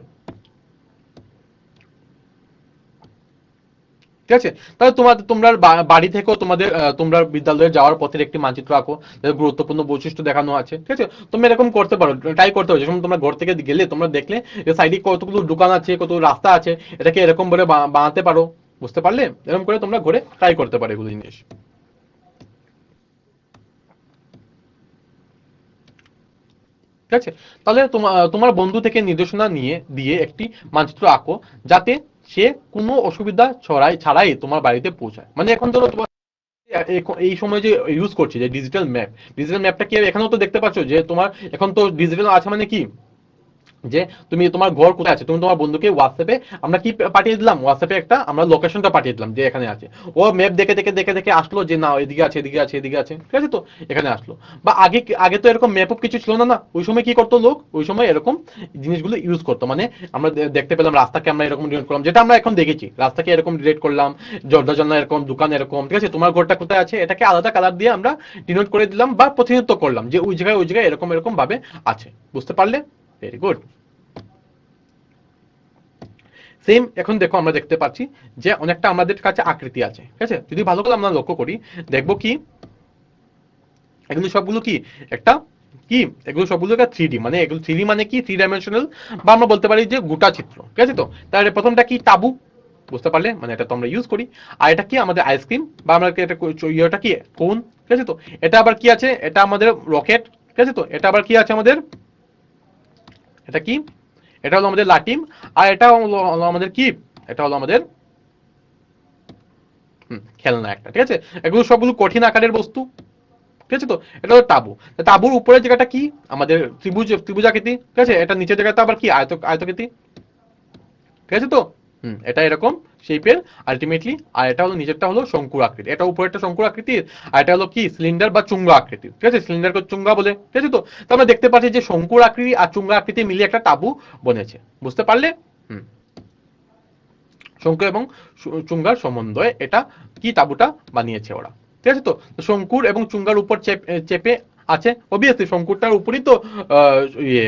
ঠিক আছে। তাহলে তোমরা বাড়ি থেকেও তোমাদের তোমরা বিদ্যালয়ে যাওয়ার পথের একটি মানচিত্র আঁকো, গুরুত্বপূর্ণ বৈশিষ্ট্য দেখানো আছে, ঠিক আছে। তোমরা এরকম করতে পারো, ট্রাই করতে পারো। যখন তোমরা ঘর থেকে গেলে তোমরা দেখলে যে সাইডে কতগুলো দোকান আছে, কত রাস্তা আছে, এটাকে এরকম ভাবে বানাতে পারো, বুঝতে পারলে। এরকম করে তোমরা ঘরে ট্রাই করতে পারো এগুলো জিনিস, ঠিক আছে। তাহলে তোমার বন্ধু থেকে নির্দেশনা দিয়ে একটি মানচিত্র আঁকো, যাতে সে কোনো অসুবিধা ছাড়াই তোমার বাড়িতে পৌঁছায়। মানে এখন ধরো তোমার এই সময় যে ইউজ করছি যে ডিজিটাল ম্যাপটা কি, এখানেও তো দেখতে পাচ্ছ যে তোমার এখন তো ডিজিটাল আছে, মানে কি যে তুমি তোমার ঘর কোথায় আছে, তুমি তোমার বন্ধুকে হোয়াটসঅ্যাপে আমরা কি পাঠিয়ে দিলাম, হোয়াটসঅ্যাপে একটা আমরা লোকেশনটা পাঠিয়ে দিলাম যে এখানে আছে। ও ম্যাপ দেখে আসলো যে না এদিকে আছে, এদিকে আছে, ঠিক আছে। তো এখানে আসলো। বা আগে আগে তো এরকম ম্যাপও কিছু ছিল না, ওই সময় কি করতো লোক, ওই সময় এরকম জিনিসগুলো ইউজ করতো। মানে আমরা দেখতে পেলাম রাস্তাকে আমরা এরকম ডিরেক্ট করলাম, যেটা আমরা এখন দেখেছি, রাস্তাকে এরকম ডিরেক্ট করলাম, দরজা জানলা এরকম, দোকান এরকম, ঠিক আছে। তোমার ঘরটা কোথায় আছে এটাকে আলাদা কালার দিয়ে আমরা ডিনোট করে দিলাম, বা প্রতিনিধিত্ব করলাম যে ওই জায়গায় এরকম এরকম ভাবে আছে, বুঝতে পারলে। Very good. সেম এখন দেখো আমরা দেখতে পাচ্ছি যে অনেকটা আমাদের কাছে আকৃতি আছে, ঠিক আছে। যদি ভালো করে আমরা লক্ষ্য করি, দেখবো কি এগুলো সবগুলো কি একটা কি, এগুলো সবগুলো একটা 3D, মানে এগুলো 3D মানে কি, 3 ডাইমেনশনাল, বা আমরা বলতে পারি যে গোটা চিত্র, ঠিক আছে। তো তাহলে প্রথমটা কি, তাবু, বুঝতে পারলে, মানে এটা তো আমরা ইউজ করি। আর এটা কি আমাদের আইসক্রিম, বা আমরা এটা ইয়েটা কি, কোন, ঠিক আছে। তো এটা আবার কি আছে, এটা আমাদের রকেট, ঠিক আছে। তো এটা আবার কি আছে আমাদের, এটা কি, এটা হলো আমাদের লাটিম। আর এটা হলো আমাদের কি, এটা হলো আমাদের খেলনা একটা, ঠিক আছে। এগুলো সবগুলো কঠিন আকারের বস্তু, ঠিক আছে। তো এটা হলো তাবু। তাবুর উপরের জায়গাটা কি, আমাদের ত্রিভুজাকৃতি, ঠিক আছে। এটা নিচের জায়গাটা আবার কি, আয়তকৃতি, ঠিক আছে। তো এটা এরকম শেপের আলটিমেটলি। আর এটা হলো নিচেরটা হলো শঙ্কুর আকৃতি, এটা উপরেরটা শঙ্কুর আকৃতির, আর এটা হলো কি সিলিন্ডার বা চুঙ্গা আকৃতির, ঠিক আছে। সিলিন্ডারকে চুঙ্গা বলে, ঠিক আছে। তো আমরা দেখতে পাচ্ছি যে শঙ্কুর আকৃতি আর চুঙ্গা আকৃতি মিলিয়ে একটা তাবু বনেছে, বুঝতে পারলে। হুম শঙ্কু এবং চুঙ্গার সমন্বয়ে এটা কি তাবুটা বানিয়েছে ওরা। ঠিক আছে? তো শঙ্কুর এবং চুঙ্গার উপর চেপে আছে, অবভিয়াসলি শঙ্কুরটার উপরই তো ইয়ে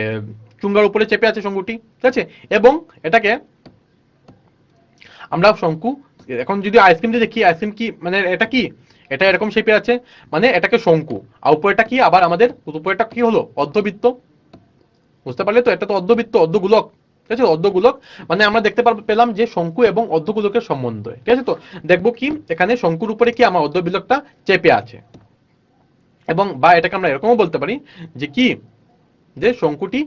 চুঙ্গার উপরে চেপে আছে শঙ্কুটি, ঠিক আছে? এবং এটাকে আমরা শঙ্কু, এখন যদি আইসক্রিম দিয়ে দেখি, আইসক্রিম কি মানে এটা কি, এটা এরকম শেপে আছে, মানে এটাকে শঙ্কু, আর উপরেটা কি, আবার আমাদের উপরেটা কি হলো, অর্ধবৃত্ত, বুঝতে পারলে তো? এটা তো অর্ধবৃত্ত, অর্ধগোলক, ঠিক আছে? অর্ধগোলক মানে আমরা দেখতে পেলাম যে শঙ্কু এবং অর্ধগোলকের সম্বন্ধ, ঠিক আছে? তো দেখবো কি এখানে শঙ্কুর উপরে কি আমার অর্ধগোলকটা চেপে আছে, এবং বা এটাকে আমরা এরকমও বলতে পারি যে কি, যে শঙ্কুটি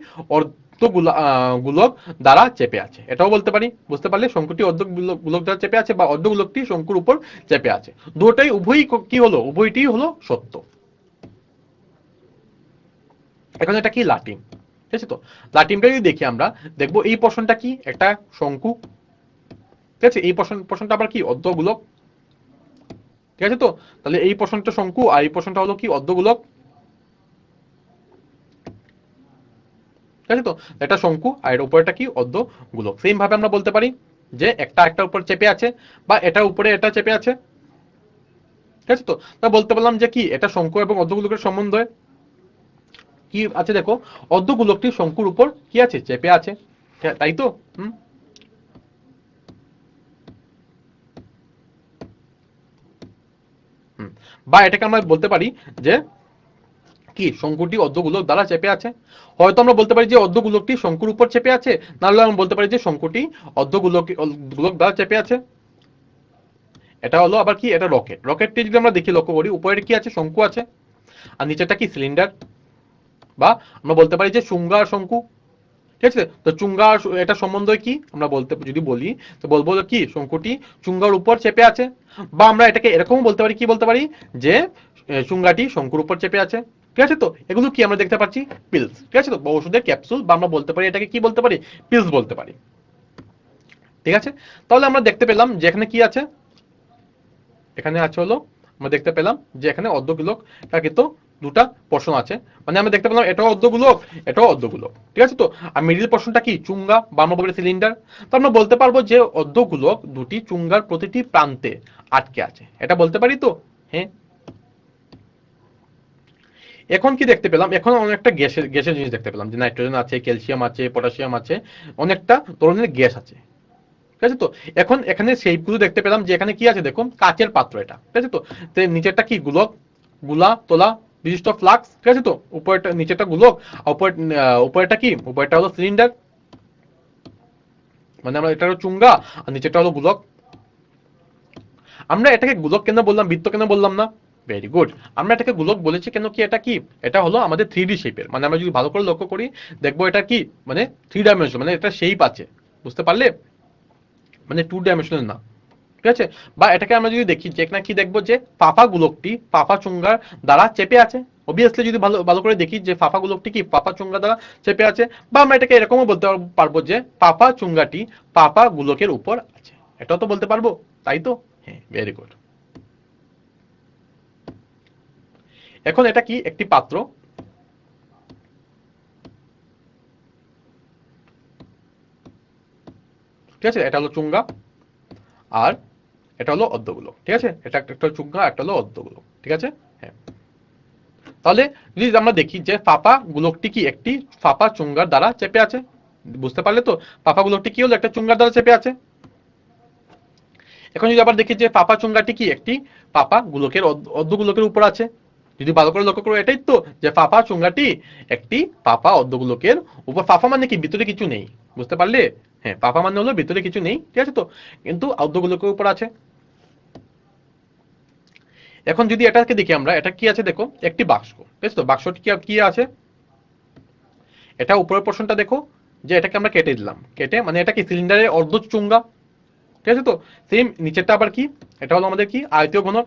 গোলক দ্বারা চেপে আছে, এটাও বলতে পারি, বুঝতে পারলে? শঙ্কুটি গোলক দ্বারা চেপে আছে বা অর্ধগোলকটি শঙ্কুর উপর চেপে আছে, দুটোই উভয়ই কি হলো, উভয়টি হলো সত্য। এখন এটা কি, লাটিম, ঠিক আছে? তো লাটিমটা যদি দেখি আমরা, দেখবো এই পোর্শনটা কি, একটা শঙ্কু, ঠিক আছে? এই পোর্শনটা আবার কি, অর্ধগোলক, ঠিক আছে? তো তাহলে এই পোর্শনটা শঙ্কু আর এই পোর্শনটা হলো কি, অর্ধগোলক, ঠিক আছে? তো এটা শঙ্কু আর এর উপরেটা কি, অর্ধগোলক। সেম ভাবে আমরা বলতে পারি যে একটা উপর চেপে আছে, বা এটার উপরে এটা চেপে আছে, ঠিক আছে? তো তা বলতে পারলাম যে কি, এটা শঙ্কু এবং অর্ধগোলকের সম্বন্ধ কি আছে, দেখো অর্ধগোলকটি শঙ্কুর উপর কি আছে, চেপে আছে, তাই তো? বা এটাকে আমরা বলতে পারি যে কি, শঙ্কুটি অর্ধগোলক দ্বারা চেপে আছে। হয়তো আমরা বলতে পারি যে অর্ধগোলকটি শঙ্কুর উপর চেপে আছে, নাহলে আমরা বলতে পারি যে শঙ্কুটি গোলক দ্বারা চেপে আছে। এটা হলো আবার কি, এটা রকেট। রকেটটি যদি আমরা দেখি, লক্ষ্য করি, উপরে কি আছে, শঙ্কু আছে, আর নিচেটা কি, সিলিন্ডার, বা আমরা বলতে পারি যে চুঙ্গা আর শঙ্কু, ঠিক আছে? তো চুঙ্গা এটা সম্বন্ধ কি, আমরা বলতে যদি বলি, তো বলবো কি শঙ্কুটি চুঙ্গার উপর চেপে আছে, বা আমরা এটাকে এরকম বলতে পারি, কি বলতে পারি, যে চুঙ্গাটি শঙ্কুর উপর চেপে আছে, ঠিক আছে? তো এগুলো কি আমরা দেখতে পাচ্ছি, পিলস, ঠিক আছে? তো ওষুধের ক্যাপসুল, বা আমরা বলতে পারি এটাকে কি বলতে পারি, পিলস বলতে পারি, ঠিক আছে? তাহলে আমরা দেখতে পেলাম যে এখানে কি আছে, এখানে আছে হলো, আমরা দেখতে পেলাম যে এখানে অর্ধগোলক কিন্তু দুটা পোর্শন আছে, মানে আমরা দেখতে পেলাম এটাও অর্ধগোলক, এটাও অর্ধগোলক, ঠিক আছে? তো আর মিডিল পোর্শনটা কি, চুঙ্গা, বা আমরা বলি সিলিন্ডার। তো আমরা বলতে পারবো যে অর্ধগোলক দুটি চুঙ্গার প্রতিটি প্রান্তে আটকে আছে, এটা বলতে পারি তো? হ্যাঁ। এখন কি দেখতে পেলাম, এখন অনেকটা গ্যাসের গ্যাসের জিনিস দেখতে পেলাম, যে নাইট্রোজেন আছে, ক্যালসিয়াম আছে, পটাশিয়াম আছে, অনেকটা ধরনের গ্যাস আছে, ঠিক আছে? তো এখন এখানে শেপগুলো দেখতে পেলাম যে এখানে কি আছে, দেখুন কাচের পাত্র এটা, ঠিক আছে? তো নিচেরটা কি, গোলক, গুলা তোলা বিশিষ্ট ফ্লাক্স, ঠিক আছে? তো উপরেরটা, নিচেরটা গোলক, আর উপরেরটা কি, উপরেরটা হলো সিলিন্ডার, মানে আমরা এটা হলো চুঙ্গা আর নিচেরটা হলো গোলক। আমরা এটাকে গোলক কেন বললাম, বৃত্ত কেন বললাম না? Very good. আমরা এটাকে গোলক বলেছি কেন, কি এটা কি, এটা হলো আমাদের 3D শেপের, মানে আমরা যদি ভালো করে লক্ষ্য করি, দেখবো এটা কি, মানে 3 ডাইমেনশন, মানে এটা শেপ আছে, বুঝতে পারলে? মানে 2 ডাইমেনশনাল না, ঠিক আছে? বা এটাকে আমরা যদি দেখি, যে এখানে কি দেখবো, যে ফাফা গোলকটি ফাফা চুঙ্গার দ্বারা চেপে আছে। অবভিয়াসলি যদি ভালো ভালো করে দেখি, যে ফাফা গোলকটি কি ফাফা চুঙ্গা দ্বারা চেপে আছে, বা আমরা এটাকে এরকমও বলতে পারবো যে ফাফা চুঙ্গাটি ফাফা গোলকের উপর আছে, এটাও তো বলতে পারবো, তাই তো? হ্যাঁ, ভেরি গুড। এখন এটা কি, একটি পাত্র, ঠিক আছে? এটা হলো চুঙ্গা, আর এটা হলো অর্ধগোলক, ঠিক আছে? এটা একটা চুঙ্গা, একটা হলো অর্ধগোলক, ঠিক আছে? হ্যাঁ। তাহলে যদি আমরা দেখি যে ফাফা গোলকটি কি একটি ফাফা চুঙ্গার দ্বারা চেপে আছে, বুঝতে পারলে তো? ফাফা গোলকটি কি হলো, একটা চুঙ্গার দ্বারা চেপে আছে। এখন যদি আবার দেখি যে ফাফা চুঙ্গাটি কি একটি ফাফা গোলকের অর্ধগোলকের উপর আছে, যদি ভালো করে লক্ষ্য করো, এটাই তো, যে ফাফা চুঙ্গাটি একটি ফাফা অর্ধগোলকের উপর। ফাফা মানে কি, ভিতরে কিছু নেই, বুঝতে পারলে? হ্যাঁ, ফাফা মানে হলো ভিতরে কিছু নেই, ঠিক আছে? তো কিন্তু অর্ধগোলকের উপর আছে। এখন যদি এটাকে দেখি আমরা, এটা কি আছে, দেখো একটি বাক্স, ঠিক আছে? তো বাক্সটি কি আছে, এটা উপরের পোর্শনটা দেখো, যে এটাকে আমরা কেটে দিলাম, কেটে মানে এটা কি, সিলিন্ডারের অর্ধ চুঙ্গা, ঠিক আছে? তো সেম নিচেরটা আবার কি, এটা হলো আমাদের কি, আয়তীয় ঘনক।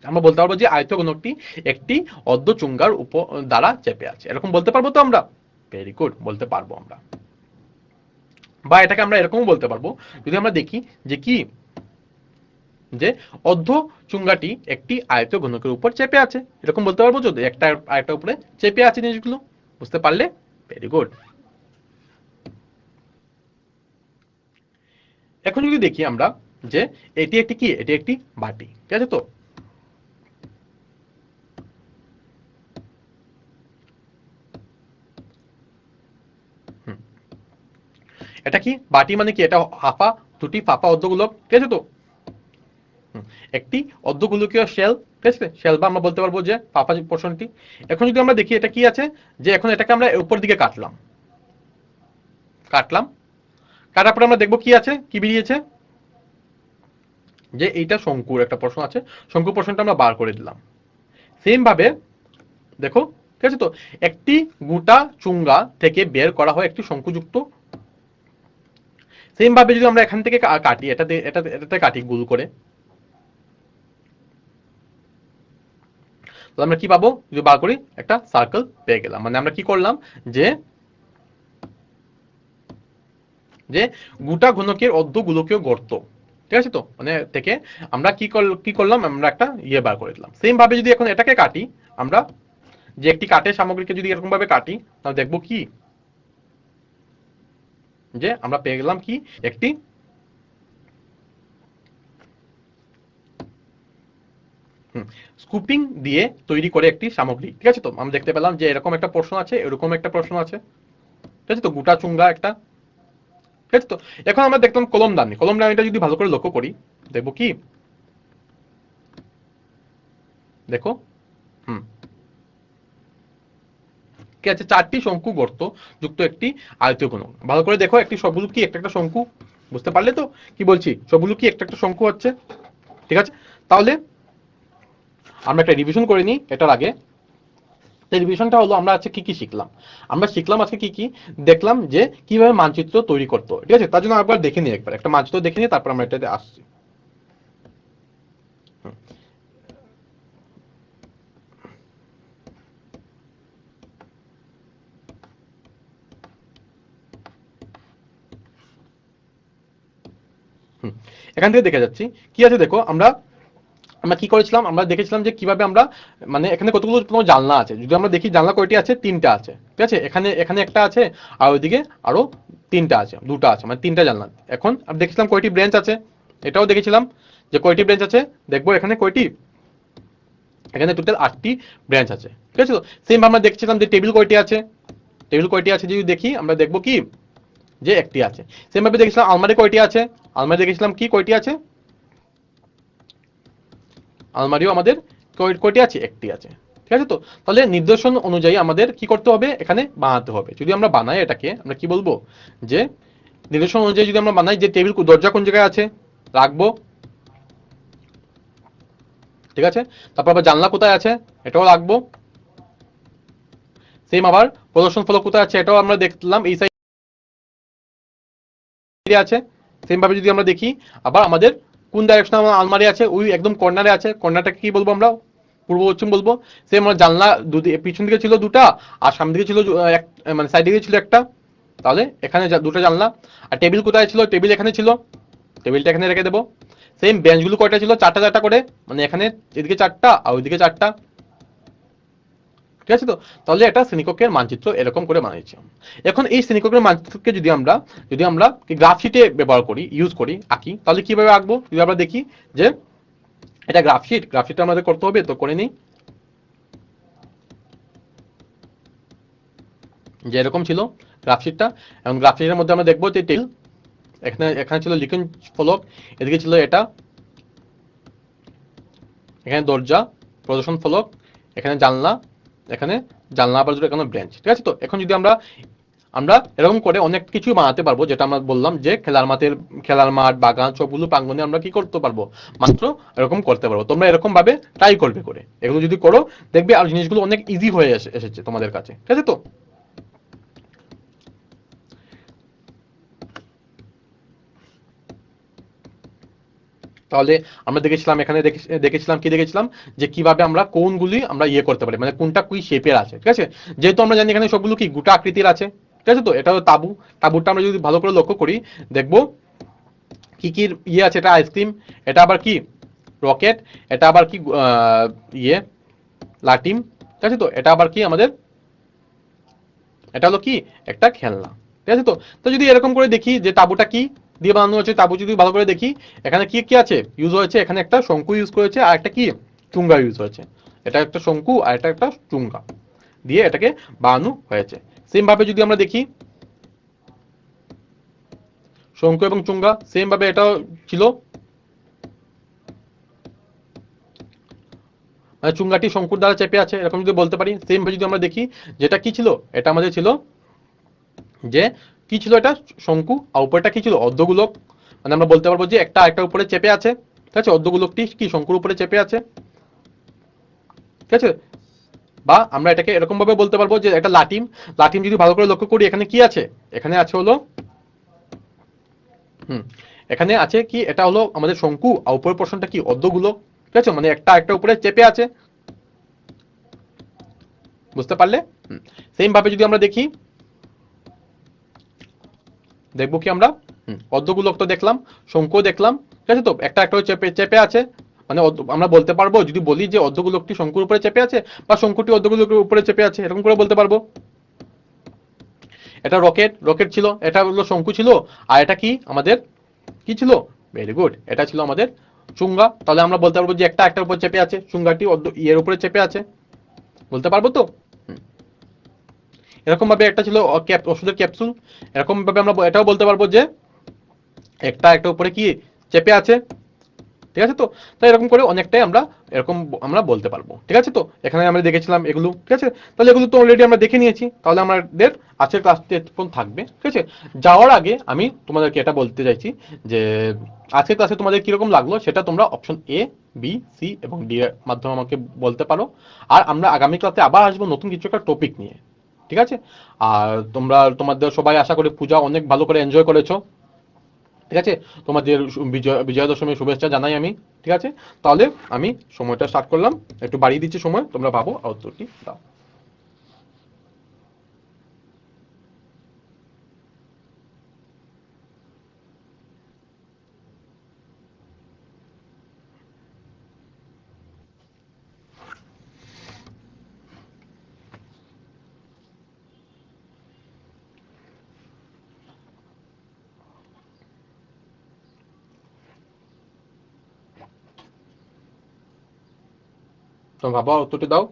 আমরা বলতে পারবো যে আয়তীয় ঘনকটি একটি অর্ধ চুঙ্গার উপর দ্বারা চেপে আছে, এরকম বলতে পারবো তো আমরা? ভেরি গুড, বলতে পারবো আমরা। বা এটাকে আমরা এরকমও বলতে পারবো, যদি আমরা দেখি যে কি, যে অর্ধ চুঙ্গাটি একটি আয়তীয় ঘনকের উপর চেপে আছে, এরকম বলতে পারবো, যদি একটা আরেকটার উপরে চেপে আছে জিনিসগুলো, বুঝতে পারলে? Very good. এখন যদি দেখি আমরা, যে এটি একটি কি, এটি একটি বাটি, ঠিক আছে তো। এটা কি বাটি মানে কি, এটা ফাঁপা, দুটি ফাঁপা অর্ধগোলক, ঠিক আছে তো। একটি অর্ধগোলকীয় শেল, ঠিক আছে, শেল বা আমরা বলতে পারবো যে ফাঁপা পোর্শনটি। এখন যদি আমরা দেখি এটা কি আছে, যে এখন এটাকে আমরা উপর দিকে কাটলাম, কাটলাম, কাটার পরে আমরা দেখবো কি আছে, কি বেরিয়েছে, যে এইটা শঙ্কুর একটা প্রশ্ন আছে, শঙ্কু প্রশ্নটা আমরা বার করে দিলাম। সেম ভাবে দেখো, ঠিক আছে তো, একটি গোটা চুঙ্গা থেকে বের করা হয় একটি শঙ্কুযুক্ত। সেম ভাবে যদি আমরা এখান থেকে কাটি, এটাতে কাটি গোল করে, তো আমরা কি পাবো, যদি বার করি একটা সার্কেল পেয়ে গেলাম। মানে আমরা কি করলাম, যে যে গোটা ঘনকের অর্ধ গোলকীয় গর্ত, ঠিক আছে তো, মানে থেকে আমরা কি করলাম, আমরা একটা ইয়ে বার করে দিলাম। সেম ভাবে যদি এখন এটাকে কাটি আমরা, যে একটি কাঠের সামগ্রীকে যদি এরকম ভাবে কাটি, তাহলে দেখবো কি, যে আমরা পেয়ে গেলাম কি, একটি স্কুপিং দিয়ে তৈরি করে একটি সামগ্রী, ঠিক আছে তো। আমরা দেখতে পেলাম যে এরকম একটা প্রশ্ন আছে, এরকম একটা প্রশ্ন আছে, ঠিক আছে তো, গোটা চুঙ্গা একটা, ঠিক আছে তো। এখন আমরা দেখলাম কলমদানি, কলমদানিটা যদি ভালো করে লক্ষ্য করি, দেখবো কি, দেখো, হুম, কি আছে, চারটি শঙ্কু গর্ত যুক্ত একটি আয়তীয় ঘনক। ভালো করে দেখো, একটি সবগুলো কি একটা একটা শঙ্কু, বুঝতে পারলে তো কি বলছি, সবগুলো কি একটা একটা শঙ্কু হচ্ছে, ঠিক আছে। তাহলে আমরা একটা রিভিশন করে নিই এটার আগে। রিভিশনটা হলো, আমরা আজকে কি কি শিখলাম, আমরা শিখলাম আজকে কি কি, দেখলাম যে কিভাবে মানচিত্র তৈরি করতে হয়, ঠিক আছে। তার জন্য একবার দেখে নিই, একবার একটা মানচিত্র দেখে নিই, তারপর আমরা এটাতে আসছি। হুম, হুম। এখান থেকে দেখে যাচ্ছি কি আছে, দেখো আমরা আমরা কি করেছিলাম, আমরা দেখেছিলাম যে কিভাবে আমরা, মানে এখানে কতগুলো তোমার জানলা আছে, যদি আমরা দেখি জানলা কয়টি আছে, তিনটা আছে, ঠিক আছে। এখানে এখানে একটা আছে, আর ওইদিকে আরো তিনটা আছে, দুটো আছে, মানে তিনটা জানলা। এখন আমরা দেখছিলাম কয়টি ব্রেঞ্চ আছে, এটাও দেখেছিলাম যে কয়টি ব্রেঞ্চ আছে, দেখবো এখানে কয়টি, এখানে টোটাল 8টি ব্রাঞ্চ আছে, ঠিক আছে। তো সেম আমরা দেখছিলাম যে টেবিল কয়টি আছে, টেবিল কয়টি আছে যদি দেখি, আমরা দেখবো কি, যে একটি আছে। সেম ভাবে দেখছিলাম আলমারি কয়টি আছে, আলমারি দেখেছিলাম কি কয়টি আছে, আলমারিও আমাদের কয়টি আছে, একটি আছে, ঠিক আছে তো। তাহলে নির্দেশন অনুযায়ী আমাদের কি করতে হবে, এখানে বানাতে হবে। যদি আমরা বানাই এটাকে, আমরা কি বলবো, যে নির্দেশন অনুযায়ী যদি আমরা বানাই, যে টেবিল দরজা কোন জায়গায় আছে রাখবো, ঠিক আছে। তারপর আবার জানলা কোথায় আছে, এটাও রাখবো। সেম আবার প্রদর্শন ফলক কোথায় আছে, এটাও আমরা দেখলাম এই সাইডে আছে। সেম ভাবে যদি আমরা দেখি, আবার আমাদের কোন ডাইরেকশনে আমার আলমারি আছে, ওই একদম কর্নারে আছে, কর্নারটাকে কি বলবো আমরা, পূর্ব পশ্চিম বলবো। সেম আমার জানলা পিছন দিকে ছিল দুটা, আর সামনে দিকে ছিল মানে সাইড দিকে ছিল একটা, তাহলে এখানে দুটো জানলা। আর টেবিল কোথায় ছিল, টেবিল এখানে ছিল, টেবিলটা এখানে রেখে দেবো। সেম বেঞ্চগুলো কয়টা ছিল, চারটা চারটা করে, মানে এখানে এদিকে চারটা আর ওইদিকে চারটা, ঠিক আছে তো। তাহলে একটা শ্রেণীকক্ষের মানচিত্র এরকম করে বানিয়েছি। এখন এই শ্রেণীকক্ষের মানচিত্রকে যদি আমরা গ্রাফশিটে ব্যবহার করি, ইউজ করি, আঁকি, তাহলে কিভাবে আঁকবো, যদি আমরা দেখি যে এটা গ্রাফশিটটা আমাদের করতে হবে, তো করে নিই। যে এরকম ছিল গ্রাফশিটটা, এবং গ্রাফশিটের মধ্যে আমরা দেখবো যে টেবিল, এখানে এখানে ছিল লিখন ফলক, এদিকে ছিল এটা, এখানে দরজা, প্রদর্শন ফলক, এখানে জানলা, এখানে জানলা আবার দুটো, এখানে ব্রেঞ্চ, ঠিক আছে তো। এখন যদি আমরা আমরা এরকম করে অনেক কিছু বানাতে পারবো, যেটা আমরা বললাম যে খেলার মাঠ, বাগান, সবগুলো প্রাঙ্গণে আমরা কি করতে পারবো, মাত্র এরকম করতে পারবো। তোমরা এরকম ভাবে ট্রাই করবে করে, এগুলো যদি করো দেখবে আর জিনিসগুলো অনেক ইজি হয়ে এসেছে তোমাদের কাছে, ঠিক আছে তো। তাহলে আমরা দেখেছিলাম, এখানে দেখেছিলাম কি, দেখেছিলাম যে কিভাবে আমরা কোনগুলি আমরা ইয়ে করতে পারি, মানে কোনটা কি শেপের আছে, ঠিক আছে। যেহেতু আমরা জানি এখানে সবগুলো কি গোটা আকৃতির আছে, ঠিক আছে তো। এটা হলো তাবু, তাবুটা আমরা যদি ভালো করে লক্ষ্য করি, দেখবো কি কি ইয়ে আছে, এটা আইসক্রিম, এটা আবার কি রকেট, এটা আবার কি ইয়ে লাটিম, ঠিক আছে তো। এটা আবার কি আমাদের, এটা হলো কি একটা খেলনা, ঠিক আছে তো। তো যদি এরকম করে দেখি যে তাবুটা কি, দিয়ে বানানো হয়েছে, তারপর যদি ভালো করে দেখি এখানে কি কি আছে ইউজ হয়েছে, এখানে একটা শঙ্কু ইউজ করেছে আর একটা কি চুঙ্গা ইউজ হয়েছে। এটা একটা শঙ্কু আর এটা একটা চুঙ্গা দিয়ে এটাকে বানানো হয়েছে। সেম ভাবে যদি আমরা দেখি শঙ্কু এবং চুঙ্গা সেম ভাবে এটাও ছিল, মানে চুঙ্গাটি শঙ্কুর দ্বারা চেপে আছে এরকম যদি বলতে পারি। সেম ভাবে যদি আমরা দেখি যেটা কি ছিল, এটা আমাদের ছিল যে কি ছিল, এটা শঙ্কু আর উপরটা কি ছিল অর্ধগোলক, মানে আমরা বলতে পারবো যে একটা একটা উপরে চেপে আছে, ঠিক আছে, অর্ধগোলকটি কি শঙ্কুর উপরে চেপে আছে, ঠিক আছে। বা আমরা এটাকে এরকম ভাবে বলতে পারবো যে এটা লাটিম, লাটিম যদি ভালো করে লক্ষ্য করি এখানে কি আছে, এখানে আছে হলো হুম এখানে আছে কি, এটা হলো আমাদের শঙ্কু আর উপরের পোর্শনটা কি অর্ধগোলক, ঠিক আছে, মানে একটা একটা উপরে চেপে আছে, বুঝতে পারলে। সেম ভাবে যদি আমরা দেখি, দেখবো কি আমরা অর্ধগোলক তো দেখলাম, শঙ্কুও দেখলাম, ঠিক আছে, তো একটা একটা চেপে চেপে আছে, মানে আমরা বলতে পারবো যদি বলি যে অর্ধগোলকটি শঙ্কুর উপরে চেপে আছে বা শঙ্কুটি অর্ধগোলকের উপরে চেপে আছে, এরকম করে বলতে পারবো। এটা রকেট, রকেট ছিল, এটা হলো শঙ্কু ছিল, আর এটা কি আমাদের কি ছিল, ভেরি গুড, এটা ছিল আমাদের চুঙ্গা। তাহলে আমরা বলতে পারবো যে একটা একটার উপর চেপে আছে, চুঙ্গাটি ইয়ের উপরে চেপে আছে, বলতে পারবো তো। এরকম ভাবে একটা ছিল ওষুধের ক্যাপসুল, এরকম ভাবে আমরা এটাও বলতে পারবো যে একটা একটা উপরে কি চেপে আছে, ঠিক আছে। তো তাই এরকম করে অনেকটাই আমরা এরকম আমরা বলতে পারবো, ঠিক আছে। তো এখানে আমরা দেখেছিলাম এগুলো, ঠিক আছে, তাহলে এগুলো তো অলরেডি আমরা দেখে নিয়েছি। তাহলে আমাদের আজকের ক্লাসটি এতক্ষণ থাকবে, ঠিক আছে। যাওয়ার আগে আমি তোমাদেরকে এটা বলতে চাইছি যে আজকের ক্লাসে তোমাদের কিরকম লাগলো সেটা তোমরা অপশন এ, বি, সি এবং ডি এর মাধ্যমে আমাকে বলতে পারো। আর আমরা আগামী ক্লাসে আবার আসবো নতুন কিছু একটা টপিক নিয়ে, ঠিক আছে। আর তোমরা তোমাদের সবাই আশা করি পূজা অনেক ভালো করে এনজয় করেছো, ঠিক আছে। তোমাদের বিজয়া দশমীর শুভেচ্ছা জানাই আমি, ঠিক আছে। তাহলে আমি সময়টা স্টার্ট করলাম, একটু বাড়িয়ে দিচ্ছি সময়, তোমরা ভাবো আর উত্তরটি দাও। তোমরা ভাবো আর উত্তরটি দাও।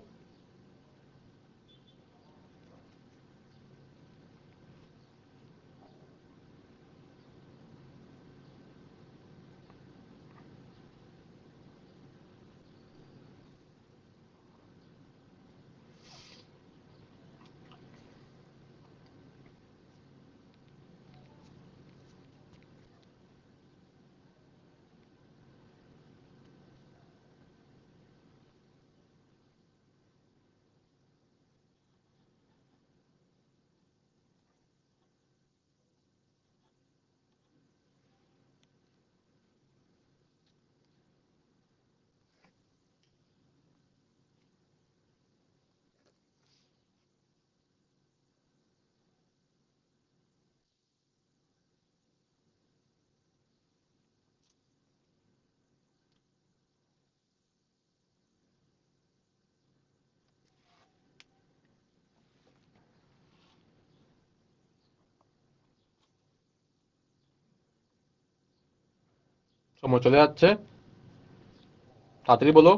সময় চলে যাচ্ছে, তাড়াতাড়ি বলো।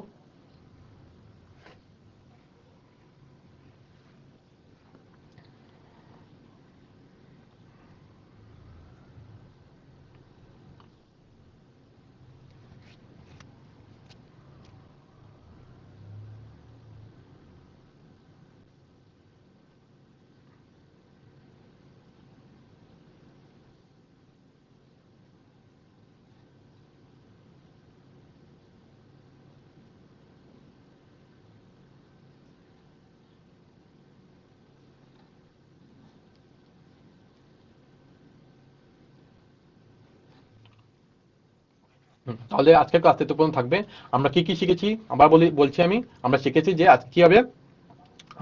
তাহলে আজকের ক্লাস এত পর্যন্ত থাকবে। আমরা কি কি শিখেছি আবার বলছি আমি। আমরা শিখেছি যে আজ কিভাবে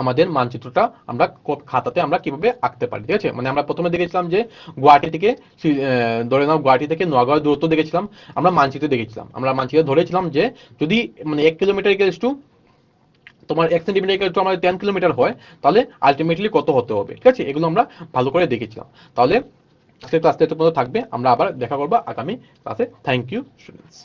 আমাদের মানচিত্রটা আমরা খাতাতে আমরা কিভাবে আঁকতে পারি, ঠিক আছে। মানে আমরা প্রথমে দেখেছিলাম যে গুয়াহাটি থেকে ধরে নাও গুয়াহাটি থেকে নোয়াগাঁওয়ের দূরত্ব দেখেছিলাম, আমরা মানচিত্রে দেখেছিলাম, আমরা মানচিত্রে ধরেছিলাম যে যদি মানে 1 কিলোমিটার ইকুয়ালস টু তোমার 1 সেন্টিমিটার ইকুয়াল টু আমাদের 10 কিলোমিটার হয়, তাহলে আলটিমেটলি কত হতে হবে, ঠিক আছে। এগুলো আমরা ভালো করে দেখেছিলাম। তাহলে আজকের ক্লাসটা এত পর্যন্ত থাকবে, আমরা আবার দেখা করবো আগামী ক্লাসে। Thank you students.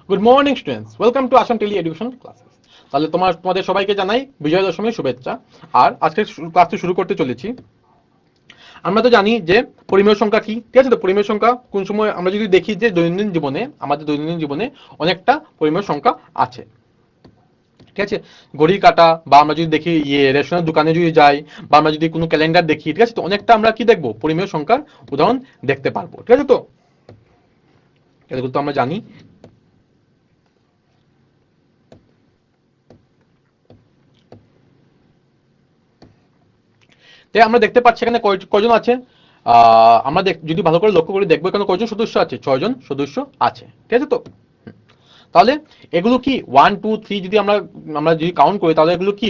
Good morning students, welcome to Assam tele education classes. তাহলে তোমাদের সবাইকে জানাই বিজয়া দশমীর শুভেচ্ছা। আর আজকে ক্লাসটি শুরু করতে চলেছি। আমরা তো জানি যে পরিমেয় সংখ্যা কি, ঠিক আছে? তো পরিমেয় সংখ্যা কোন সময় আমরা যদি দেখি যে আমাদের দৈনন্দিন জীবনে অনেকটা পরিমেয় সংখ্যা আছে, ঠিক আছে? ঘড়ির কাঁটা, বা আমরা যদি দেখি রেশনের দোকানে যদি যাই, বা আমরা যদি কোনো ক্যালেন্ডার দেখি, ঠিক আছে? তো অনেকটা আমরা কি দেখবো, পরিমেয় সংখ্যার উদাহরণ দেখতে পারবো, ঠিক আছে? তো এগুলো তো আমরা জানি। তাই আমরা দেখতে পাচ্ছি এখানে কয়জন আছে। আমরা যদি ভালো করে লক্ষ্য করি দেখবো এখানে কয়জন সদস্য আছে, 6 জন সদস্য আছে, ঠিক আছে? তো তাহলে এগুলো কি 1 2 3 যদি আমরা আমরা যদি কাউন্ট করি তাহলে এগুলো কি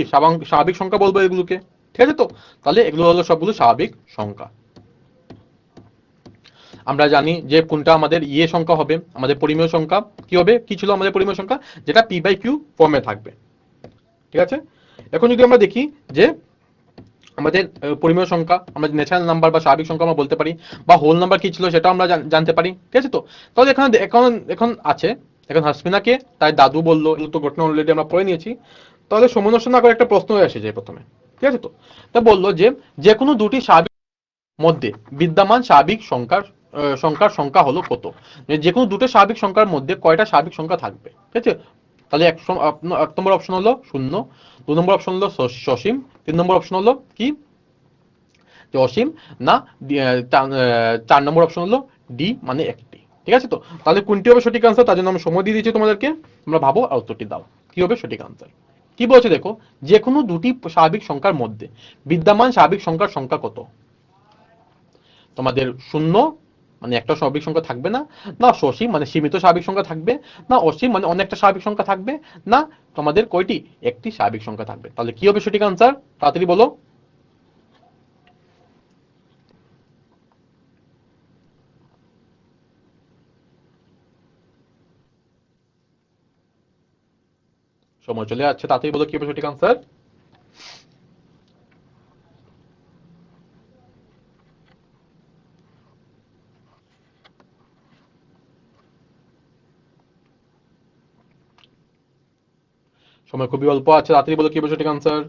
স্বাভাবিক সংখ্যা বলবো এগুলোকে, ঠিক আছে? তো তাহলে এগুলো হলো সবগুলো স্বাভাবিক সংখ্যা। আমরা জানি যে কোনটা আমাদের সংখ্যা হবে, আমাদের পরিমেয় সংখ্যা কি হবে, কি ছিল আমাদের পরিমেয় সংখ্যা, যেটা p/q ফর্মে থাকবে, ঠিক আছে? এখন যদি আমরা দেখি যে আমাদের পরিমেয় সংখ্যা, আমাদের ন্যাচারাল নাম্বার বা স্বাভাবিক সংখ্যা আমরা বলতে পারি, বা হোল নাম্বার কি ছিল সেটাও আমরা জানতে পারি, ঠিক আছে? তো তাহলে এখানে এখন এখন আছে, এখন হাসমিনাকে তাই দাদু বললো, এগুলো তো ঘটনা অলরেডি আমরা পড়ে নিয়েছি। তাহলে সমনস্য না করে একটা প্রশ্ন হয়ে আসে যায় প্রথমে, ঠিক আছে? তো তা বললো যে যে কোনো দুটি স্বাভাবিক মধ্যে বিদ্যমান স্বাভাবিক সংখ্যার সংখ্যা হলো কত? যে কোনো দুটো স্বাভাবিক সংখ্যার মধ্যে কয়টা স্বাভাবিক সংখ্যা থাকবে, ঠিক আছে? তাহলে এক নম্বর অপশন হলো 0, 2 নম্বর অপশন হলো সসীম, 3 নম্বর অপশন হলো কি, যে অসীম, না 4 নম্বর অপশন হলো ডি মানে একটি, ঠিক আছে? তো তাহলে কোনটি হবে সঠিক আনসার, তার জন্য আমি সময় দিয়ে দিয়েছি তোমাদেরকে, তোমরা ভাবো আর উত্তরটি দাও কি হবে সঠিক আনসার। কি বলছে দেখো, যে কোনো দুটি স্বাভাবিক সংখ্যার মধ্যে বিদ্যমান স্বাভাবিক সংখ্যার সংখ্যা কত? তোমাদের 0 মানে একটা স্বাভাবিক সংখ্যা থাকবে না, না সসীম মানে সীমিত স্বাভাবিক সংখ্যা থাকবে, না অসীম মানে অনেকটা স্বাভাবিক সংখ্যা থাকবে, না তোমাদের কয়টি একটি স্বাভাবিক সংখ্যা থাকবে। তাহলে কি হবে সঠিক আনসার, তাড়াতাড়ি বলো। সময় চলে যাচ্ছে, তাড়াতাড়ি বলো কি হবে সঠিক আনসার। সময় খুবই অল্প আছে, তাড়াতাড়ি বলো কি হবে সঠিক আনসার।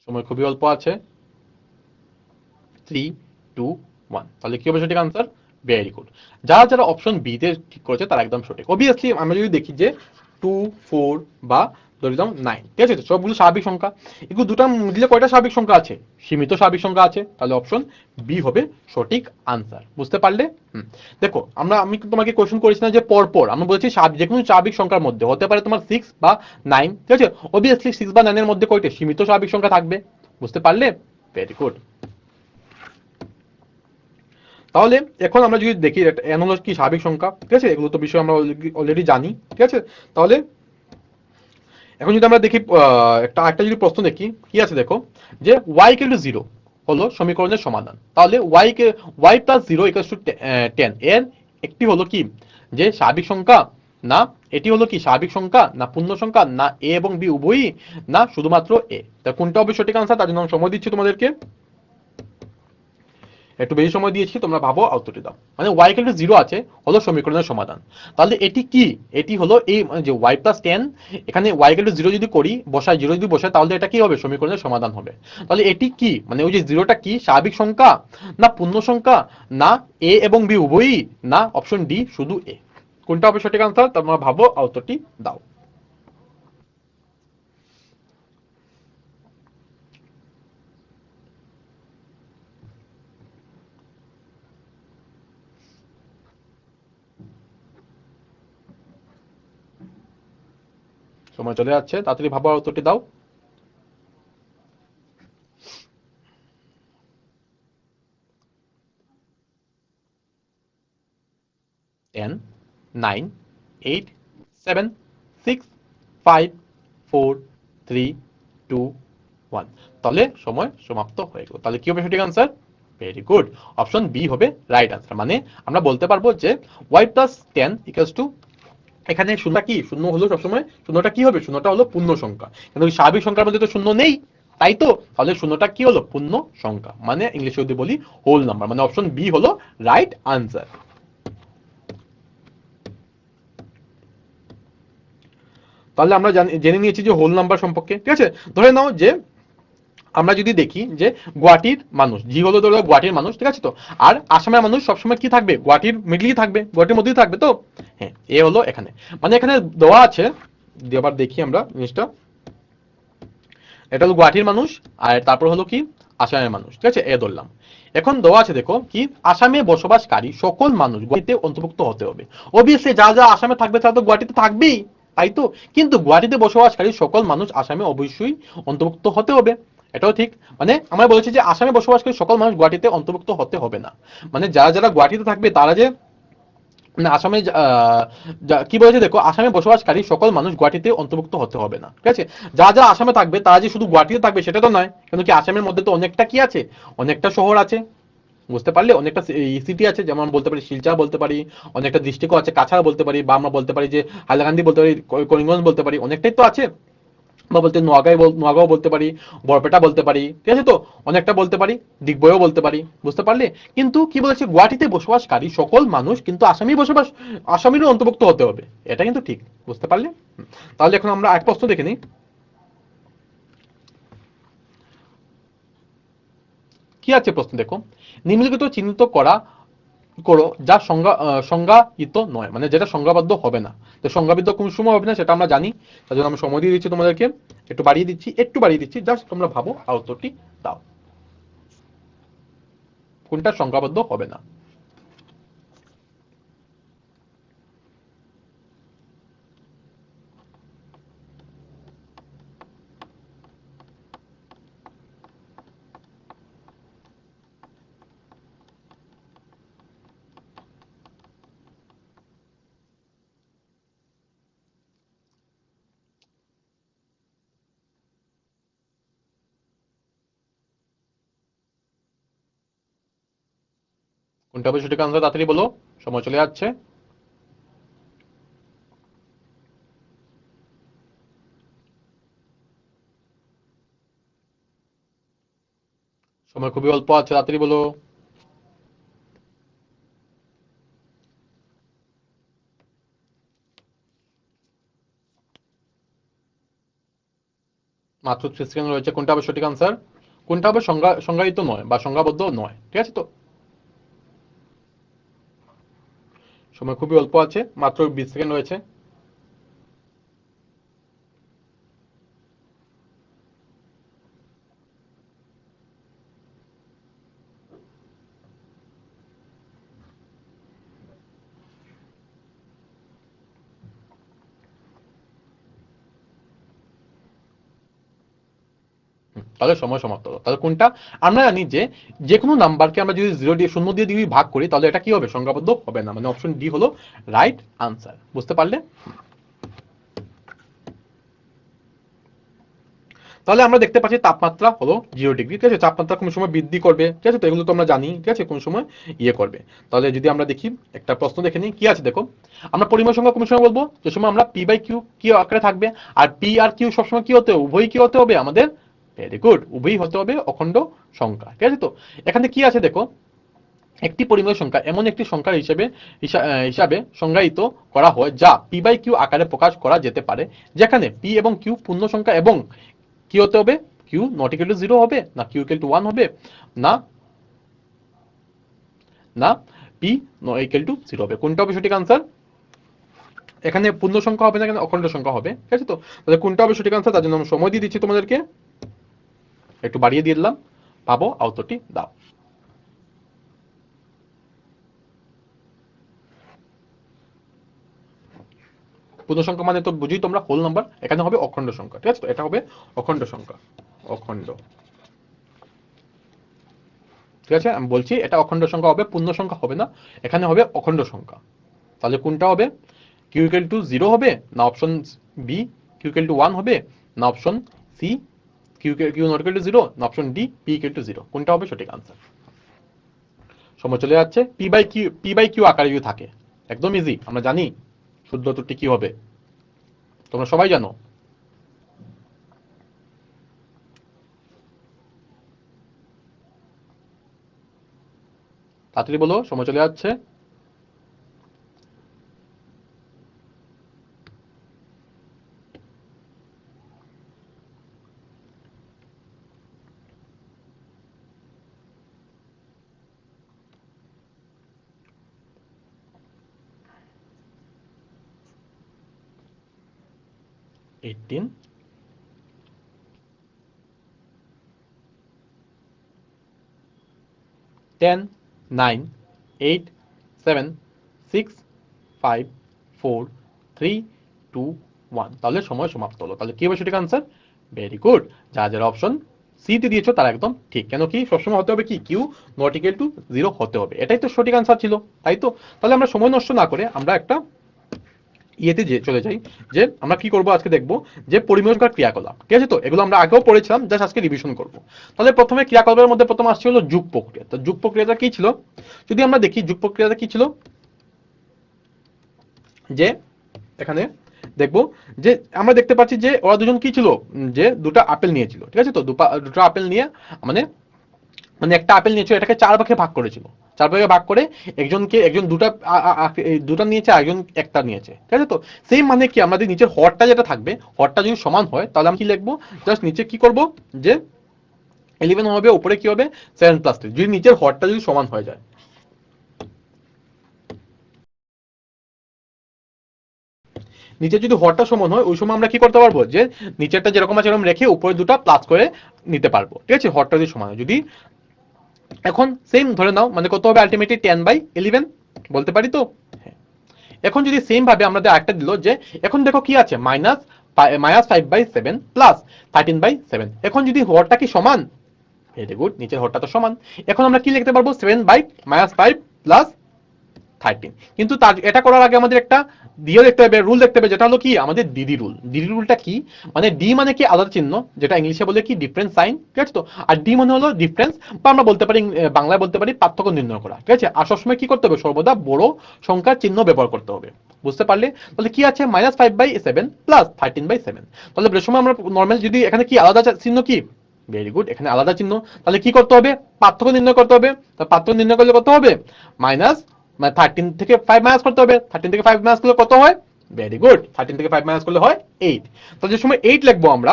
সময় খুবই অল্প আছে, 3 2 1। তাহলে কি হবে সঠিক আনসার, ভেরি গুড। যারা যারা অপশন বি তে ঠিক করেছে তারা একদম সঠিক। অবভিয়াসলি আমরা যদি দেখি যে 2 4 বা ধরে দাও 9, ঠিক আছে? তো সবগুলো স্বাভাবিক সংখ্যা, এগুলো দুটো মিলে কয়টা স্বাভাবিক সংখ্যা আছে, সীমিত স্বাভাবিক সংখ্যা আছে, তাহলে অপশন বি হবে সঠিক আনসার। বুঝতে পারলে? দেখো আমি তোমাকে কোশ্চেন করেছি না যে পরপর, আমরা বলেছি যে কোনো স্বাভাবিক সংখ্যার মধ্যে হতে পারে তোমার 6 বা 9, ঠিক আছে? অবভিয়াসলি 6 বা 9 এর মধ্যে কয়টা সীমিত স্বাভাবিক সংখ্যা থাকবে। বুঝতে পারলে? Very good. তাহলে এখন আমরা যদি দেখি n হলো কি স্বাভাবিক সংখ্যা, ঠিক আছে? এগুলো তো বিষয় আমরা অলরেডি জানি, ঠিক আছে? তাহলে এখন যদি আমরা দেখি একটা যদি প্রশ্ন দেখি কি আছে দেখো, যে y = 0 হলো সমীকরণের সমাধান। তাহলে y + 0 = 10 এর একটি হলো কি, যে স্বাভাবিক সংখ্যা, না এটি হলো কি স্বাভাবিক সংখ্যা, না পূর্ণ সংখ্যা, না a এবং b উভয়ই, না শুধুমাত্র a। তা কোনটা হবে সঠিক আনসার, তার জন্য আমি সময় দিচ্ছি তোমাদেরকে, একটু বেশি সময় দিয়েছি, তোমরা ভাবো উত্তরটি দাও। মানে y = 0 আছে হলো সমীকরণের সমাধান। তাহলে এটি কি, এটি হলো এই যে y + 10, এখানে y = 0 যদি করি, বসাই 0 যদি বসাই, তাহলে এটা কি হবে, সমীকরণের সমাধান হবে। তাহলে এটি কি, মানে ওই যে 0টা কি স্বাভাবিক সংখ্যা, না পূর্ণ সংখ্যা, না a এবং b উভয়ই, না অপশন ডি শুধু a। কোনটা হবে সঠিক আনসার, তোমরা ভাবো উত্তরটি দাও। সময় চলে যাচ্ছে, তাড়াতাড়ি ভাবো উত্তরটি দাও। 10 9 8 7 6 5 4 3 2 1। তাহলে সময় সমাপ্ত হয়ে গেল। তাহলে কি হবে সঠিক answer, very good, option B হবে রাইট আনসার। মানে আমরা বলতে পারবো যে y প্লাস 10 ইকুয়ালস টু, এখানে শূন্য কি, শূন্য হলো সবসময়, শূন্যটা কি হবে, শূন্যটা হলো পূর্ণ সংখ্যা, কিন্তু স্বাভাবিক সংখ্যার মধ্যে তো শূন্য নেই, তাই তো, তাহলে শূন্যটা কি হলো, পূর্ণ সংখ্যা, মানে ইংলিশে যদি বলি হোল নাম্বার, মানে অপশন বি হলো রাইট আনসার। তাহলে আমরা জেনে নিয়েছি যে হোল নাম্বার সম্পর্কে, ঠিক আছে। ধরে নাও যে আমরা যদি দেখি যে গুয়াহাটির মানুষ, জি হলো ধরো গুয়াহাটির মানুষ, ঠিক আছে তো, আর আসামের মানুষ সবসময় কি থাকবে, গুয়াহাটির মিডলেই থাকবে, গুয়াহাটির মধ্যেই থাকবে তো, হ্যাঁ, এ হলো এখানে, মানে এখানে দেওয়া আছে, আবার দেখি আমরা জিনিসটা, এটা হলো গুয়াহাটির মানুষ, আর তারপর হলো কি আসামের মানুষ, ঠিক আছে, এ ধরলাম। এখন দেওয়া আছে দেখো কি, আসামে বসবাসকারী সকল মানুষ গুয়াহাটিতে অন্তর্ভুক্ত হতে হবে। অবভিয়াসলি যা যা আসামে থাকবে তারা তো গুয়াহাটিতে থাকবেই, তাই তো, কিন্তু গুয়াহাটিতে বসবাসকারী সকল মানুষ আসামে অবশ্যই অন্তর্ভুক্ত হতে হবে, এটাও ঠিক। মানে আমরা বলেছি যে আসামে বসবাসকারী সকল মানুষ গুয়াহাটিতে অন্তর্ভুক্ত হতে হবে না, মানে যারা যারা গুয়াহাটিতে থাকবে তারা যে, মানে আসামে কি বলেছে দেখো, আসামে বসবাসকারী সকল মানুষ গুয়াহাটিতে অন্তর্ভুক্ত হতে হবে না, ঠিক আছে। যা যা আসামে থাকবে তারা যে শুধু গুয়াহাটিতে থাকবে সেটা তো নয়, কিন্তু কি আসামের মধ্যে তো অনেকটা কি আছে, অনেকটা শহর আছে, বুঝতে পারলে, অনেকটা সিটি আছে, যেমন বলতে পারি শিলচর বলতে পারি, অনেকটা ডিস্ট্রিক্টও আছে, কাছাড় বলতে পারি, বা আমরা বলতে পারি যে হাইলাকান্দি বলতে পারি, করিমগঞ্জ বলতে পারি, অনেকটাই তো আছে, বা বলতে নোয়াগাঁও বলতে পারি, বরপেটা বলতে পারি, ঠিক আছে তো, অনেকটা বলতে পারি, দিগবয়ও বলতে পারি, বুঝতে পারলে। কিন্তু কি বলেছে, গুয়াহাটিতে বসবাসকারী সকল মানুষ কিন্তু আসামিরও অন্তর্ভুক্ত হতে হবে, এটা কিন্তু ঠিক, বুঝতে পারলে। তাহলে এখন আমরা এক প্রশ্ন দেখে নিই, কি আছে প্রশ্ন দেখো, নিম্নলিখিত চিহ্নিত করো যা সংজ্ঞায়িত নয়, মানে যেটা সংজ্ঞাবদ্ধ হবে না। তো সংজ্ঞাবদ্ধ কোন সময় হবে না সেটা আমরা জানি, তার জন্য আমি সময় দিয়ে দিচ্ছি তোমাদেরকে, একটু বাড়িয়ে দিচ্ছি, জাস্ট তোমরা ভাবো আর উত্তরটি দাও, কোনটা সংজ্ঞাবদ্ধ হবে না। কোনটা হবে সঠিক আনসার, তাড়াতাড়ি বলো, সময় চলে যাচ্ছে। সময় খুবই অল্প আছে, তাড়াতাড়ি বলো। মাত্র 30 সেকেন্ড রয়েছে, কোনটা হবে সঠিক আনসার, কোনটা হবে সংজ্ঞায়িত নয় বা সংজ্ঞাবদ্ধ নয়, ঠিক আছে তো, সময় খুবই অল্প আছে, মাত্র 20 সেকেন্ড রয়েছে। তাহলে সময় সমাপ্ত হলো। তাহলে কোনটা, আমরা জানি যে যে কোনো নাম্বারকে আমরা যদি 0 দিয়ে, শূন্য দিয়ে ভাগ করি তাহলে এটা কি হবে, সংখ্যাবদ্ধ হবে না, মানে অপশন ডি হলো রাইট আনসার, বুঝতে পারলে। তাহলে আমরা দেখতে পাচ্ছি তাপমাত্রা হলো 0 ডিগ্রি, ঠিক আছে, তাপমাত্রা কোন সময় বৃদ্ধি করবে, ঠিক আছে, তো এগুলো তো আমরা জানি, ঠিক আছে, কোন সময় ইয়ে করবে। তাহলে যদি আমরা দেখি একটা প্রশ্ন দেখে নিই, কি আছে দেখো, আমরা পরিমাণ সংখ্যা কোন সময় বলবো, যে সময় আমরা পি বাই কিউ কি আকারে থাকবে, আর পি আর কিউ সবসময় কি হতে হবে, উভয়ই কি হতে হবে আমাদের, ভেরি গুড, উভয়ই হতে হবে অখণ্ড সংখ্যা, ঠিক আছে তো। এখানে কি আছে দেখো, একটি পরিমেয় সংখ্যা এমন একটি সংখ্যার হিসাবে সংজ্ঞায়িত করা হয় যা পি বাই কিউ আকারে প্রকাশ করা যেতে পারে, যেখানে পি এবং কিউ পূর্ণ সংখ্যা, এবং কি হতে হবে, কিউ নট ইকুয়াল টু 0 হবে, না কিউ ইকুয়াল টু 1 হবে, না না পি ইকুয়াল টু 0 হবে, কোনটা হবে সঠিক আনসার। এখানে পূর্ণ সংখ্যা হবে না, এখানে অখণ্ড সংখ্যা হবে, ঠিক আছে তো। তাহলে কোনটা হবে সঠিক আনসার, তার জন্য আমি সময় দিয়ে দিচ্ছি তোমাদেরকে, একটু বাড়িয়ে দিয়ে দিলাম, ভাবো আউটপুটটি দাও। পূর্ণ সংখ্যা মানে তো বুঝি তোমরা হোল নাম্বার, এখানে হবে অখণ্ড সংখ্যা, ঠিক আছে তো, এটা হবে অখণ্ড সংখ্যা, অখণ্ড, ঠিক আছে, আমি বলছি এটা অখণ্ড সংখ্যা হবে, পূর্ণ সংখ্যা হবে না, এখানে হবে অখণ্ড সংখ্যা। তাহলে কোনটা হবে, কিউ ইকুয়াল টু 0 হবে, না option B Q equal to 1 হবে, না option C Q not equal to 0, না option D P equal to 0, কোনটা হবে সঠিক আনসার। সময় চলে যাচ্ছে। পি বাই কিউ আকারে যদি থাকে, একদম ইজি, আমরা জানি শুদ্ধ উত্তরটি কি হবে, তোমরা সবাই জানো। তাড়াতাড়ি বলো, সময় চলে যাচ্ছে। এইটিন, 10, 9, 8, 7, 6, 5, 4, 3, 2, 1। তাহলে সময় সমাপ্ত হলো। তাহলে কি হবে সঠিক আনসার? Very good. যারা অপশন সি তে দিয়েছো তারা একদম ঠিক। কেন কি সবসময় হতে হবে কি কিউ নট ইকুয়াল টু 0 হতে হবে, এটাই তো সঠিক আনসার ছিল, তাই তো? তাহলে আমরা সময় নষ্ট না করে আমরা একটা ইয়েতে যে চলে যাই, যে আমরা কি করব আজকে দেখব যে পরিমেয়কার ক্রিয়াকলাপ, ঠিক আছে? তো এগুলো আমরা আগেও পড়েছিলাম, জাস্ট আজকে রিভিশন করব। তাহলে প্রথমে ক্রিয়াকলাপের মধ্যে প্রথম আসছে হলো যোগ প্রক্রিয়া। তো যোগ প্রক্রিয়াটা কি ছিল? যদি আমরা দেখি যোগ প্রক্রিয়াটা কি ছিল, যে এখানে দেখবো যে আমরা দেখতে পাচ্ছি যে ওরা দুজন কি ছিল, যে দুটো আপেল নিয়েছিল, ঠিক আছে? তো দুটো আপেল নিয়ে মানে মানে একটা আপেল নিয়েছিল, এটাকে 4 ভাগে ভাগ করেছিল। 4 ভাগে ভাগ করে একজন দুটা নিয়েছে, একজন একটা নিয়েছে, ঠিক আছে? তো সেম মানে কি, আমাদের নিচের হরটা যেটা থাকবে, হরটা যদি সমান হয় তাহলে আমি কি লিখবো, জাস্ট নিচে কি করব, যে 11 হবে, উপরে কি হবে 7 প্লাস 3, যদি নিচের হরটা যদি সমান হয়ে যায়। নিচে যদি হরটা সমান হয় ওই সময় আমরা কি করতে পারবো, যে নিচেরটা যেরকম আছে এরকম রেখে উপরে দুটো প্লাস করে নিতে পারবো, ঠিক আছে? হরটা যদি সমান হয়, যদি এখন সেম ধরে নাও, মানে কত হবে আলটিমেটলি 10/11 বলতে পারি তো। হ্যাঁ। এখন যদি সেম ভাবে আমাদের আরেকটা দিল, যে এখন দেখো কি আছে, -5/7 প্লাস 13/7। এখন যদি হরটা কি সমান, ভেরি গুড, নিচের হরটা তো সমান। এখন আমরা কি লিখতে পারবো, 7/-5 প্লাস 13। কিন্তু তার এটা করার আগে আমাদের একটা দিয়ে দেখতে হবে, রুল দেখতে হবে, যেটা হলো কি আমাদের ডিডি রুল। ডিডি রুলটা কি, মানে ডি মানে কি আলাদা চিহ্ন, যেটা ইংলিশে বলে কি ডিফারেন্স সাইন, ঠিক আছে? তো আর ডি মানে হলো ডিফারেন্স, বা আমরা বলতে পারি বাংলায় বলতে পারি পার্থক্য নির্ণয় করা, ঠিক আছে? আর সবসময় কি করতে হবে, সর্বদা বড় সংখ্যার চিহ্ন ব্যবহার করতে হবে, বুঝতে পারলে? তাহলে কি আছে, -5/7 প্লাস 13/7। তাহলে বেশ সময় আমরা নর্মাল যদি এখানে কি আলাদা চিহ্ন কি, ভেরি গুড, এখানে আলাদা চিহ্ন, তাহলে কি করতে হবে, পার্থক্য নির্ণয় করতে হবে। পার্থক্য নির্ণয় করলে কত হবে, মাইনাস, মানে 13 থেকে 5 মাইনাস করতে হবে। 13 থেকে 5 মাইনাস করলে কত হয়, ভেরি গুড, 13 থেকে 5 মাইনাস করলে হয় 8। তো যে সময় 8 লিখবো আমরা,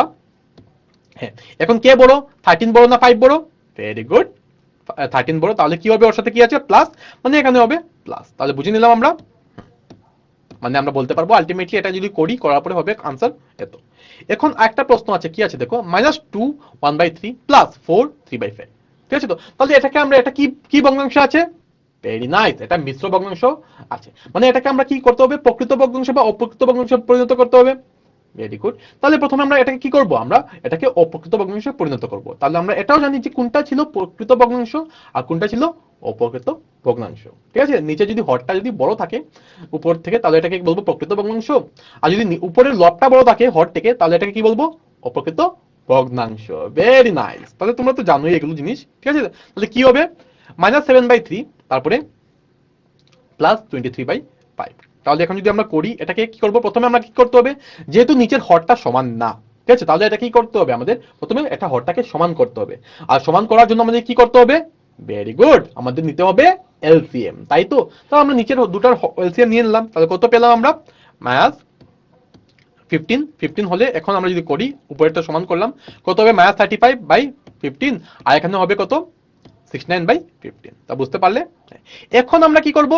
হ্যাঁ, এখন কে বড়, 13 বড় না 5 বড়? ভেরি গুড, 13 বড়। তাহলে কি হবে, ওর সাথে কি আছে, প্লাস, মানে এখানে হবে প্লাস। তাহলে বুঝে নিলাম আমরা, মানে আমরা বলতে পারবো আলটিমেটলি এটা যদি করি, করার পরে হবে আনসার এত। এখন একটা প্রশ্ন আছে, কি আছে দেখো, -2 1/3 প্লাস 4 3/5, ঠিক আছে? তো তাহলে এটাকে আমরা, এটা কি কি ভগ্নাংশ আছে, ভেরি নাইস, এটা মিশ্র ভগ্নাংশ আছে। মানে এটাকে আমরা কি করতে হবে, প্রকৃত ভগ্নাংশ বা অপ্রকৃত ভগ্নাংশে পরিণত করতে হবে। Very good. তাহলে প্রথমে আমরা এটাকে কি করব, আমরা এটাকে অপ্রকৃত ভগ্নাংশে পরিণত করব। তাহলে আমরা এটাও জানি যে কোনটা ছিল প্রকৃত ভগ্নাংশ আর কোনটা ছিল অপ্রকৃত ভগ্নাংশ, ঠিক আছে? নিচে যদি হরটা যদি বড় থাকে উপর থেকে, তাহলে এটাকে বলবো প্রকৃত ভগ্নাংশ। আর যদি উপরের লবটা বড় থাকে হর থেকে, তাহলে এটাকে কি বলবো, অপ্রকৃত ভগ্নাংশ। Very nice. তাহলে তোমরা তো জানোই এগুলো জিনিস, ঠিক আছে? তাহলে কি হবে, -7/3 তারপরে প্লাস 23/5। তাহলে এখন যদি আমরা করি, এটাকে কি করব, প্রথমে আমরা কি করতে হবে, যেহেতু নিচের হরটা সমান না, ঠিক আছে? তাহলে এটা কি করতে হবে, আমাদের প্রথমে এটা হরটাকে সমান করতে হবে। আর সমান করার জন্য আমাদের কি করতে হবে, ভেরি গুড, আমাদের নিতে হবে এলসিএম, তাই তো? তাহলে আমরা নিচের দুটার এলসিএম নিয়ে নিলাম, তাহলে কত পেলাম আমরা, -15 হলে, এখন আমরা যদি করি উপরেরটা সমান করলাম, কত হবে, -35/15, আর এখানে হবে কত, 69/15। তা বুঝতে পারলে? এখন আমরা কি করব,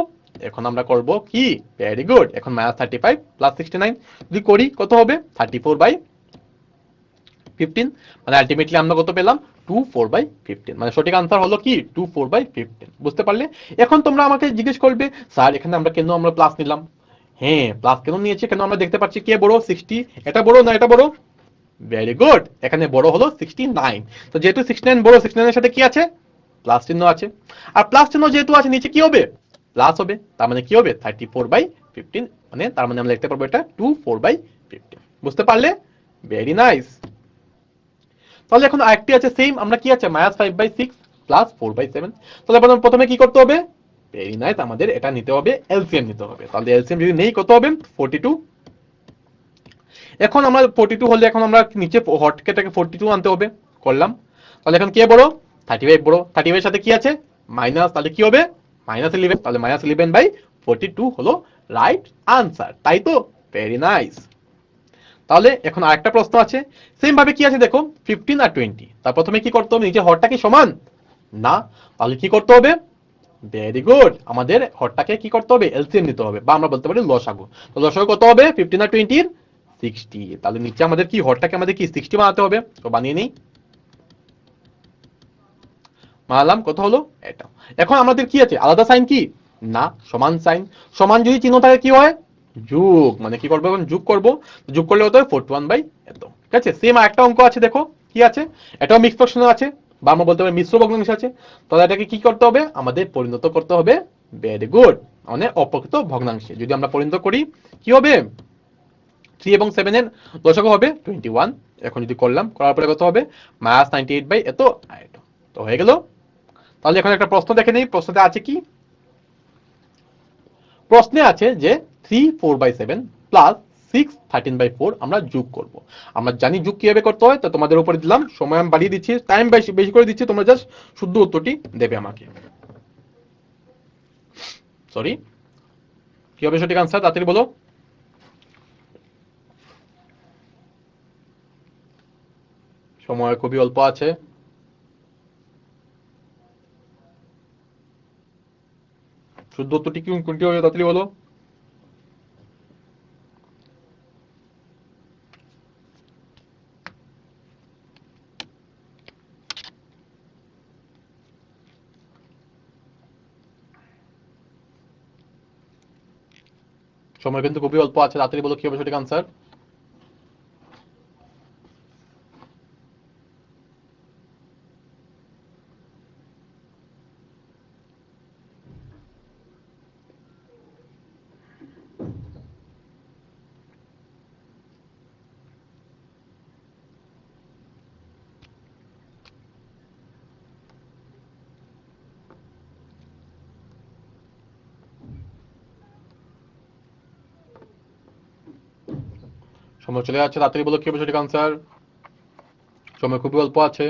এখন আমরা করব কি, ভেরি গুড, এখন -35 প্লাস 69 যদি করি কত হবে, 34/15। মানে আলটিমেটলি আমরা কত পেলাম, 24/15। মানে সঠিক আনসার হলো কি 24/15। বুঝতে পারলে? এখন তোমরা আমাকে জিজ্ঞেস করবে, স্যার এখানে আমরা কেন আমরা প্লাস নিলাম? হ্যাঁ, প্লাস কেন নিয়েছি, কেন আমরা দেখতে পাচ্ছি কে বড়, 60, এটা বড় না এটা বড়? ভেরি গুড, এখানে বড় হলো 69। তো যেহেতু 69 বড়, 69 এর সাথে কি আছে, প্লাস চিহ্ন আছে। আর প্লাস চিহ্ন যেহেতু আছে, নিচে কি হবে, প্লাস হবে। তার মানে কি হবে, 34/15। মানে তার মানে আমরা লিখতে পারবো এটা 24/15। বুঝতে পারলে? Very nice. তাহলে এখন আরেকটি আছে সেম, আমরা কি আছে, -5/6 প্লাস 4/7। তাহলে প্রথমে কি করতে হবে? ভেরি নাইস, আমাদের এটা নিতে হবে, এলসিএম নিতে হবে। তাহলে এলসিএম যদি নেই কত হবে? 42। এখন আমরা 42 হলে এখন আমরা নিচে হটকেটাকে 42 আনতে হবে, করলাম। তাহলে এখন কে বড়? 35 বড়। 35 এর সাথে কি আছে? মাইনাস, তাহলে কি হবে? -11। তাহলে -11/42 হলো রাইট আনসার, তাই তো? Very nice. তাহলে এখন আরেকটা প্রশ্ন আছে, সেম ভাবে কি আছে দেখো, 15 আর 20। তার প্রথমে কি করতে হবে? নিচে হরটা কি সমান? না। তাহলে কি করতে হবে? ভেরি গুড, আমাদের হরটাকে কি করতে হবে? এলসিএম নিতে হবে, বা আমরা বলতে পারি লসাগু। তো লসাগু কত হবে? 15 আর 20 এর 60। তাহলে নিচে আমাদের কি হরটাকে আমাদের কি 60 বানাতে হবে। তো বানিয়ে নেই, বানালাম। কত হলো? এটা। এখন আমাদের কি আছে? আলাদা সাইন কি? না, সমান সাইন। সমান যদি চিহ্ন থাকে কি হয়? যোগ। মানে কি করবো? এখন যোগ করব। যোগ করলে কত হয়? 41 বাই এত। ঠিক আছে। সেম একটা অঙ্ক আছে, দেখো কি আছে, এটাও মিক্স ফ্র্যাকশন আছে, বা আমরা বলতে পারি মিশ্র ভগ্নাংশ আছে। তাহলে এটাকে কি করতে হবে? আমাদের পরিণত করতে হবে। ভেরি গুড, মানে অপ্রকৃত ভগ্নাংশে যদি আমরা পরিণত করি কি হবে? 3 এবং 7 এর দশক হবে 21। এখন যদি করলাম, করার পরে কত হবে? -98 বাই এত আর এত। তো হয়ে গেল। তাহলে এখন একটা প্রশ্ন দেখে নেই, প্রশ্নতে আছে কি? প্রশ্নে আছে যে 3 4/7 প্লাস 6 13/4 আমরা যোগ করব। আমরা জানি যোগ কিভাবে করতে হয়, তো তোমাদের উপরে দিলাম, সময় আমি বাড়িয়ে দিচ্ছি, টাইম বেশি বেশি করে দিচ্ছি, তোমরা জাস্ট শুদ্ধ উত্তরটি দেবে আমাকে। সরি, কি হবে সঠিক আনসার? তাড়াতাড়ি বলো। সময় খুবই অল্প আছে। শুদ্ধ উত্তরটি কি কোনটি হবে? তাড়াতাড়ি বলো। সময় কিন্তু খুবই অল্প আছে, তাড়াতাড়ি বলো কি হবে সঠিক আনসার। সময় চলে যাচ্ছে, তাড়াতাড়ি বলো কি হবে সঠিক আনসার। সময় খুবই অল্প আছে।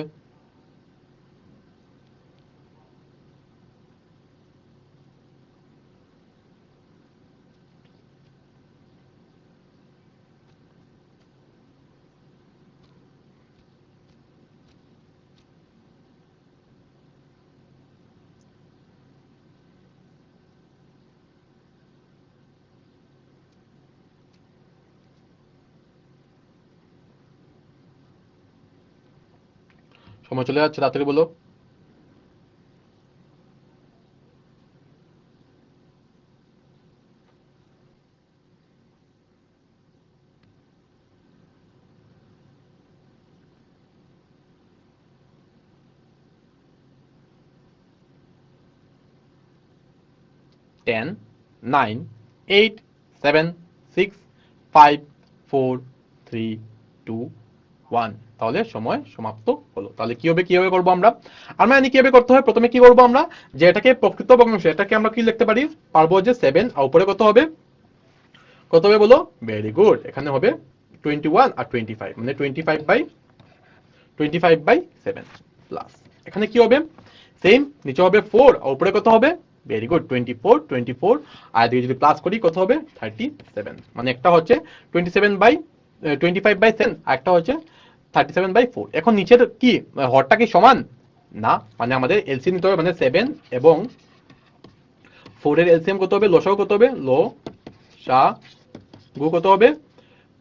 সময় চলে যাচ্ছে, তাড়াতাড়ি বলো। 10 9 8 7 6 5 4 3 2 1। তাহলে সময় সমাপ্ত হলো। তাহলে কিভাবে করবো আমরা? আমরা জানি কিভাবে করতে হয়। প্রথমে কি করবো আমরা? যে এটাকে প্রকৃত ভগ্নাংশ, এটাকে আমরা কি লিখতে পারি? পারবো যে 7 আর উপরে কত হবে? কত হবে বলো? ভেরি গুড, এখানে হবে 21 আর 25, মানে 25/7 প্লাস এখানে কি হবে? সেম, নিচে হবে 4 আর উপরে কত হবে? ভেরি গুড, 24 আর দিয়ে যদি প্লাস করি কত হবে? 37। মানে একটা হচ্ছে 25/7 আর একটা হচ্ছে 37/4। এখন নিচের কি হরটা কি সমান? না, মানে আমাদের এলসিএম নিতে হবে, মানে 7 এবং 4 এর এলসিএম কত হবে? লসাগু কত হবে? লসাগু কত হবে?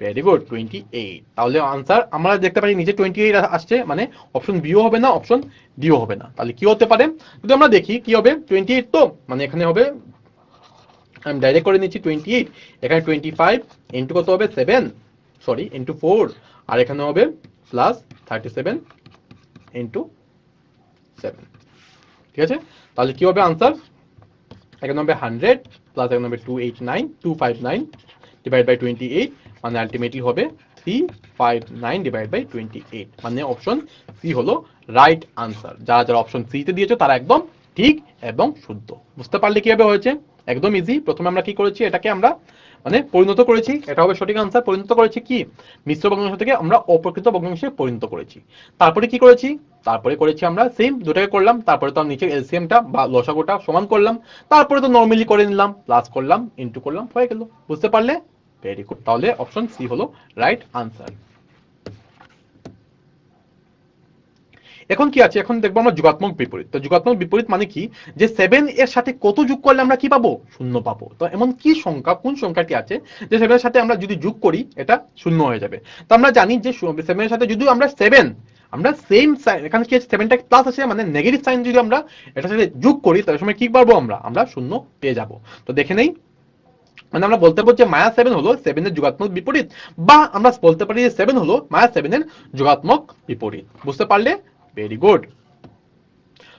Very good, 28। তাহলে আনসার আমরা দেখতে পারি নিচে 28 আসছে, মানে অপশন বিও হবে না, অপশন ডিও হবে না। তাহলে কি হতে পারে? যদি আমরা দেখি কি হবে, 28 তো মানে এখানে হবে, আমি ডাইরেক্ট করে নিচ্ছি 28, এখানে 25 ইন্টু কত হবে? 7, সরি ইন্টু 4, আর এখানে হবে প্লাস 37 ইন্টু 7। ঠিক আছে। তাহলে কি হবে আনসার? এখানে হবে 100 প্লাস এখানে হবে 259 259 ডিভাইড বাই 28, মানে আলটিমেটলি হবে 359 ডিভাইড বাই 28, মানে অপশন সি হলো রাইট আনসার। যারা যারা অপশন সি তে দিয়েছো তারা একদম ঠিক এবং শুদ্ধ। বুঝতে পারলে কিভাবে হয়েছে? একদম ইজি। প্রথমে আমরা কি করেছি, এটাকে আমরা মানে পরিণত করেছি, এটা হবে সঠিক আনসার। পরিণত করেছি কি, মিশ্র ভগ্নাংশ থেকে আমরা অপ্রকৃত ভগ্নাংশে পরিণত করেছি। তারপরে কি করেছি, তারপরে করেছি আমরা সেম দুটাকে করলাম, তারপরে তো নিচে এলসিএমটা বা লসাগুটা সমান করলাম, তারপরে তো নরমালি করে নিলাম, প্লাস করলাম, ইনটু করলাম, হয়ে গেল। বুঝতে পারলে? Very good. তাহলে অপশন সি হলো রাইট আনসার। এখন কি আছে, এখন দেখবো আমরা যোগাত্মক বিপরীত। তো যোগাত্মক বিপরীত মানে কি, যে 7 এর সাথে কত যোগ করলে আমরা কি পাবো, শূন্য পাবো। তো এমন কি সংখ্যা, কোন সংখ্যাটি আছে যে 7 এর সাথে আমরা যদি যোগ করি এটা শূন্য হয়ে যাবে। তো আমরা জানি যে 7 এর সাথে যদি আমরা 7 আমরা সেম সাইন, এখানে কি আছে 7টা প্লাস আছে মানে নেগেটিভ সাইন, যদি আমরা এটার সাথে যোগ করি তাহলে সময় কি পাবো, আমরা শূন্য পেয়ে যাব। তো দেখে নেই, মানে আমরা বলতে পারবো যে -7 হলো 7 এর যোগাত্মক বিপরীত, বা আমরা বলতে পারি যে 7 হলো -7 এর যোগাত্মক বিপরীত। বুঝতে পারলে? Very good.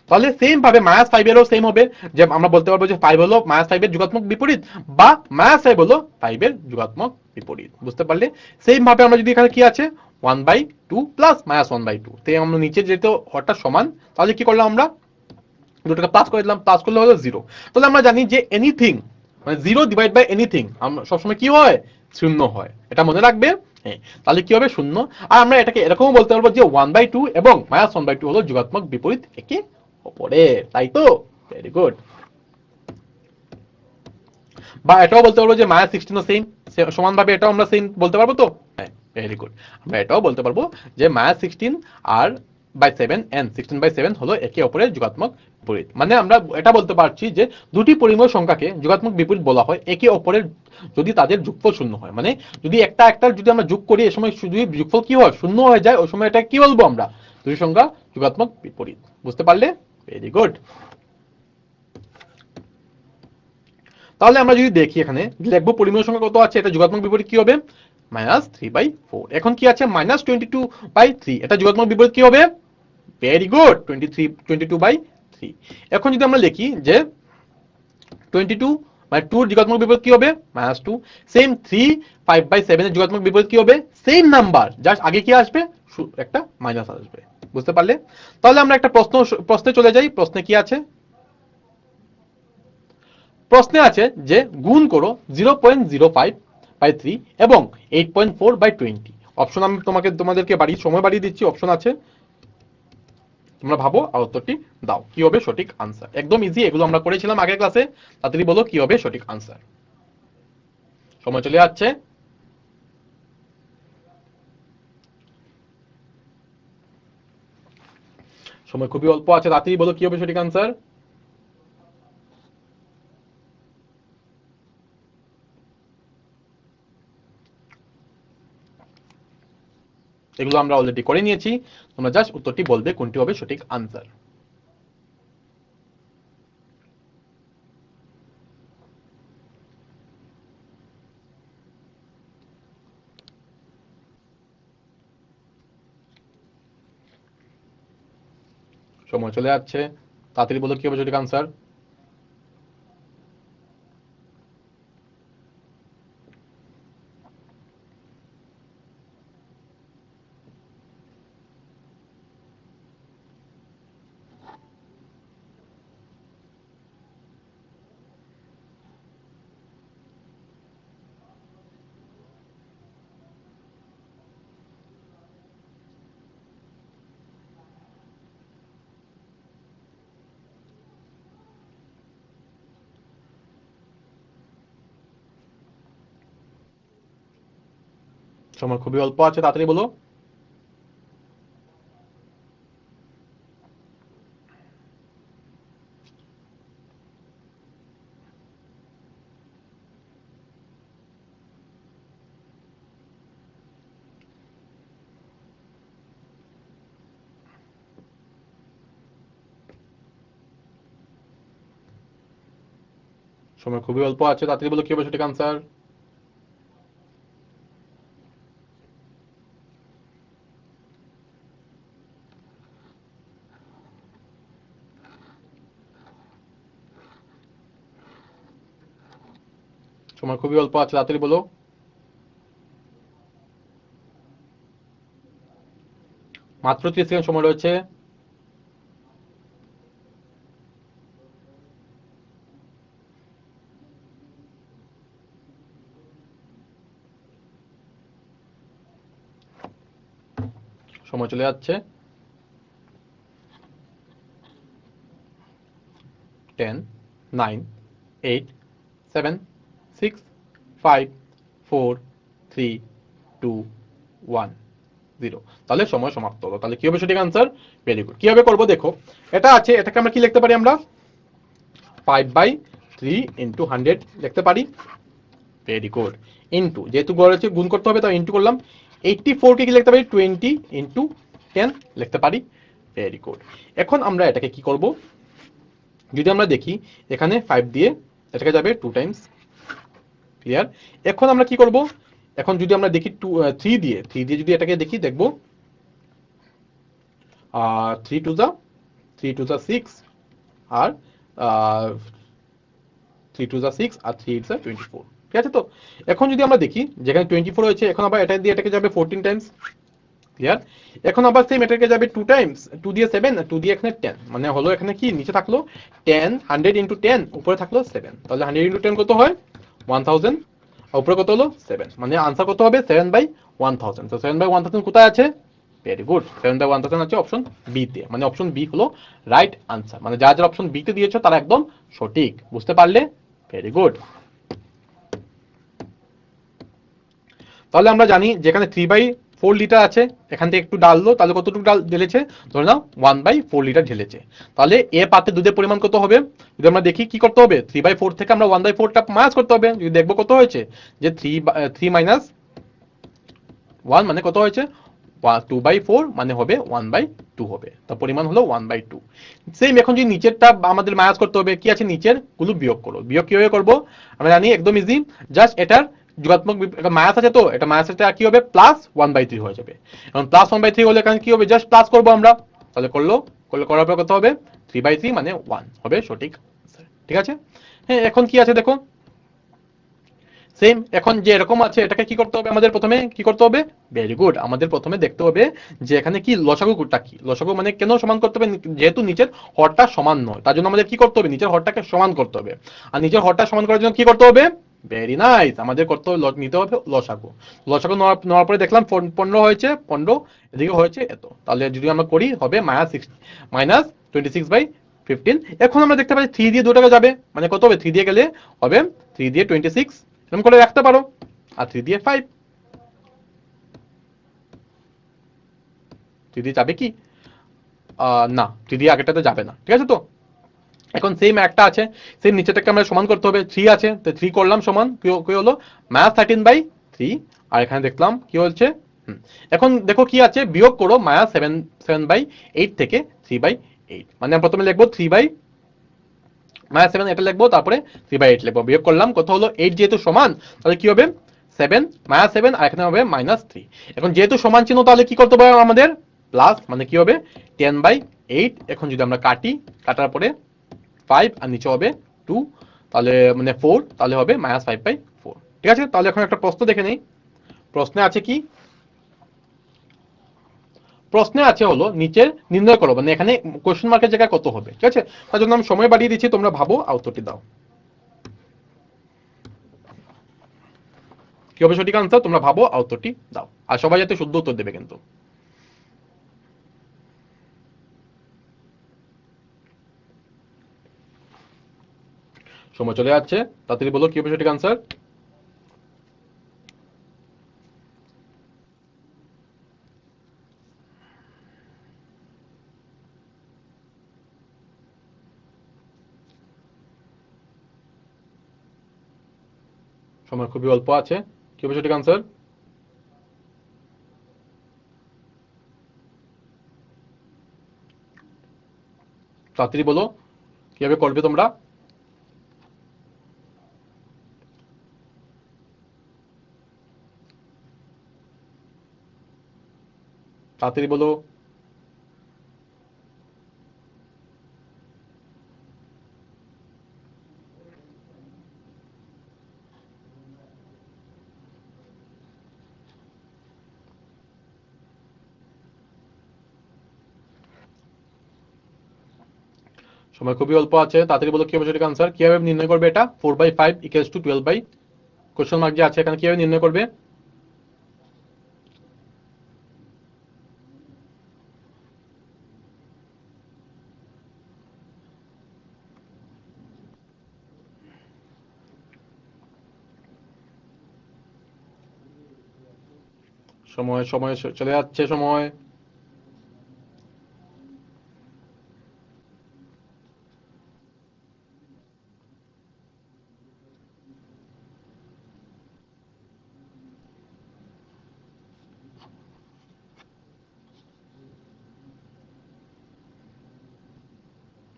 তাহলে সেম ভাবে -5 এরও সেম হবে, যে আমরা বলতে পারবো যে 5 হলো -5 এর যোগাত্মক বিপরীত, বা -5 হলো 5 এর যোগাত্মক বিপরীত। বুঝতে পারলে? সেম ভাবে আমরা যদি এখানে কি আছে 1/2 প্লাস -1/2, তে আমরা নিচে যেহেতু হরটা সমান, তাহলে কি করলাম আমরা দুটোকে প্লাস করে দিলাম, প্লাস করলে হলো 0। তাহলে আমরা জানি যে এনিথিং মানে 0 ডিভাইড বাই এনিথিং আমরা সবসময় কি হয়, শূন্য হয়। এটা মনে রাখবে। হ্যাঁ, তাহলে কি হবে, শূন্য। আর আমরা এটাকে এরকমও বলতে পারবো যে 1/2 এবং -1/2 হলো যোগাত্মক বিপরীত একে অপরের, তাই তো? Very good. বা এটাও বলতে পারবো যে -16 ও সেম, সমান ভাবে এটাও আমরা সেম বলতে পারবো তো? হ্যাঁ, ভেরি গুড। আমরা এটাও বলতে পারবো যে -16 আর বাই 7 এন্ড 16/7 হলো একে অপরের যোগাত্মক বিপরীত। মানে আমরা এটা বলতে পারছি যে দুটি পরিমেয় সংখ্যাকে যোগাত্মক বিপরীত বলা হয় একে অপরের যদি তাদের যোগফল শূন্য হয়। মানে যদি একটা একটার যদি আমরা যোগ করি, এ সময় যদি যোগফল কি হয়, শূন্য হয়ে যায়, ওই সময় এটা কি বলবো আমরা, দুটি সংখ্যা যোগাত্মক বিপরীত। বুঝতে পারলে? Very good. তাহলে আমরা যদি দেখি এখানে লিখবো পরিমেয় সংখ্যা কত আছে, এটা যোগাত্মক বিপরীত কি হবে, -3/4। এখন কি আছে -22/3, এটা যোগাত্মক বিপরীত কি হবে, ভেরি গুড, 22/3। এখন যদি আমরা লিখি যে 22 মানে 2 এর যোগাত্মক বিপরীত কি হবে, -2। সেম 3 5/7 এর যোগাত্মক বিপরীত কি হবে, সেম নাম্বার, জাস্ট আগে কি আসবে, একটা মাইনাস আসবে। বুঝতে পারলে? তাহলে আমরা একটা প্রশ্নে চলে যাই। প্রশ্নে কি আছে, প্রশ্নে আছে যে গুণ করো 0.05/3 এবং 8.4/20। অপশন আমি তোমাদেরকে সময় বাড়িয়ে দিচ্ছি, অপশন আছে, তোমরা ভাবো আর উত্তরটি দাও, কি হবে সঠিক আনসার। একদম ইজি, এগুলো আমরা করেছিলাম আগের ক্লাসে। তাড়াতাড়ি বলো কি হবে সঠিক আনসার। সময় চলে যাচ্ছে। সময় খুবই অল্প আছে, তাড়াতাড়ি বলো কি হবে সঠিক আনসার। এগুলো আমরা অলরেডি করে নিয়েছি, তোমরা জাস্ট উত্তরটি বলবে কোনটি হবে সঠিক আনসার। সময় চলে যাচ্ছে, তাড়াতাড়ি বলো কি হবে সঠিক আনসার। সময় খুবই অল্প আছে, তাড়াতাড়ি বলো। সময় খুবই অল্প আছে, তাড়াতাড়ি বলো কি হবে সঠিক আনসার। সময় খুবই অল্প আছে, তাড়াতাড়ি বলো। মাত্র 30 সেকেন্ড সময় রয়েছে। সময় চলে যাচ্ছে। 10, 9, 8, 7, 6, 5, 4, 3, 2, 1, 0। তাহলে সময় সমাপ্ত হলো। তাহলে কি হবে সঠিক আনসার? Very good. কিভাবে করবো দেখো, এটা আছে, এটাকে আমরা কি লিখতে পারি? আমরা 5/3 ইন্টু 100 লিখতে পারি। Very good. ইন্টু, যেহেতু গড় হচ্ছে গুণ করতে হবে, তাই ইন্টু করলাম। 84 কে কি লিখতে পারি? 20 ইন্টু 10 লিখতে পারি। Very good. এখন আমরা এটাকে কি করব? যদি আমরা দেখি এখানে 5 দিয়ে এটাকে যাবে 2 টাইমস। ক্লিয়ার? এখন আমরা কি করব? এখন যদি আমরা দেখি 3 দিয়ে যদি এটাকে দেখি, দেখব 3 টু যা 6 আর 3 টু যা 6 আর 3 8 যা 24। ঠিক আছে তো? এখন যদি আমরা দেখি যেখানে 24 হয়েছে, এখন আবার এটা দিয়ে এটাকে যাবে 14 টাইমস। ক্লিয়ার? এখন আবার সেম এটাকে যাবে 2 টাইমস, 2 দিয়ে 7 আর 2 দিয়ে এখানে 10, মানে হলো এখানে কি নিচে থাকলো 10, 100 ইন্টু 10, উপরে থাকলো 7। তাহলে 100 ইন্টু 10 কত হয়? 1000। আর উপরে কত হলো? 7। মানে আনসার কত হবে? 7/1000। তো 7/1000 কোথায় আছে? ভেরি গুড, 7/1000 আছে অপশন বি তে। মানে অপশন বি হলো রাইট আনসার। মানে যারা যারা অপশন বি তে দিয়েছো তারা একদম সঠিক। বুঝতে পারলে? Very good. তাহলে আমরা জানি যেখানে 3/4 লিটার আছে, এখান থেকে একটু ডাললো, তাহলে কতটুকু ডাল ঢেলেছে? ধরে নাও 1/4 লিটার ঢেলেছে। তাহলে এ পাত্রে দুধের পরিমাণ কত হবে? যদি আমরা দেখি কি করতে হবে, 3/4 থেকে আমরা 1/4টা মাইনাস করতে হবে। যদি দেখবো কত হয়েছে, যে 3 মাইনাস 1 মানে কত হয়েছে? 2/4 মানে হবে 1/2 হবে। তার পরিমাণ হলো 1/2। সেম এখন যদি নিচেরটা আমাদের মাইনাস করতে হবে, কি আছে নিচের গুলো বিয়োগ করো। বিয়োগ কিভাবে করবো আমরা জানি, একদম ইজি। জাস্ট এটার যোগাত্মক মাইনাস আছে, তো এটা মাইনাস আছে, কি হবে? প্লাস 1/3 হয়ে যাবে। এখন প্লাস 1/3 হলে এখানে কি হবে? জাস্ট প্লাস করবো আমরা। তাহলে করার পর কত হবে? 3/3 মানে 1 হবে সঠিক আনসার। ঠিক আছে? হ্যাঁ, এখন কি আছে দেখো, সেম এখন যে এরকম আছে, এটাকে কি করতে হবে? আমাদের প্রথমে কি করতে হবে? ভেরি গুড, আমাদের প্রথমে দেখতে হবে যে এখানে কি লসাগুটা কি। লসাগু মানে কেন সমান করতে হবে? যেহেতু নিচের হরটা সমান নয়, তার জন্য আমাদের কি করতে হবে? নিচের হরটাকে সমান করতে হবে। আর নিচের হরটা সমান করার জন্য কি করতে হবে? ভেরি নাইস, আমাদের করতে হবে নিতে হবে লসাগু। লসাগু নেওয়ার পরে দেখলাম 15 হয়েছে, 15 এদিকে হয়েছে এত। তাহলে যদি আমরা করি হবে -26/15। এখন আমরা দেখতে পাচ্ছি 3 দিয়ে 2টাকে যাবে, মানে কত হবে? 3 দিয়ে গেলে হবে 3 দিয়ে 26, এরকম করে রাখতে পারো। আর 3 দিয়ে 5, 3 দিয়ে যাবে কি? না, 3 দিয়ে আগেরটাতে যাবে না। ঠিক আছে তো? এখন সেম একটা আছে, সেম নিচেটাকে আমরা সমান করতে হবে। 3 আছে, তো 3 করলাম সমান, কি হলো? -13/3। আর এখানে দেখলাম কি হচ্ছে, এখন দেখো কি আছে, বিয়োগ করো -7/8 থেকে 3/8। মানে আমরা প্রথমে লিখবো 3/7, এটা লিখবো, তারপরে 3/8 লিখবো। বিয়োগ করলাম, কত হলো? 8 যেহেতু সমান, তাহলে কি হবে? 7, -7, আর এখানে হবে -3। এখন যেহেতু সমান চিহ্ন, তাহলে কি করতে হবে আমাদের? প্লাস, মানে কি হবে? 10/8। এখন যদি আমরা কাটি, কাটার পরে 5 আর নিচে হবে 2, তাহলে মানে 4, তাহলে হবে -5/4। ঠিক আছে? তাহলে এখন একটা প্রশ্ন দেখে নেই। প্রশ্নে আছে কি? প্রশ্নে আছে হলো নিচের নির্ণয় করো, মানে এখানে কোশ্চেন মার্কের জায়গায় কত হবে। ঠিক আছে? তার জন্য আমি সময় বাড়িয়ে দিচ্ছি, তোমরা ভাবো আর উত্তরটি দাও। কি হবে সঠিক আনসার? তোমরা ভাবো আর উত্তরটি দাও। আর সবাই যাতে শুদ্ধ উত্তর দেবে কিন্তু। সময় চলে যাচ্ছে, তাড়াতাড়ি বলো কি হবে সঠিক আনসার। সময় খুবই অল্প আছে। কি হবে সঠিক আনসার? তাড়াতাড়ি বলো কিভাবে করবে তোমরা। তাড়াতাড়ি বলো। সময় খুবই অল্প আছে, তাড়াতাড়ি বলো কি হবে সঠিক আনসার। কিভাবে নির্ণয় করবে এটা 4/5 equals to 12 by question mark যে আছে এখানে কিভাবে নির্ণয় করবে? সময় সময় চলে যাচ্ছে সময়।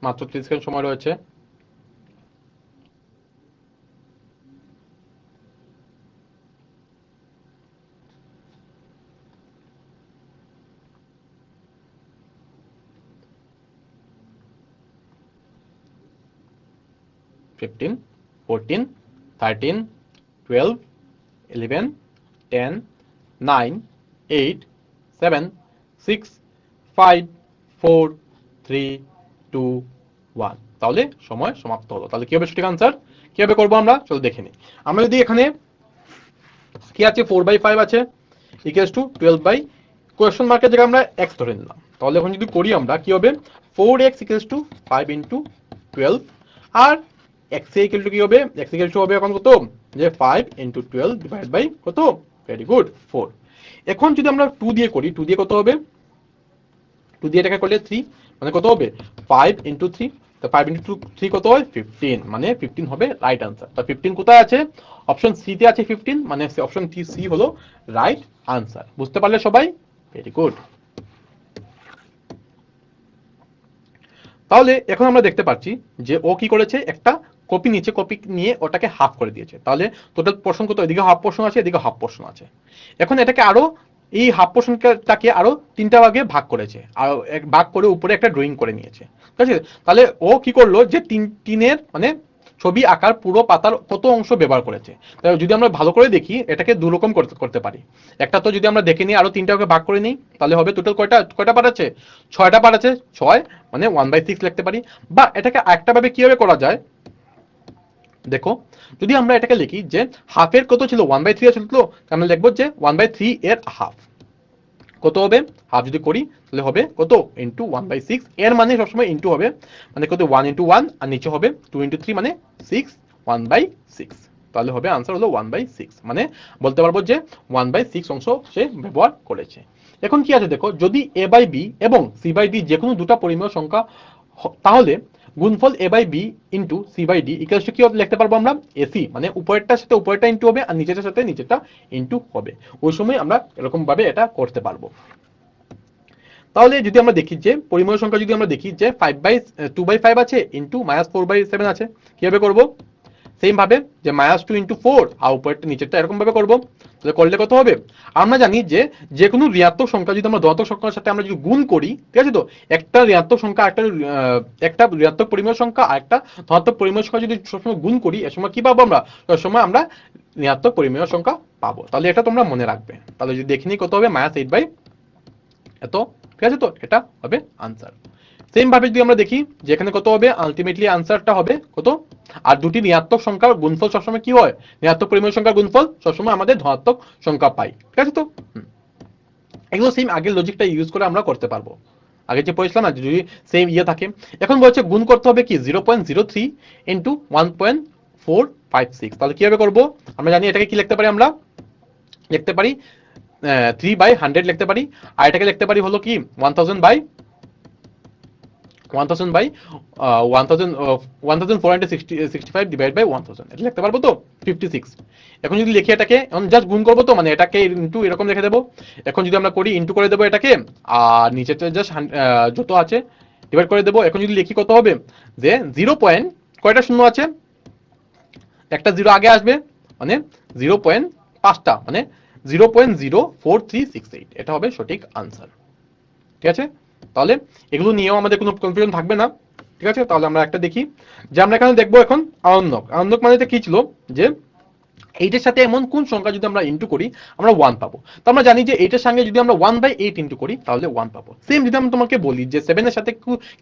মাত্র 30 সেকেন্ড সময় রয়েছে। ফিফটিন, 14, 13, 12, 11, 10, 9, 8, 7, 6, 5, 4, 3, 2, 1। তাহলে সময় সমাপ্ত হলো। তাহলে কি হবে সঠিক আনসার? কিভাবে করবো আমরা চলো দেখে নিই। আমরা যদি এখানে কি আছে 4/5 আছে ইকুয়ালস টু 12 বাই কোয়েশ্চন মার্কের জায়গায় আমরা x ধরে নিলাম। তাহলে এখন যদি করি আমরা কি হবে 4x ইকুয়ালস টু 5 ইনটু 12 আর x ইকুয়াল টু কি হবে x ইকুয়াল টু হবে এখন কত যে 5 ইনটু 12 ডিভাইড বাই কত ভেরি গুড 4। এখন যদি আমরা 2 দিয়ে করি 2 দিয়ে কত হবে 2 দিয়ে এটাকে করলে 3 মানে কত হবে 5 ইনটু 3। তো 5 ইনটু 3 কত হয় 15 মানে 15 হবে রাইট আনসার। তো 15 কোথায় আছে অপশন সি তে আছে 15 মানে অপশন সি হলো রাইট আনসার। বুঝতে পারলে সবাই ভেরি গুড। তাহলে এখন আমরা দেখতে পাচ্ছি যে ও কি করেছে একটা কপি নিচে কপি নিয়ে ওটাকে হাফ করে দিয়েছে। তাহলে টোটাল পোর্শন কত এদিকে হাফ পোর্শন আছে এদিকে হাফ পোর্শন আছে। এখন এটাকে আরো এই হাফ পোর্শনটাকে আরো তিনটা ভাগে ভাগ করেছে আর ভাগ করে উপরে একটা ড্রয়িং করে নিয়েছে। ঠিক আছে, তাহলে ও কি করলো যে তিনের মানে ছবি আঁকার পুরো পাতার কত অংশ ব্যবহার করেছে। তাহলে যদি আমরা ভালো করে দেখি এটাকে দু রকম করতে পারি। একটা তো যদি আমরা দেখে নিই আরো তিনটাকে ভাগ করে নিই তাহলে হবে টোটাল কয়টা পার্ট আছে 6টা পার্ট আছে 6 মানে 1/6 লিখতে পারি। বা এটাকে আরেকটা ভাবে কিভাবে করা যায় দেখো, যদি আমরা এটাকে লিখি যে হাফের কত ছিল 1/3 ছিল তো আমরা লিখবো যে 1/3 এর হাফ কত হবে হাফ যদি করি তাহলে হবে কত ইনটু 1/6 এর মানে সবসময় ইনটু হবে মানে কত 1 ইনটু 1 আর নিচে হবে 2 ইনটু 3 মানে 6 1/6। তাহলে হবে আনসার হলো 1/6 মানে বলতে পারবো যে 1/6 অংশ সে ব্যবহার করেছে। এখন কি আছে দেখো, যদি a বাই b এবং c বাই d যে কোনো দুটো পরিমেয় সংখ্যা তাহলে গুণফল a by b into c by d equals to কি লিখতে পারবো আমরা ac মানে উপরেরটার সাথে উপরেরটা ইনটু হবে আর নিচেরটার সাথে নিচেরটা ইনটু হবে। ওই সময় আমরা এরকম ভাবে এটা করতে পারবো। তাহলে যদি আমরা দেখি যে পরিমেয় সংখ্যা যদি আমরা দেখি যে 2/5 আছে ইনটু -4/7 আছে কিভাবে করব সেম ভাবে যে -2 ইনটু 4 আর উপরেরটা নিচেরটা এরকম ভাবে করব। তাহলে করলে কত হবে আমরা জানি যে যে কোনো ঋণাত্মক সংখ্যা যদি আমরা ধনাত্মক সংখ্যার সাথে আমরা যদি গুণ করি ঠিক আছে তো একটা ঋণাত্মক সংখ্যা একটা ঋণাত্মক পরিমেয় সংখ্যা আর একটা ধনাত্মক পরিমেয় সংখ্যা যদি সবসময় গুণ করি এর সময় কি পাবো আমরা সবসময় আমরা ঋণাত্মক পরিমেয় সংখ্যা পাবো। তাহলে এটা তোমরা মনে রাখবে। তাহলে যদি দেখি কত হবে -8 বাই এত ঠিক আছে তো এটা হবে আনসার। সেম ভাবে যদি আমরা দেখি যে এখানে কত হবে আলটিমেটলি আনসারটা হবে কত আর দুটি ঋণাত্মক সংখ্যার গুণফল সবসময় কি হয় ঋণাত্মক পরিমেয় সংখ্যার গুণফল সবসময় আমাদের ধনাত্মক সংখ্যা পাই। ঠিক আছে তো এগুলো সেম আগের লজিকটা ইউজ করে আমরা করতে পারবো। আগে যে পড়েছিলাম না যদি সেম ইয়ে থাকে। এখন বলছে গুণ করতে হবে কি 0.03 ইনটু 1.456। তাহলে কিভাবে করব আমরা জানি এটাকে কি লিখতে পারি আমরা লিখতে পারি 3/100 লিখতে পারি আর এটাকে লিখতে পারি হলো কি 1000 বাই 1465 ডিভাইড বাই 1000 এটা লিখতে পারবো তো 56। এখন যদি লিখি এটাকে এখন জাস্ট গুণ করবো তো মানে এটাকে ইনটু এরকম লিখে দেবো। এখন যদি আমরা করি ইনটু করে দেবো এটাকে আর নিচেটা জাস্ট যত আছে ডিভাইড করে দেবো। এখন যদি লিখি কত হবে যে 0 পয়েন্ট কয়টা শূন্য আছে একটা 0 আগে আসবে মানে 0.5টা মানে 0.04368 এটা হবে সঠিক আনসার। ঠিক আছে, তাহলে এগুলো নিয়েও আমাদের কোনো কনফিউশন থাকবে না। ঠিক আছে, তাহলে আমরা একটা দেখি যে আমরা এখানে দেখবো এখন আনন্দক। আনন্দক মানে কি ছিল যে এইটার সাথে এমন কোন সংখ্যা যদি আমরা ইনটু করি আমরা 1 পাবো। তো আমরা জানি যে এইটার সঙ্গে যদি আমরা 1/8 ইনটু করি তাহলে 1 পাবো। সেম যদি আমি তোমাকে বলি যে 7 এর সাথে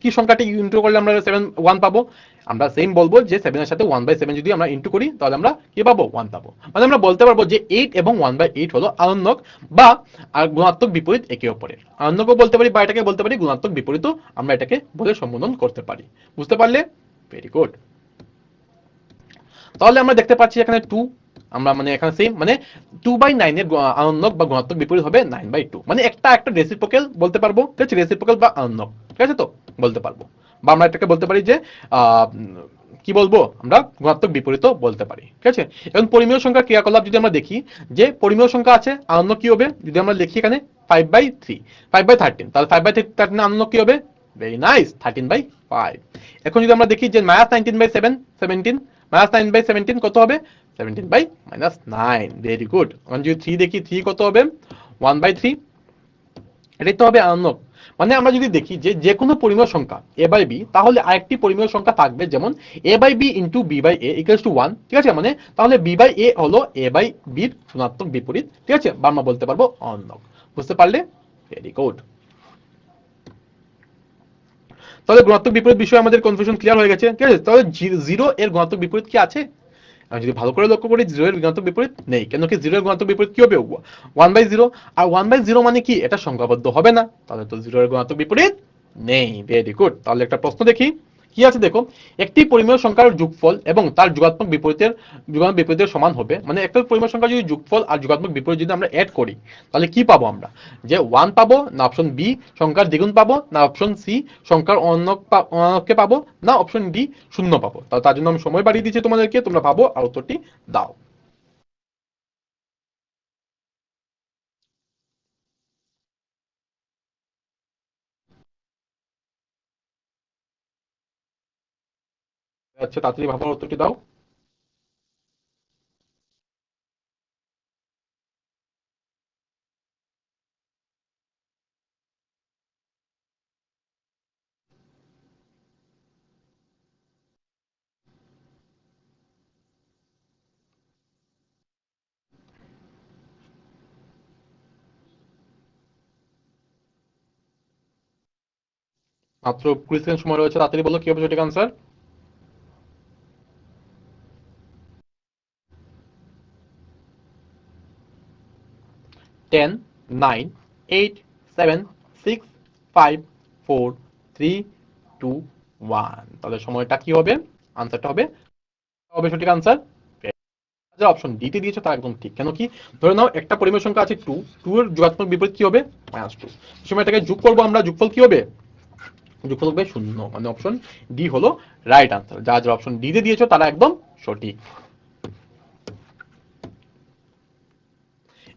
কি সংখ্যাটা ইনটু করলে আমরা 1 পাবো, আমরা সেম বলবো যে 7 এর সাথে 1/7 যদি আমরা ইনটু করি তাহলে আমরা কি পাবো 1 পাবো। মানে আমরা বলতে পারবো যে 8 এবং 1/8 হলো আনন্যক বা গুণাত্মক বিপরীত একে অপরের। আনন্যকও বলতে পারি বা এটাকে বলতে পারি গুণাত্মক বিপরীতও আমরা এটাকে বলে সম্বোধন করতে পারি। বুঝতে পারলে? Very good. তাহলে আমরা দেখতে পাচ্ছি এখানে 2, আমরা মানে এখানে সেম মানে 2/9 এর আনন্যক বা গুণাত্মক বিপরীত হবে 9/2, মানে একটা রেসিপ্রোকাল বলতে পারবো, ঠিক আছে, রেসিপ্রোকাল বা আনন্যক, ঠিক আছে, তো বলতে পারবো। বা আমরা এটাকে বলতে পারি যে কি বলবো আমরা গুণাত্মক বিপরীতও বলতে পারি, ঠিক আছে। এখন পরিমেয় সংখ্যার ক্রিয়াকলাপ যদি আমরা দেখি, যে পরিমেয় সংখ্যা আছে আনন্যক কি হবে, যদি আমরা লিখি এখানে 5/3 5/13, তাহলে 5/13 আনন্যক কি হবে, ভেরি নাইস, 13/5। এখন যদি আমরা দেখি যে -19/7 17, -9/17 কত হবে, 17/-9, ভেরি গুড। এখন যদি 3 দেখি, 3 কত হবে, 1/3, এটাই তো হবে আনন্যক। মানে আমরা যদি দেখি যে যে কোনো পরিমেয় সংখ্যা a/b, তাহলে আরেকটি পরিমেয় সংখ্যা থাকবে যেমন a/b into b/a equals to 1, ঠিক আছে, মানে তাহলে b/a হলো a/b এর ঋণাত্মক বিপরীত, ঠিক আছে, বা আমরা বলতে পারবো আনন্যক। বুঝতে পারলে? Very good. তাহলে গুণাত্মক বিপরীত বিষয়ে আমাদের কনফিউশন ক্লিয়ার হয়ে গেছে, ঠিক আছে। তাহলে 0 এর গুণাত্মক বিপরীত কি আছে? আমি যদি ভালো করে লক্ষ্য করি 0 এর গুণাত্মক বিপরীত নেই, কেন কি 0 এর গুণাত্মক বিপরীত কি হবে, 1/0, আর 1/0 মানে কি এটা সংখ্যাবদ্ধ হবে না, তাহলে তো 0 এর গুণাত্মক বিপরীত নেই। Very good. তাহলে একটা প্রশ্ন দেখি কি আছে, দেখো, একটি পরিমেয় সংখ্যার যোগফল এবং তার যোগাত্মক বিপরীতের সমান হবে, মানে একটা পরিমেয় সংখ্যা যদি যোগফল আর যোগাত্মক বিপরীত যদি আমরা এড করি তাহলে কি পাবো আমরা, যে 1 পাবো, না অপশন বি সংখ্যার দ্বিগুণ পাবো, না অপশন সি সংখ্যার অনকে পাবো, না অপশন ডি 0 পাবো। তার জন্য আমি সময় বাড়িয়ে দিচ্ছি তোমাদেরকে, তোমরা ভাবো আর উত্তরটি দাও। আচ্ছা, তাড়াতাড়ি ভাবার উত্তরটি দাও। মাত্র 20 সেকেন্ড সময় রয়েছে, তাড়াতাড়ি বলো কি হবে সঠিক আনসার। 10 9 8 7 6 5 4 3 2 1, তাহলে সময়টা কি হবে, আনসারটা হবে হবে সঠিক আনসার। যারা অপশন ডি তে দিয়েছে তারা একদম ঠিক, কেন কি ধরে নাও একটা পরিমেয় সংখ্যা আছে 2, 2 এর যোগাত্মক বিপরীত কি হবে, -2, সময় এটাকে যোগ করবো আমরা, যোগফল কি হবে, যোগফল হবে 0, মানে অপশন ডি হলো রাইট আনসার। যারা যারা অপশন ডি তে দিয়েছো তারা একদম সঠিক।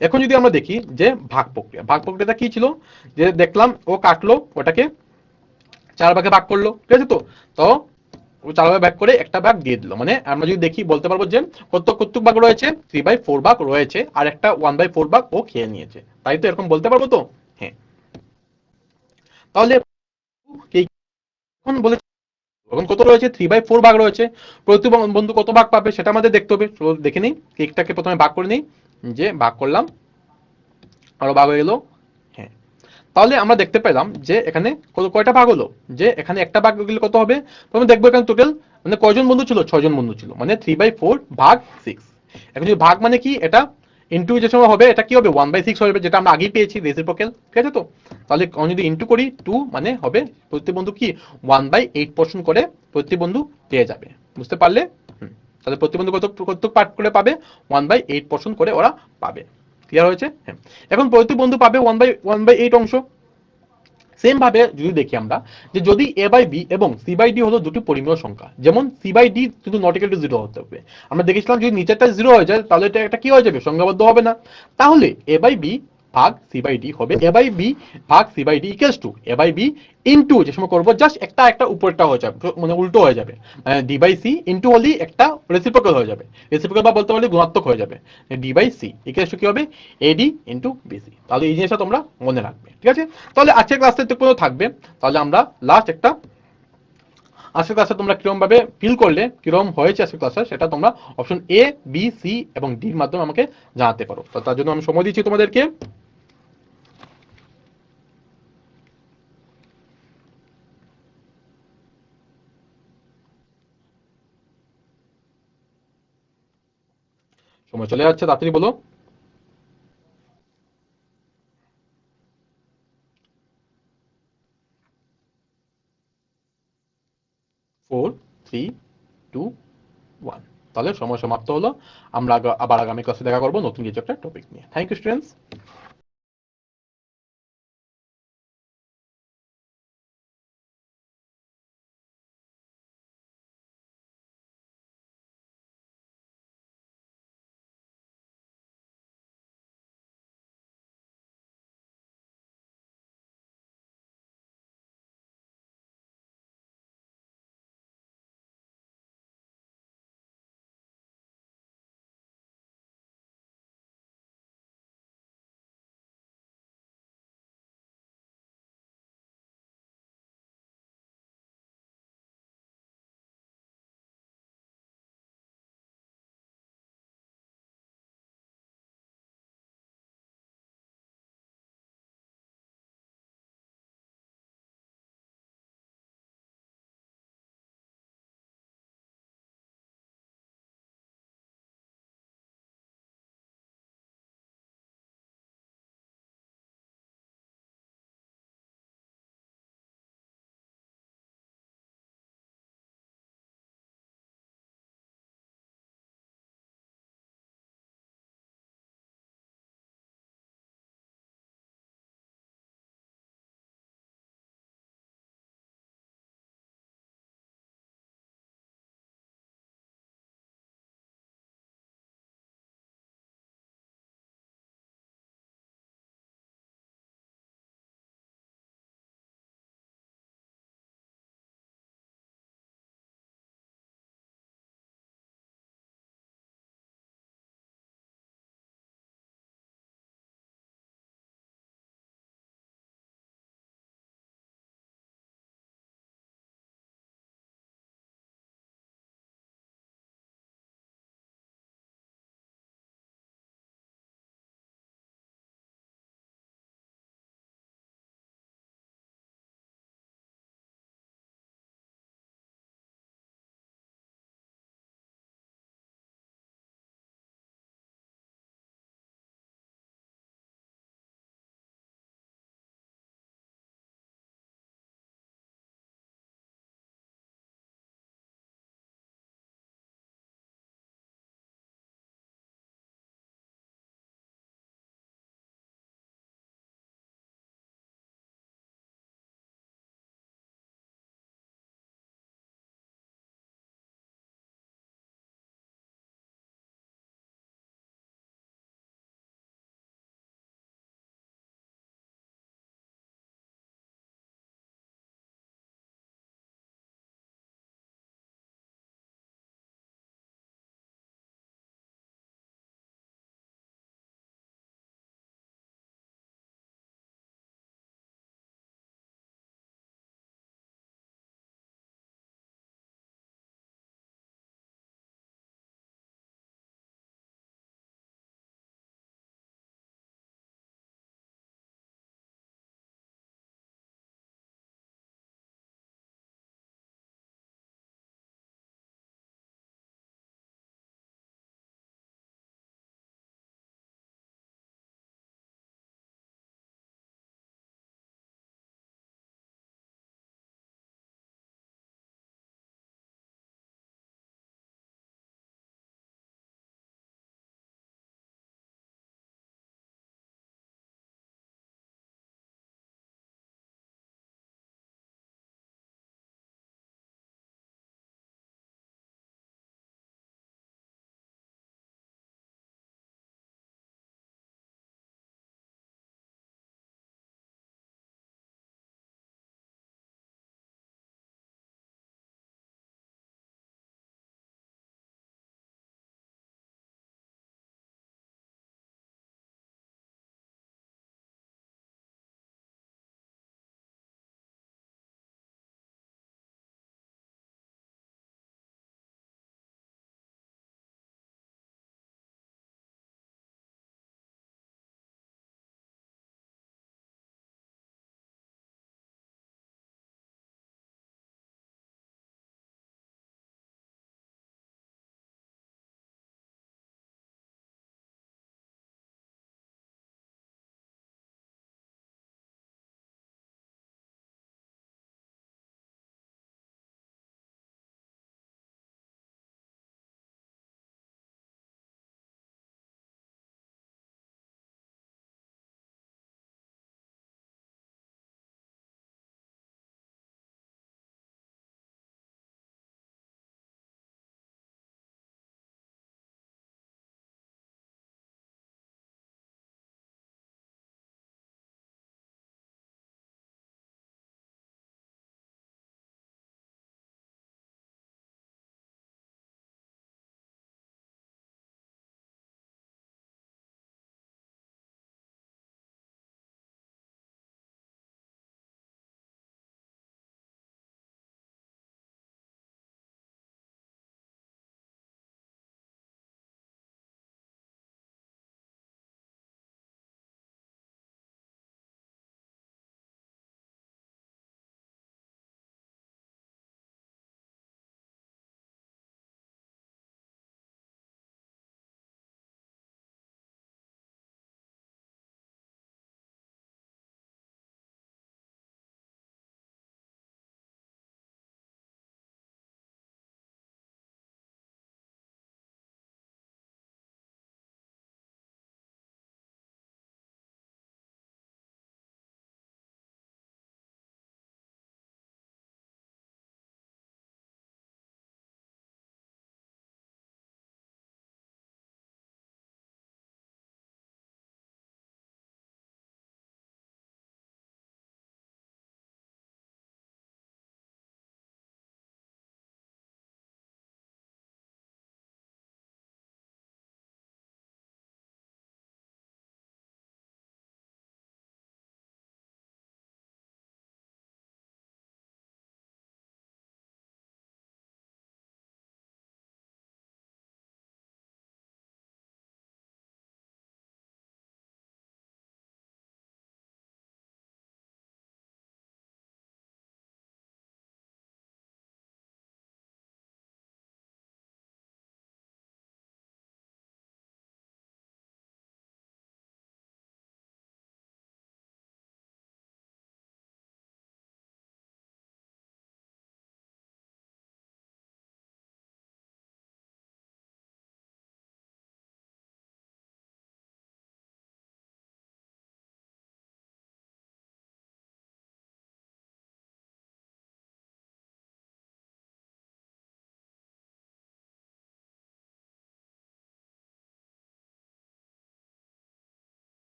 এখন যদি আমরা দেখি যে ভাগ প্রক্রিয়াটা কি ছিল, যে দেখলাম ও কাটলো, ওটাকে 4 ভাগে ভাগ করলো, ঠিক আছে, তো তো ও 4 ভাগে ভাগ করে একটা ভাগ দিয়ে দিল, মানে আমরা যদি দেখি বলতে পারবো যে কত ভাগ রয়েছে, 3/4 ভাগ রয়েছে, আর একটা 1/4 ভাগ ও খেয়ে নিয়েছে, তাই তো, এরকম বলতে পারবো তো। হ্যাঁ, তাহলে এখন বলে এখন কত রয়েছে, 3/4 ভাগ রয়েছে, প্রতি বন্ধু কত ভাগ পাবে সেটা আমাদের দেখতে হবে। তো দেখে নিই, কেকটাকে প্রথমে ভাগ করে নিই, যে ভাগ করলাম, আরো ভাগ হয়ে গেল। হ্যাঁ, তাহলে আমরা দেখতে পেলাম যে এখানে কয়টা ভাগ হলো, যে এখানে একটা ভাগ গেলে কত হবে, প্রথমে দেখবো এখানে টোটাল মানে কয়জন বন্ধু ছিল, 6 জন বন্ধু ছিল, মানে 3/4 ভাগ 6। এখন যদি ভাগ মানে কি, এটা ইনটু যে সময় হবে এটা কি হবে, 1/6 হবে, যেটা আমরা আগেই পেয়েছি রেসিপ্রোকাল, ঠিক আছে, তো তাহলে যদি ইনটু করি 2, মানে হবে প্রতি বন্ধু কি 1/8 পোর্শন করে প্রতি বন্ধু পেয়ে যাবে। বুঝতে পারলে? তাহলে প্রতি বন্ধু কত পার্ট করে পাবে, 1/8 পোর্শন করে ওরা পাবে। ক্লিয়ার হয়েছে? হ্যাঁ, এখন প্রতি বন্ধু পাবে 1/8 অংশ। সেম ভাবে যদি দেখি আমরা, যে যদি a/b এবং c/d হলো দুটি পরিমেয় সংখ্যা, যেমন c/d কিন্তু নট ইকুয়াল টু 0 হতে হবে। আমরা দেখেছিলাম যদি নিচেরটা 0 হয়ে যায় তাহলে এটা একটা কি হয়ে যাবে, সংখ্যাবদ্ধ হবে না। তাহলে a/b ভাগ c/d হবে a/b ভাগ c/d equals to a/b into, যে সময় করব জাস্ট একটা উপরেরটা হয়ে যাবে, মানে উল্টো হয়ে যাবে, d/c ইনটু হলি একটা রেসিপ্রোকাল হয়ে যাবে, রেসিপ্রোকাল বা বলতে পারলে গুণাত্মক হয়ে যাবে, d/c ইকুয়ালস টু কি হবে, ad ইনটু bc। তাহলে এই জিনিসটা তোমরা মনে রাখবে, ঠিক আছে। তাহলে আজকের ক্লাসটা একটু থাকবে, তাহলে আমরা লাস্ট একটা আজকের ক্লাসে তোমরা কিরকম ভাবে ফিল করলে, কিরকম হয়েছে আজকের ক্লাসে, সেটা তোমরা অপশন এ, বি, সি এবং ডির মাধ্যমে আমাকে জানাতে পারো। তো তার জন্য আমি সময় দিচ্ছি তোমাদেরকে। সময় চলে যাচ্ছে, তাড়াতাড়ি বলো। 4, 3, 2, 1। তাহলে সময় সমাপ্ত হলো। আমরা আবার আগামী ক্লাসে দেখা করবো নতুন কিছু একটা টপিক নিয়ে। Thank you students.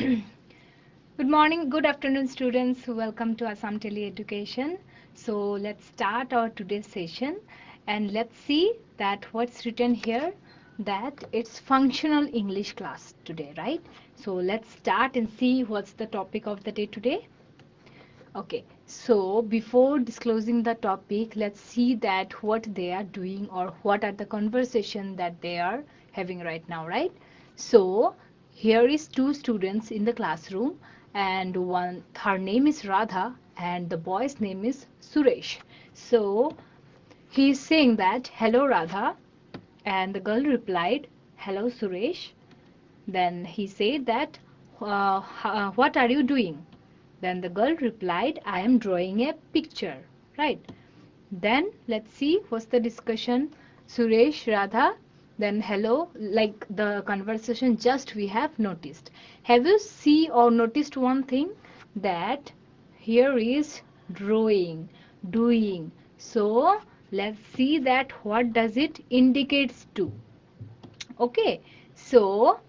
Good morning, good afternoon, students. Welcome to Assam Tele Education. So let's start our today's session, and let's see that what's written here, that it's functional English class today, right? So let's start and see what's the topic of the day today. Okay, so before disclosing the topic, let's see that what they are doing or what are the conversation that they are having right now, right? So here is two students in the classroom, and one, her name is Radha and the boy's name is Suresh. So he is saying that, hello Radha, and the girl replied, hello Suresh. Then he said that, what are you doing? Then the girl replied, I am drawing a picture, right? Then let's see what's the discussion. Suresh, Radha, then hello, like the conversation just we have noticed. Have you see or noticed one thing, that here is drawing, doing. So let's see that what does it indicates to. Okay, so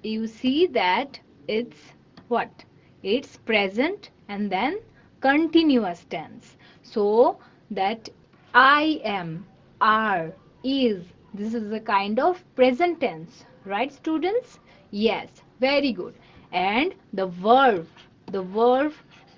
you see that it's what? It's present and then continuous tense. So that I am, are, is, this is a kind of present tense, right students? Yes, very good. And the verb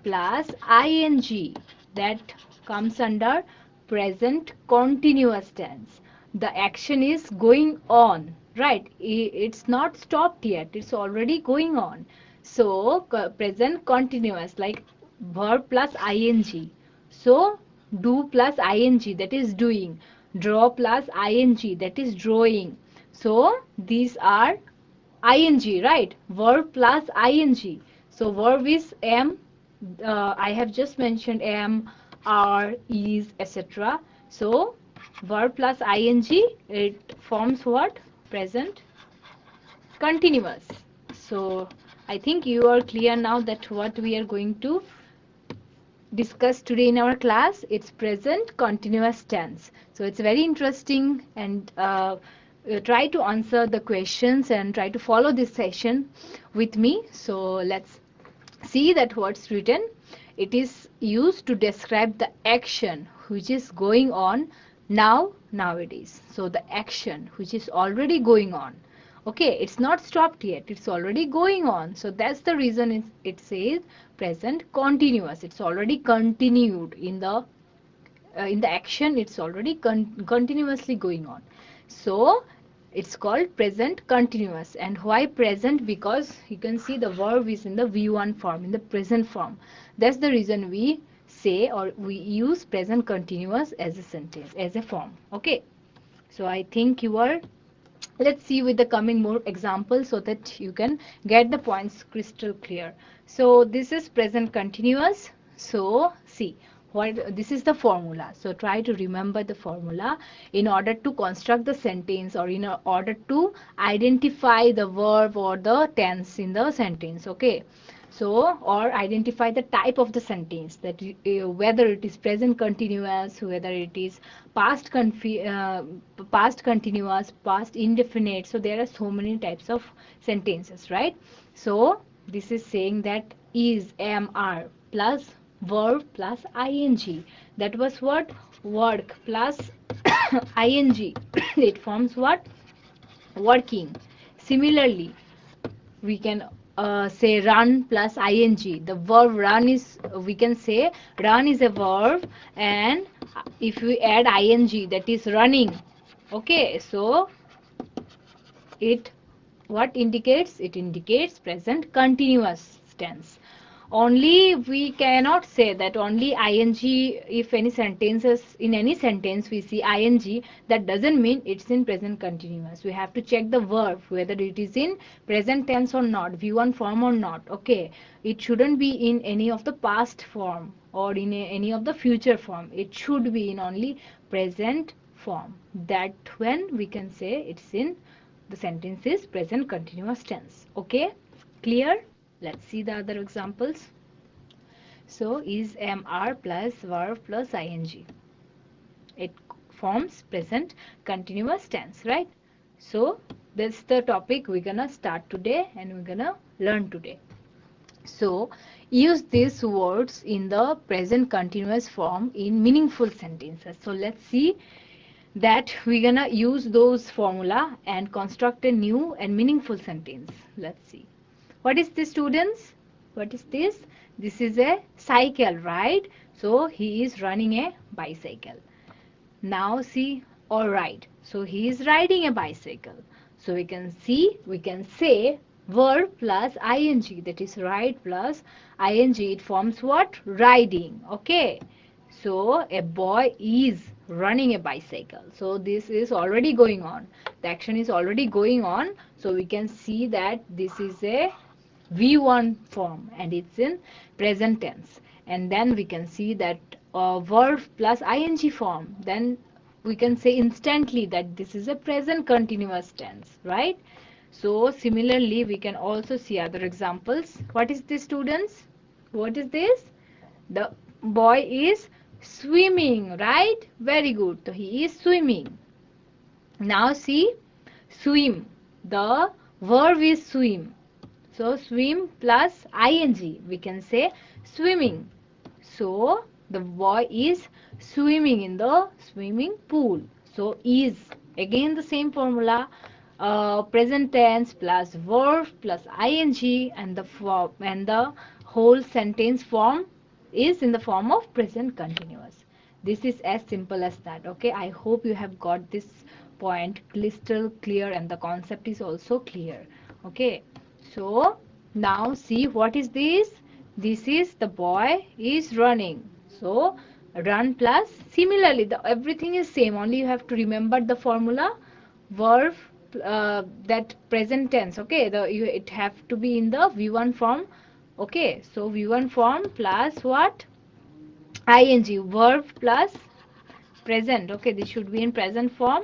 plus ing, that comes under present continuous tense. The action is going on, right? It's not stopped yet, it's already going on. So present continuous, like verb plus ing. So do plus ing, that is doing. Draw plus ing, that is drawing. So these are ing, right? Verb plus ing. So verb is am, I have just mentioned am, are, is, etc. So verb plus ing, it forms what? Present continuous. So I think you are clear now that what we are going to discuss today in our class, it's present continuous tense. So it's very interesting, and try to answer the questions and try to follow this session with me. So let's see that what's written. It is used to describe the action which is going on nowadays. So the action which is already going on. Okay, it's not stopped yet, it's already going on. So that's the reason it says present continuous. It's already continued in the action, it's already continuously going on. So it's called present continuous. And why present? Because you can see the verb is in the v1 form, in the present form. That's the reason we say or we use present continuous as a sentence, as a form. Okay, so I think you are, let's see with the coming more examples so that you can get the points crystal clear. So this is present continuous. So see what, this is the formula. So try to remember the formula in order to construct the sentence, or in order to identify the verb or the tense in the sentence. Okay, so or identify the type of the sentence, that whether it is present continuous, whether it is past continuous, past indefinite. So there are so many types of sentences, right? So this is saying that is, am, are plus verb plus ing, that was what? Work plus ing, it forms what? Working. Similarly, we can say run plus ing. The verb run is, we can say run is a verb, and if we add ing, that is running. Okay, so it what indicates? It indicates present continuous tense. Only we cannot say that only ing, if any sentences, in any sentence we see ing, that doesn't mean it's in present continuous. We have to check the verb whether it is in present tense or not, v1 form or not. Okay, it shouldn't be in any of the past form or in any of the future form. It should be in only present form. That when we can say it's in, the sentence is present continuous tense. Okay, clear? Let's see the other examples. So is, am, are plus verb plus ing. It forms present continuous tense, right? So that's the topic we're gonna start today and we're gonna learn today. So use these words in the present continuous form in meaningful sentences. So let's see that we're gonna use those formula and construct a new and meaningful sentence. Let's see. What is this, students? What is this? This is a cycle, right? So he is running a bicycle. Now see, all right. So he is riding a bicycle. So we can see, we can say verb plus ing, that is ride plus ing. It forms what? Riding. Okay. So a boy is running a bicycle. So this is already going on. The action is already going on. So we can see that this is a V1 form and it's in present tense. And then we can see that verb plus ing form. Then we can say instantly that this is a present continuous tense, right? So similarly, we can also see other examples. What is this, students? What is this? The boy is swimming, right? Very good. So he is swimming. Now see, swim. The verb is swim. So swim plus ing, we can say swimming. So the boy is swimming in the swimming pool. So is, again the same formula, present tense plus verb plus ing, and the whole sentence form is in the form of present continuous. This is as simple as that. Okay, I hope you have got this point crystal clear and the concept is also clear. Okay, so now see, what is this? This is the boy is running. So run plus, similarly the everything is same, only you have to remember the formula verb, that present tense. Okay, it have to be in the V1 form. Okay, so V1 form plus what? Ing, verb plus present. Okay, this should be in present form,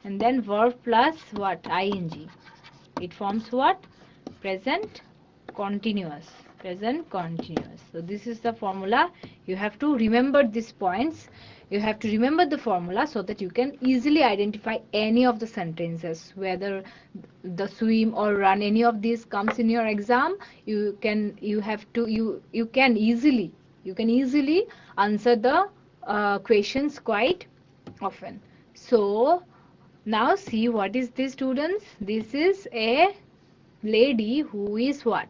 and then verb plus what? Ing. It forms what? Present continuous. Present continuous. So this is the formula. You have to remember these points. You have to remember the formula so that you can easily identify any of the sentences, whether the swim or run, any of these comes in your exam. You can easily answer the questions quite often. So now see, what is this, students? This is a lady who is what?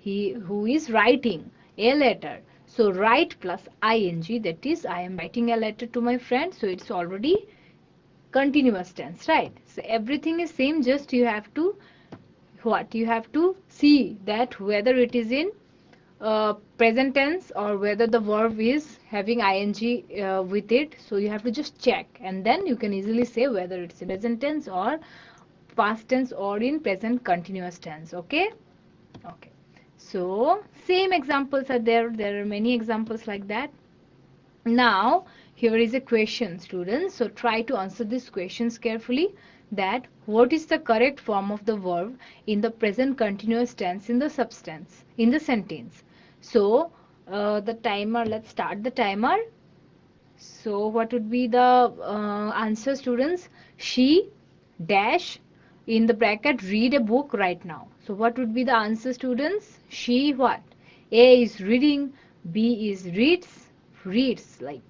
Who is writing a letter. So write plus ing, that is I am writing a letter to my friend. So it's already continuous tense, right? So everything is same, just you have to what? You have to see that whether it is in present tense or whether the verb is having ing with it. So you have to just check, and then you can easily say whether it's in present tense or past tense or in present continuous tense. Okay. Okay, so same examples are there are many examples like that. Now here is a question, students, so try to answer these questions carefully. That what is the correct form of the verb in the present continuous tense in the substance in the sentence? So the timer, let's start the timer. So what would be the answer, students? She dash, in the bracket, read a book right now. So what would be the answer, students? She what? A is reading, B is reads, like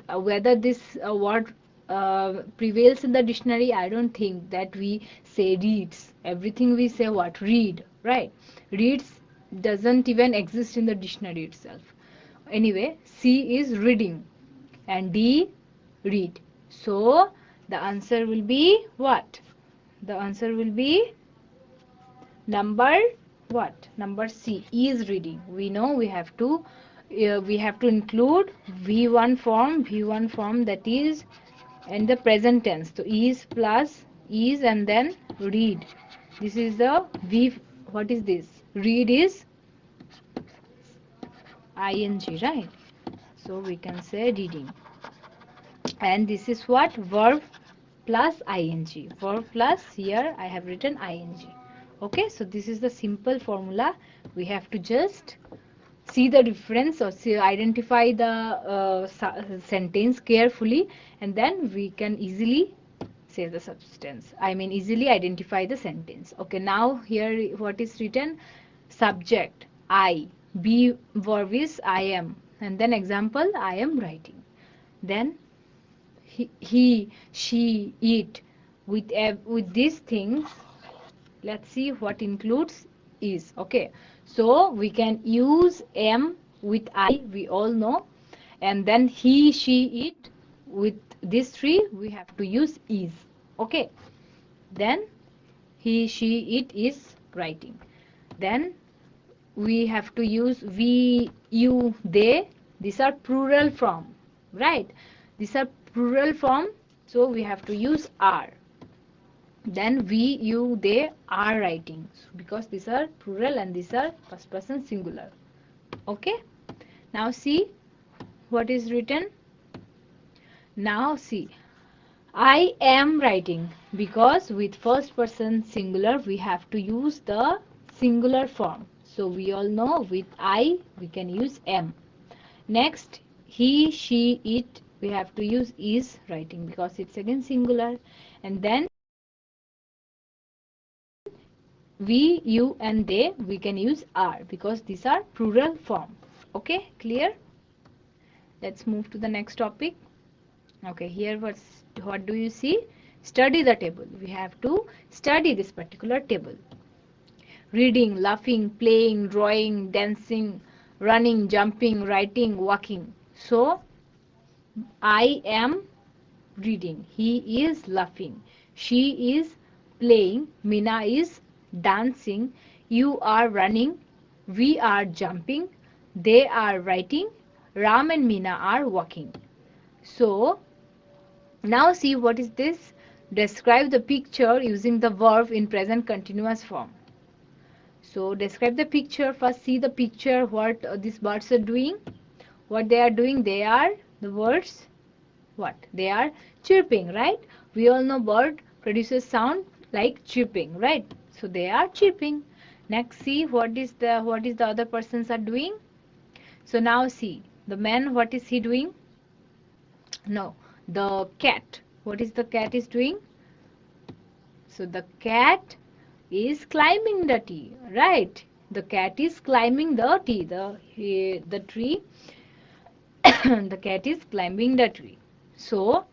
whether this word prevails in the dictionary, I don't think that we say reads. Everything we say what? Read, right? Reads doesn't even exist in the dictionary itself. Anyway, C is reading and D read. So the answer will be what? The answer will be number what? Number C is reading. We know we have to include V1 form that is in the present tense. So is plus is and then read. This is the V. What is this? Read is ing, right? So we can say reading. And this is what? Verb plus ing. Verb plus, here I have written ing. Okay, so this is the simple formula. We have to just see the difference or identify the sentence carefully, and then we can easily say the substance. I mean easily identify the sentence. Okay, now here what is written? Subject. I. Be verb is I am. And then example, I am writing. Then he, she, it. With these things, let's see what includes is. Okay. So we can use am with I, we all know. And then he, she, it. With these three, we have to use is. Okay. Then he, she, it is writing. Then we have to use we, you, they. These are plural form, right? These are plural form, so we have to use are. Then we, you, they are writing, because these are plural and these are first person singular. Okay. Now see what is written. Now see, I am writing, because with first person singular we have to use the singular form. So we all know with I we can use am. Next, he, she, it, we have to use is writing, because it's again singular. And then we, you, and they, we can use are, because these are plural form. Okay, clear? Let's move to the next topic. Okay, here what do you see? Study the table. We have to study this particular table. Reading, laughing, playing, drawing, dancing, running, jumping, writing, walking. So I am reading, he is laughing, she is playing, Mina is dancing, you are running, we are jumping, they are writing, Ram and Meena are walking. So now see what is this? Describe the picture using the verb in present continuous form. So describe the picture. First see the picture, what these birds are doing. What they are doing, they are the birds. What? They are chirping, right? We all know bird produces sound like chirping, right? So they are chirping. Next see what is the other persons are doing. So now see the man, what is he doing? No, the cat. What is the cat is doing? So the cat is climbing the tree, right? The cat is climbing the tree. The tree. The cat is climbing the tree. So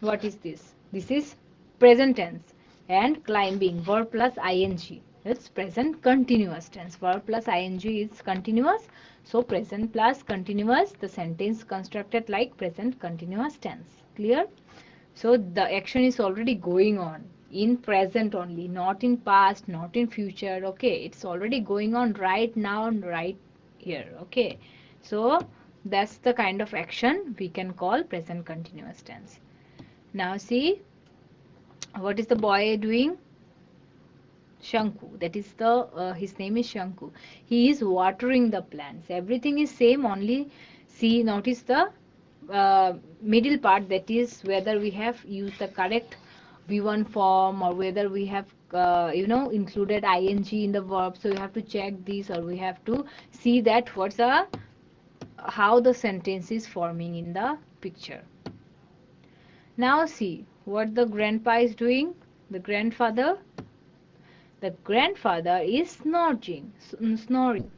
what is this? This is present tense, and climbing verb plus ing. It's present continuous tense. Verb plus ing is continuous. So present plus continuous, the sentence constructed like present continuous tense. Clear? So the action is already going on in present only, not in past, not in future. Okay, it's already going on right now and right here. Okay, so that's the kind of action we can call present continuous tense. Now see, what is the boy doing? Shanku. That is his name is Shanku. He is watering the plants. Everything is same, only see, notice the middle part, that is whether we have used the correct V1 form, or whether we have included ing in the verb. So you have to check this, or we have to see that how the sentence is forming in the picture. Now see what the grandpa is doing. The grandfather is snoring.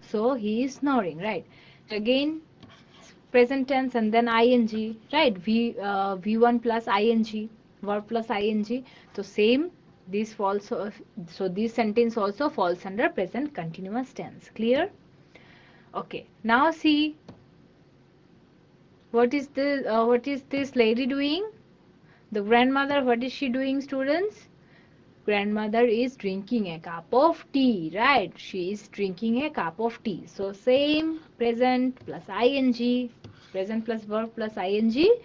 So he is snoring, right? Again present tense and then ing, right? V1 plus ing, verb plus ing. So same, this falls. So this sentence also falls under present continuous tense. Clear? Okay. Now see, what is this lady doing? The grandmother, what is she doing, students? Grandmother is drinking a cup of tea, right? She is drinking a cup of tea. So same, present plus ing, present plus verb plus ing,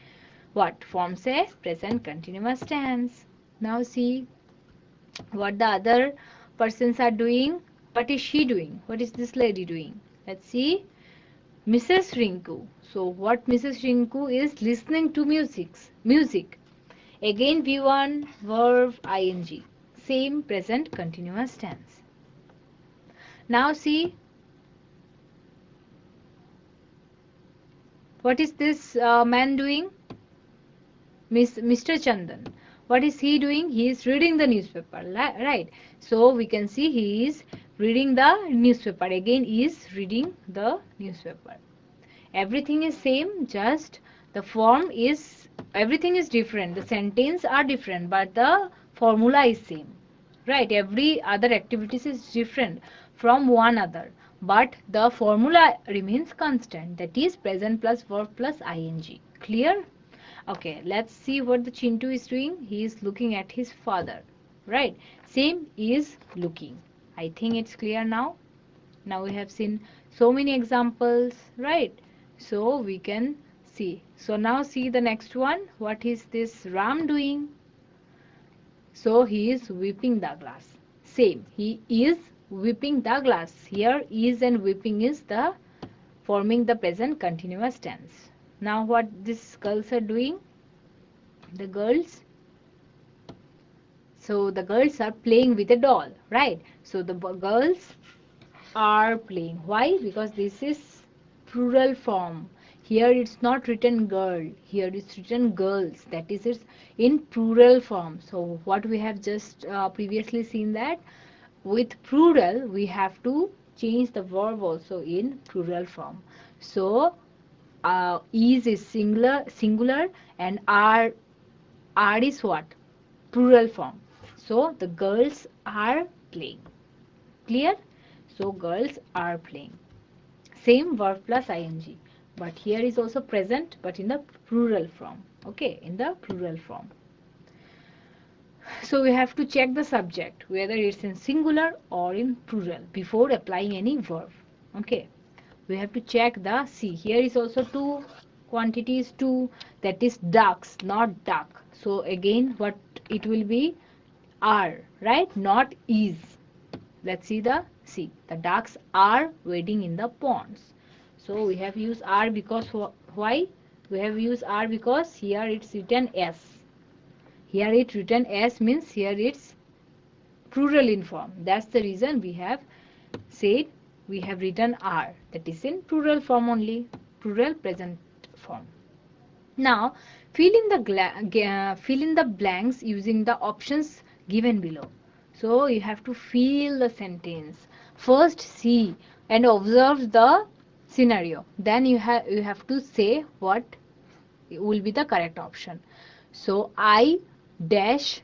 what forms a present continuous tense. Now see what the other persons are doing. What is she doing? What is this lady doing? Let's see. Mrs. Rinku. So what Mrs. Rinku is listening to music. Again V1 verb ing. Same present continuous tense. Now see, what is this man doing? Mr. Chandan. What is he doing? He is reading the newspaper, right? So we can see he is reading the newspaper. Again is reading the newspaper. Everything is same, just the form is, everything is different, the sentence are different, but the formula is same, right? Every other activities is different from one other, but the formula remains constant, that is present plus verb plus ing. Clear? Okay, let's see what the Chintu is doing. He is looking at his father, right? Same is looking. I think it's clear now. Now we have seen so many examples, right? So we can see. So now see the next one. What is this Ram doing? So he is whipping the glass. Same, he is whipping the glass. Here is and whipping is the forming the present continuous tense. Now what these girls are doing? The girls, so the girls are playing with a doll, right? So the girls are playing. Why? Because this is plural form. Here it's not written girl. Here it's written girls. That is it's in plural form. So what we have just previously seen, that with plural we have to change the verb also in plural form. So is singular, and are is what? Plural form. So the girls are playing. Clear? So girls are playing. Same verb plus ing. But here is also present, but in the plural form. Okay, in the plural form. So we have to check the subject, whether it's in singular or in plural, before applying any verb. Okay. We have to check the, see, here is also two quantities, two, that is ducks, not duck. So again, what it will be? Are, right? Not is. Let's see the, see, the ducks are wading in the ponds. So we have used are because, why? We have used are because here it's written s. Here it's written s means here it's plural in form. That's the reason we have said, we have written are, that is in plural form only, plural present form. Now fill in the blanks using the options given below. So you have to fill the sentence. First see and observe the scenario. Then you have to say what will be the correct option. So I dash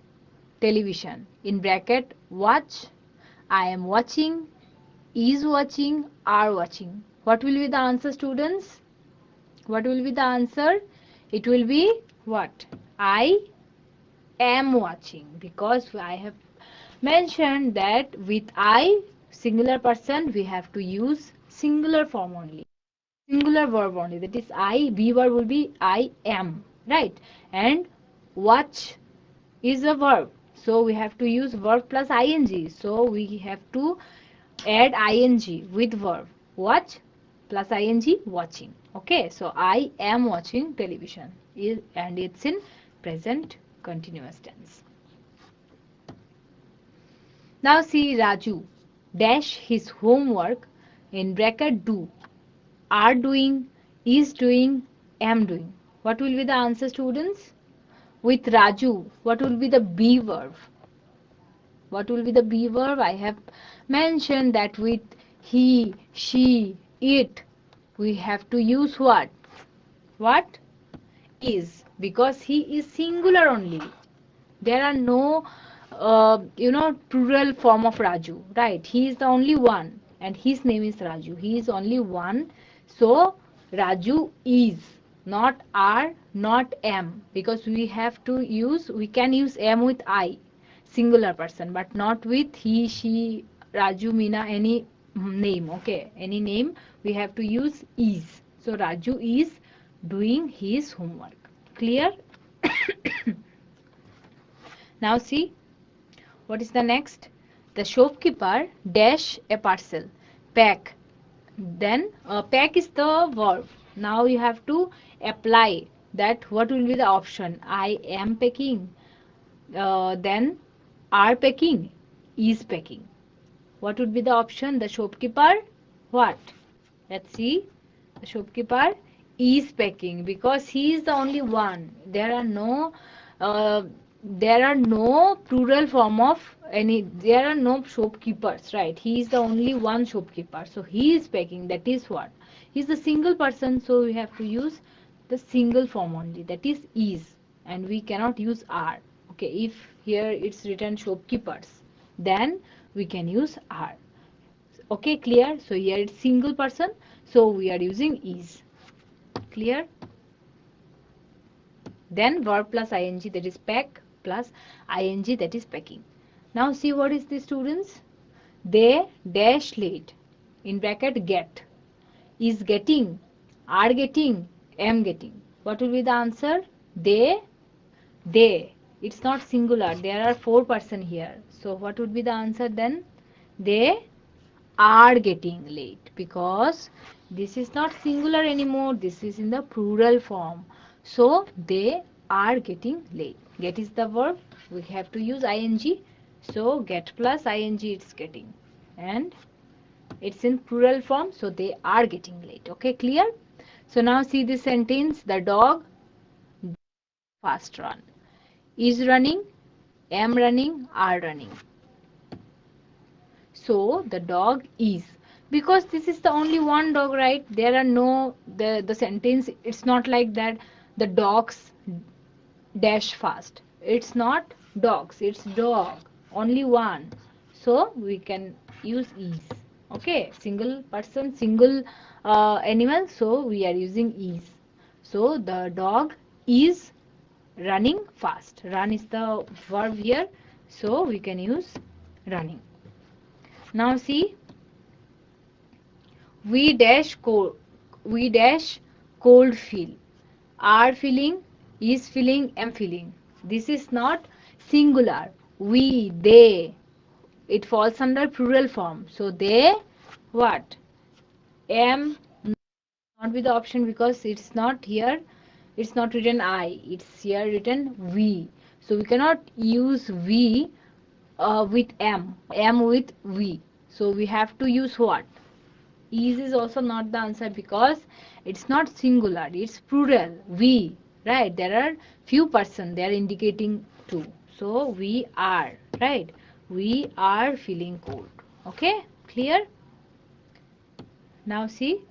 television, in bracket watch, I am watching, is watching, are watching. What will be the answer, students? What will be the answer? It will be what? I am watching, because I have mentioned that with I, singular person, we have to use singular form only, singular verb only, that is I, be verb will be I am, right? And watch is a verb, so we have to use verb plus ing. So we have to add ing with verb, watch plus ing, watching. Okay, so I am watching television, and it's in present continuous tense. Now see Raju dash his homework, in bracket do, are doing, is doing, am doing. What will be the answer, students? With Raju, what will be the be verb? What will be the be verb? I have mentioned that with he, she, it, we have to use what? What? Is, because he is singular only. There are no plural form of Raju, right? He is the only one, and his name is Raju. He is only one. So Raju is, not are, not am, because we can use am with I, singular person, but not with he, she, Raju, Meena, any name. Okay, any name we have to use is. So Raju is doing his homework. Clear? Now see, what is the next? The shopkeeper dash a parcel, pack. Then pack is the verb. Now you have to apply that. What will be the option? I am packing. Then are packing, is packing. What would be the option? The shopkeeper, what? Let's see. The shopkeeper is packing, because he is the only one. There are no plural form of there are no shopkeepers, right? He is the only one shopkeeper, so he is packing. That is what? He's the single person, so we have to use the single form only, that is, and we cannot use are. Okay, if here it's written shopkeepers, then we can use are. Okay, clear? So here it's single person, so we are using is. Clear? Then verb plus ing, that is pack, plus ing, that is packing. Now see what is this, students? They dash late, in bracket get, is getting, are getting, am getting. What will be the answer? They. It's not singular. There are 4 person here. So what would be the answer then? They are getting late, because this is not singular anymore. This is in the plural form. So they are getting late. Get is the verb. We have to use ing. So get plus ing, it's getting. And it's in plural form, so they are getting late. Okay, clear? So now see this sentence. The dog fast run. Is running, am running, are running. So the dog is, because this is the only one dog, right? There are no, the sentence, it's not like that the dogs dash fast. It's not dogs, it's dog, only one. So we can use is. Okay, single person, single animal, so we are using is. So the dog is running fast. Run is the verb here, so we can use running. Now see, we dash cold feel, are feeling, is feeling, am feeling. This is not singular. We, they, it falls under plural form. So they what? Am not be the option, because it's not here. It's not written I. It's here written we. So we cannot use we with am with we. So we have to use what? Is also not the answer, because it's not singular, it's plural. We, right? There are few person, they are indicating two. So we are, right? We are feeling cold. Okay, clear? Now see,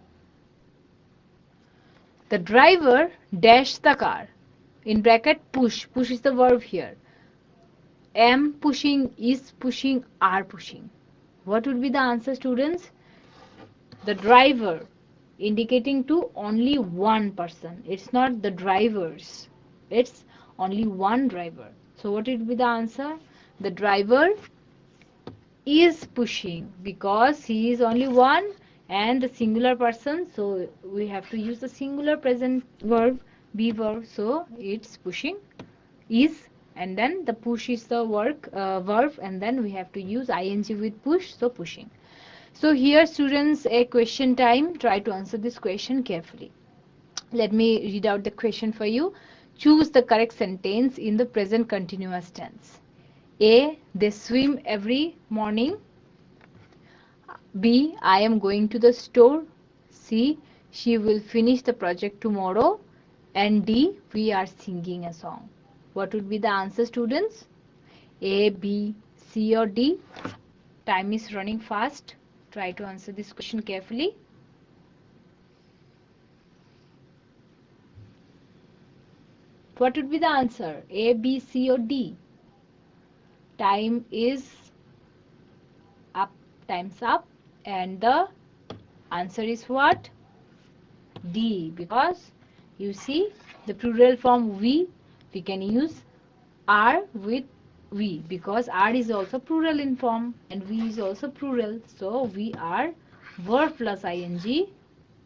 the driver dashed the car, in bracket push. Push is the verb here. Am pushing, is pushing, are pushing. What would be the answer, students? The driver, indicating to only one person. It's not the drivers. It's only one driver. So what would be the answer? The driver is pushing, because he is only one and the singular person. So we have to use the singular present verb, be verb. So it's pushing, is, and then the push is the verb, and then we have to use ing with push. So pushing. So here, students, a question time. Try to answer this question carefully. Let me read out the question for you. Choose the correct sentence in the present continuous tense. A. They swim every morning. B. I am going to the store. C. She will finish the project tomorrow. And D. We are singing a song. What would be the answer, students? A, B, C or D? Time is running fast. Try to answer this question carefully. What would be the answer? A, B, C or D? Time is up. Time's up. And the answer is what? D. Because you see the plural form we can use are with we, because are is also plural in form and we is also plural. So we are verb plus ing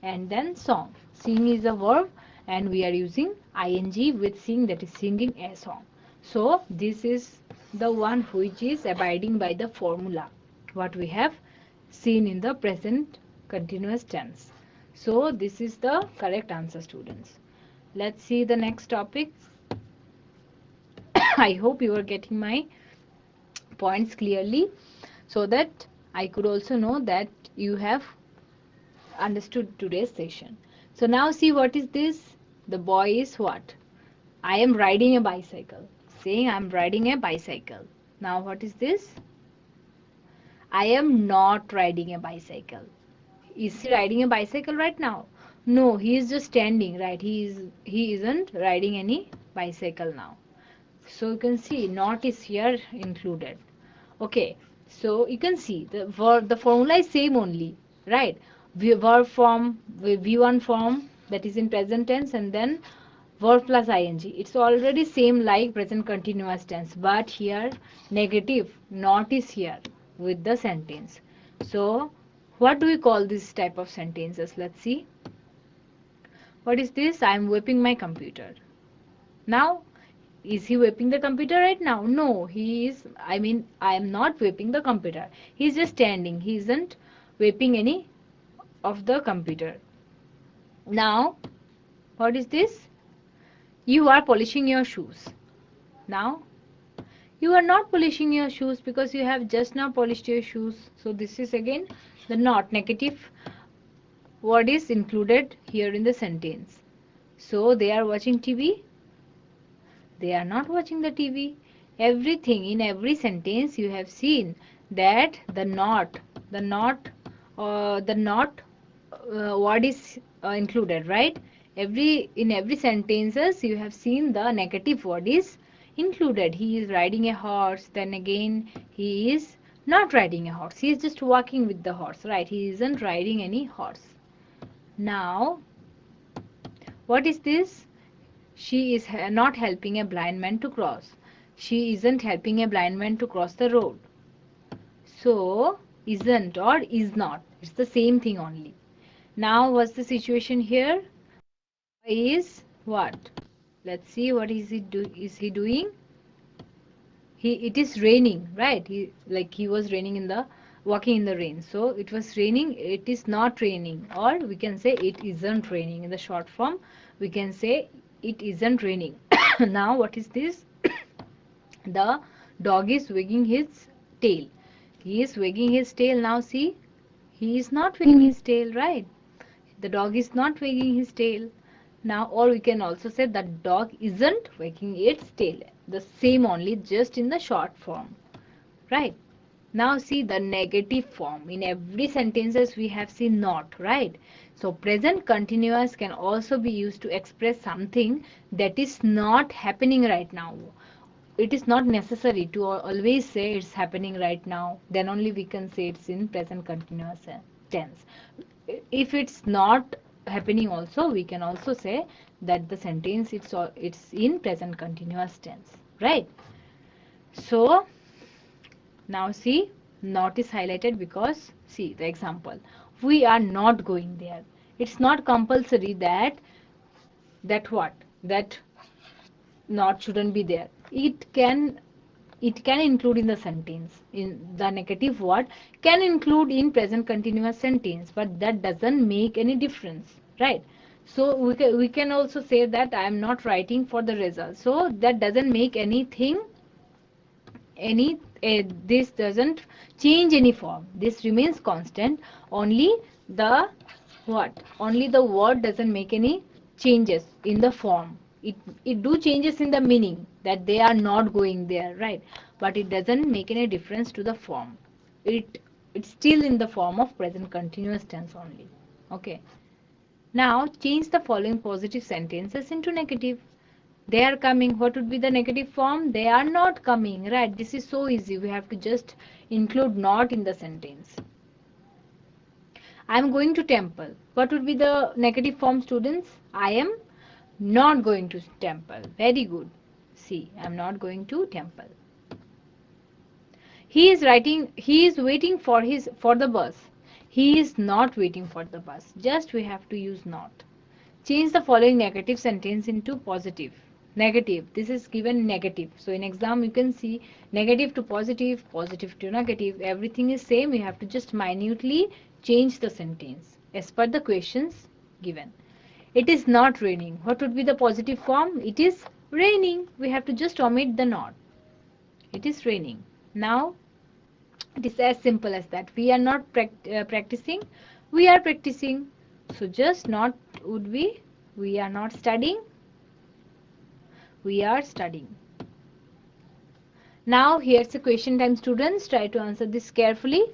and then song. Sing is a verb and we are using ing with sing, that is singing a song. So this is the one which is abiding by the formula what we have seen in the present continuous tense. So this is the correct answer, students. Let's see the next topic. I hope you are getting my points clearly, so that I could also know that you have understood today's session. So now see what is this? The boy is what? I am riding a bicycle. Saying I am riding a bicycle. Now what is this? I am not riding a bicycle. Is he riding a bicycle right now? No, he is just standing, right? He isn't riding any bicycle now. So you can see not is here included. Okay, so you can see the formula is same only, right? Verb form, V1 form, that is in present tense, and then verb plus ing. It's already same like present continuous tense, but here negative not is here with the sentence. So what do we call this type of sentences? Let's see. What is this? I am whipping my computer. Now, is he whipping the computer right now? No, he is. I mean, I am not whipping the computer. He's just standing. He isn't whipping any of the computer. Now, what is this? You are polishing your shoes. Now, you are not polishing your shoes because you have just now polished your shoes. So, this is again the not negative word is included here in the sentence. So, they are watching TV. They are not watching the TV. Everything in every sentence you have seen that the not word is included, right? In every sentences you have seen the negative word is included. He is riding a horse. Then again he is not riding a horse. He is just walking with the horse, right? He isn't riding any horse. Now, what is this? She is not helping a blind man to cross. She isn't helping a blind man to cross the road. So, isn't or is not. It's the same thing only. Now, what's the situation here? Is what? Let's see what is he doing? It is raining, right? He was raining in the walking in the rain. So it was raining, it is not raining, or we can say it isn't raining. In the short form, we can say it isn't raining. Now what is this? The dog is wagging his tail. He is wagging his tail. Now see, he is not wagging his tail, right? The dog is not wagging his tail. Now, or we can also say that dog isn't wagging its tail. The same only, just in the short form, right? Now see the negative form. In every sentences we have seen not, right? So present continuous can also be used to express something that is not happening right now. It is not necessary to always say it's happening right now. Then only we can say it's in present continuous tense. If it's not happening also, we can also say that the sentence it's in present continuous tense, right? So now see, not is highlighted because see the example. We are not going there. It's not compulsory that not shouldn't be there. It can include in the sentence. In the negative word can include in present continuous sentence, but that doesn't make any difference, right? So we can also say that I am not writing for the result. So that doesn't make anything this doesn't change any form. This remains constant. Only the only the word doesn't make any changes in the form. It do changes in the meaning that they are not going there, right? But it doesn't make any difference to the form. It's still in the form of present continuous tense only. Okay. Now change the following positive sentences into negative. They are coming. What would be the negative form? They are not coming, right? This is so easy. We have to just include not in the sentence. I am going to temple. What would be the negative form, students? I am not going to temple. Very good. See, I am not going to temple. He is waiting for the bus. He is not waiting for the bus. Just we have to use not. Change the following negative sentence into positive. Negative. This is given negative. So in exam you can see negative to positive, positive to negative. Everything is same. You have to just minutely change the sentence as per the questions given. It is not raining. What would be the positive form? It is raining. We have to just omit the not. It is raining. Now it is as simple as that. We are not practicing. We are practicing. So just not would be we are not studying. We are studying. Now here's a question time, students. Try to answer this carefully.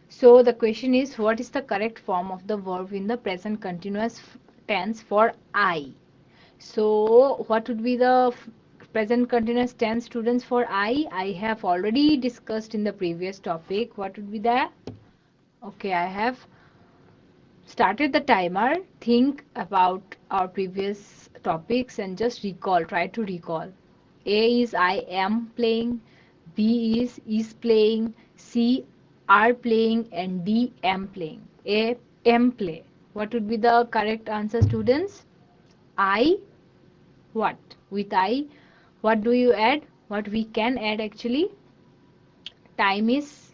So the question is, what is the correct form of the verb in the present continuous tense for I? So what would be the present continuous tense, students, for I? I have already discussed in the previous topic. What would be that? Okay, I have started the timer. Think about our previous topics and just recall, try to recall. A is I am playing, B is playing, C are playing, and D am playing. A am play. What would be the correct answer, students? I what? With I, what do you add? What we can add actually? Time is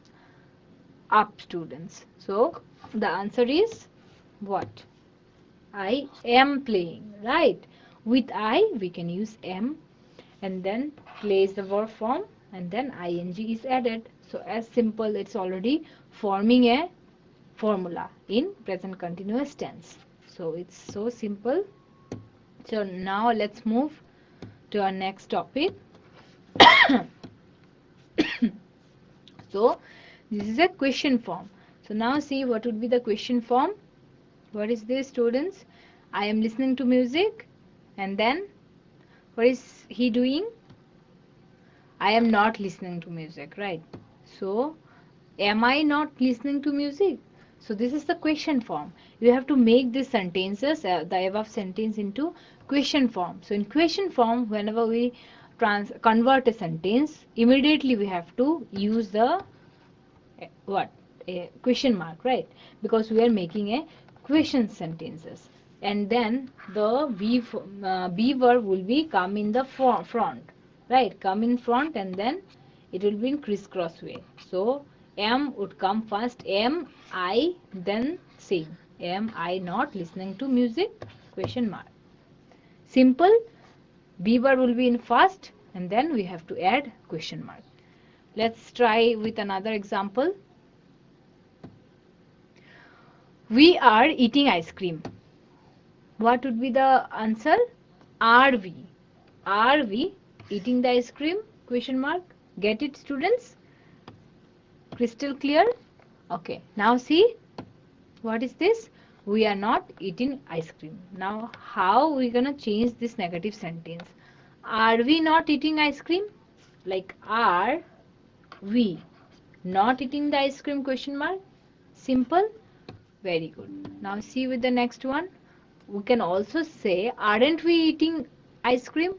up, students. So the answer is what? I am playing, right? With I, we can use am and then place the verb form and then ing is added. So as simple, it's already forming a formula in present continuous tense. So it's so simple. So now let's move to our next topic. So this is a question form. So now see what would be the question form. What is this, students? I am listening to music, and then what is he doing? I am not listening to music, right? So am I not listening to music? So this is the question form. You have to make these sentences, the above sentence, into question form. So in question form, whenever we convert a sentence, immediately we have to use the what, a question mark, right? Because we are making a question sentences, and then the be verb will be come in the front, right? Come in front, and then it will be in crisscross way. So am would come first. Am I, then saying, am I not listening to music, question mark. Simple. Be verb will be in first, and then we have to add question mark. Let's try with another example. We are eating ice cream. What would be the answer? Are we? Are we eating the ice cream? Question mark. Get it, students? Crystal clear? Okay. Now see, what is this? We are not eating ice cream. Now how we gonna change this negative sentence? Are we not eating ice cream? Like, are we not eating the ice cream? Question mark. Simple. Very good. Now see with the next one. We can also say, aren't we eating ice cream?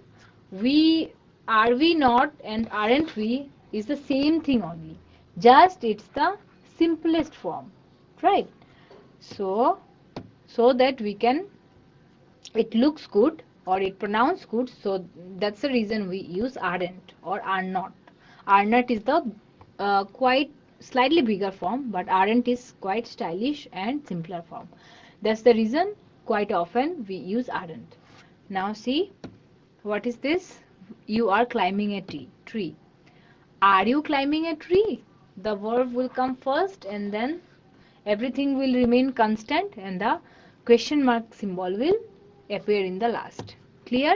We are we not and aren't we is the same thing only. Just it's the simplest form, right? So that we can, it looks good or it pronounce good. So that's the reason we use aren't or are not. Are not is the quite slightly bigger form, but aren't is quite stylish and simpler form. That's the reason quite often we use aren't. Now see, what is this? You are climbing a tree. Are you climbing a tree? The verb will come first, and then everything will remain constant, and the question mark symbol will appear in the last. Clear?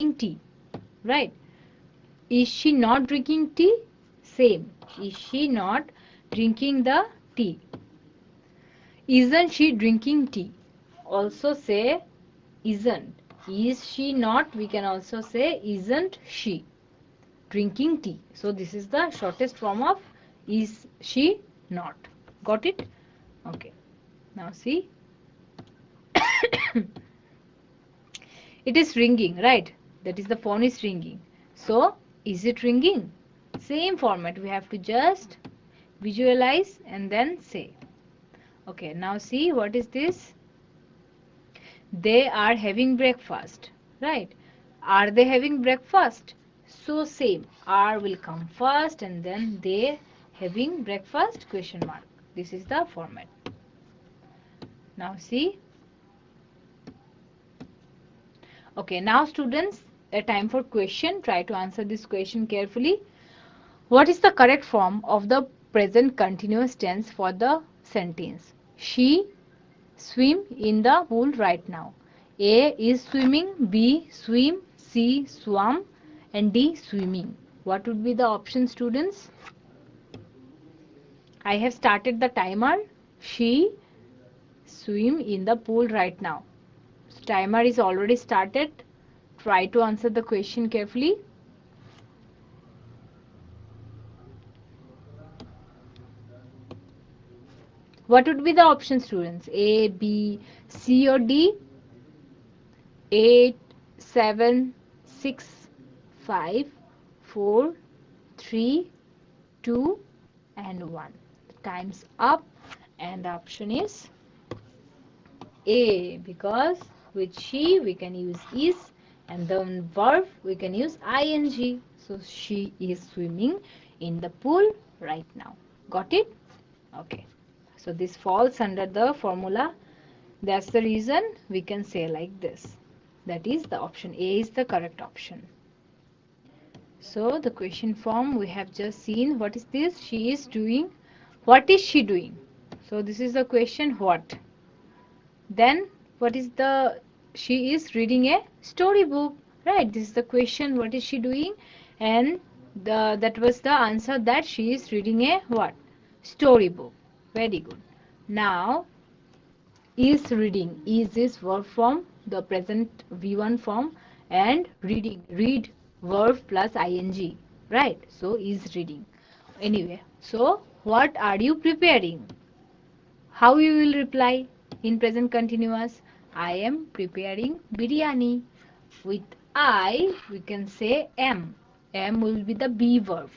drinking tea, right? Is she not drinking tea? Same. Is she not drinking the tea? Isn't she drinking tea? Also say isn't. Is she not? We can also say isn't she drinking tea. So this is the shortest form of is she not. Got it? Okay. Now see. It is ringing, right? That is the phone is ringing. So is it ringing? Same format. We have to just visualize and then say. Okay, now see what is this? They are having breakfast, right? Are they having breakfast? So same, are will come first and then they having breakfast question mark. This is the format. Now see. Okay, now students, a time for question. Try to answer this question carefully. What is the correct form of the present continuous tense for the sentence? She swim in the pool right now. A is swimming, B swim, C swam, and D swimming. What would be the option, students? I have started the timer. She swim in the pool right now. Timer is already started. Try to answer the question carefully. What would be the option, students? A, B, C, or D? 8, 7, 6, 5, 4, 3, 2, and 1. Time's up, and the option is A, because with she we can use is, and the verb we can use ing. So she is swimming in the pool right now. Got it? Okay. So this falls under the formula. That's the reason we can say like this. That is the option A is the correct option. So the question form we have just seen. What is this? She is doing. What is she doing? So this is the question what. Then what is the, she is reading a storybook, right? This is the question what is she doing, and that was the answer that she is reading a what? Storybook. Very good. Now is reading, is this verb form, the present V1 form, and reading, read verb plus ing, right? So is reading. Anyway, so what are you preparing? How you will reply in present continuous? I am preparing biryani. With I, we can say am. Am will be the be verb.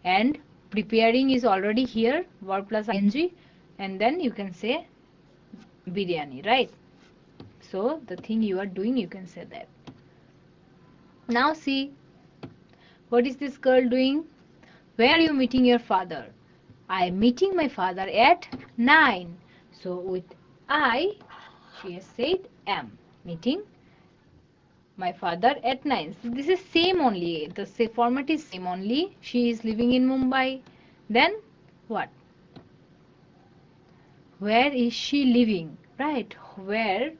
And preparing is already here, verb plus ing. And then you can say biryani, right? So the thing you are doing, you can say that. Now see, what is this girl doing? Where are you meeting your father? I am meeting my father at 9. So with I, she has said am. Meeting my father at 9. So this is same only. The format is same only. She is living in Mumbai. Then what? Where is she living? Right? Where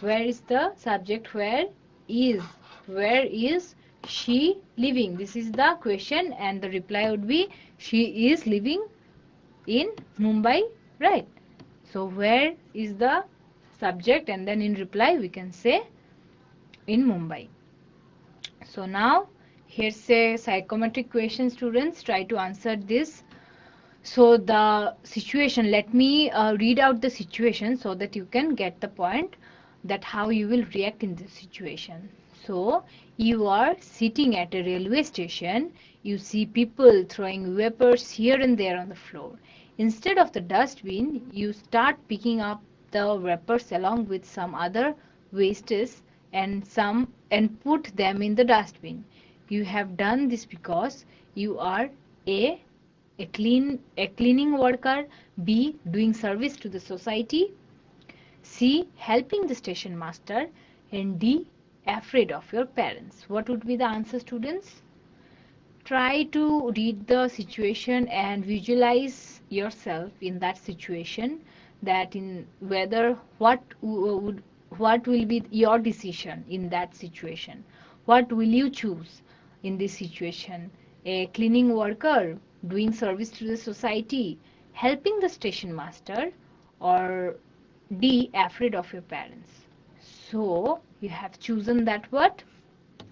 is the subject? Where is she living? This is the question, and the reply would be she is living in Mumbai, right? So where is the subject, and then in reply we can say in Mumbai. So now here's a psychometric question, students. Try to answer this. So the situation, let me read out the situation so that you can get the point that how you will react in this situation. So you are sitting at a railway station, you see people throwing wrappers here and there on the floor. Instead of the dustbin, you start picking up the wrappers along with some other wastes and put them in the dustbin. You have done this because you are a cleaning worker, B doing service to the society, C helping the station master, and D afraid of your parents. What would be the answer, students? Try to read the situation and visualize yourself in that situation, that in whether what will be your decision in that situation. What will you choose in this situation? A cleaning worker, doing service to the society, helping the station master, or D, afraid of your parents? So you have chosen that what?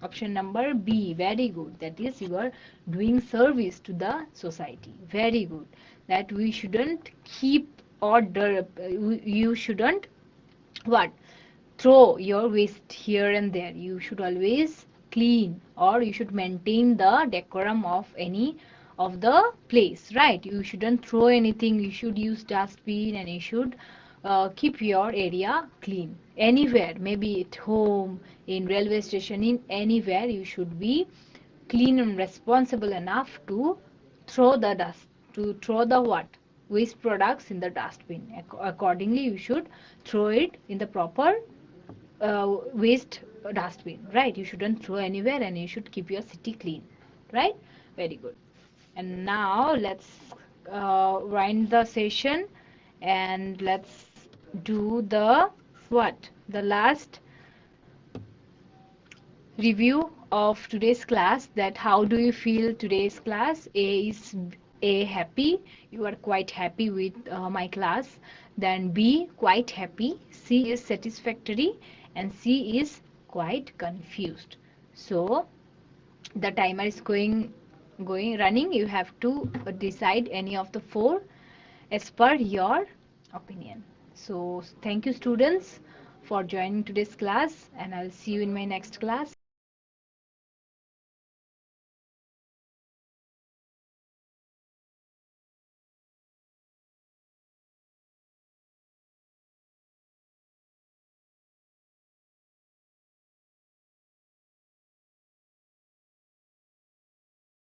Option number B. Very good. That is, you are doing service to the society. Very good. That we shouldn't keep order. You shouldn't what? Throw your waste here and there. You should always clean, or you should maintain the decorum of any of the place, right? You shouldn't throw anything. You should use dustbin, and you should keep your area clean. Anywhere, maybe at home, in railway station, in anywhere, you should be clean and responsible enough to throw the dust, to throw the what? Waste products in the dustbin. Accordingly, you should throw it in the proper waste dustbin, right? You shouldn't throw anywhere, and you should keep your city clean, right? Very good. And now let's wind the session, and let's do the what? The last review of today's class. That how do you feel today's class? A is A, happy. You are quite happy with my class. Then B, quite happy. C is satisfactory, and C is quite confused. So the timer is going running. You have to decide any of the four as per your opinion. So thank you, students, for joining today's class, and I'll see you in my next class.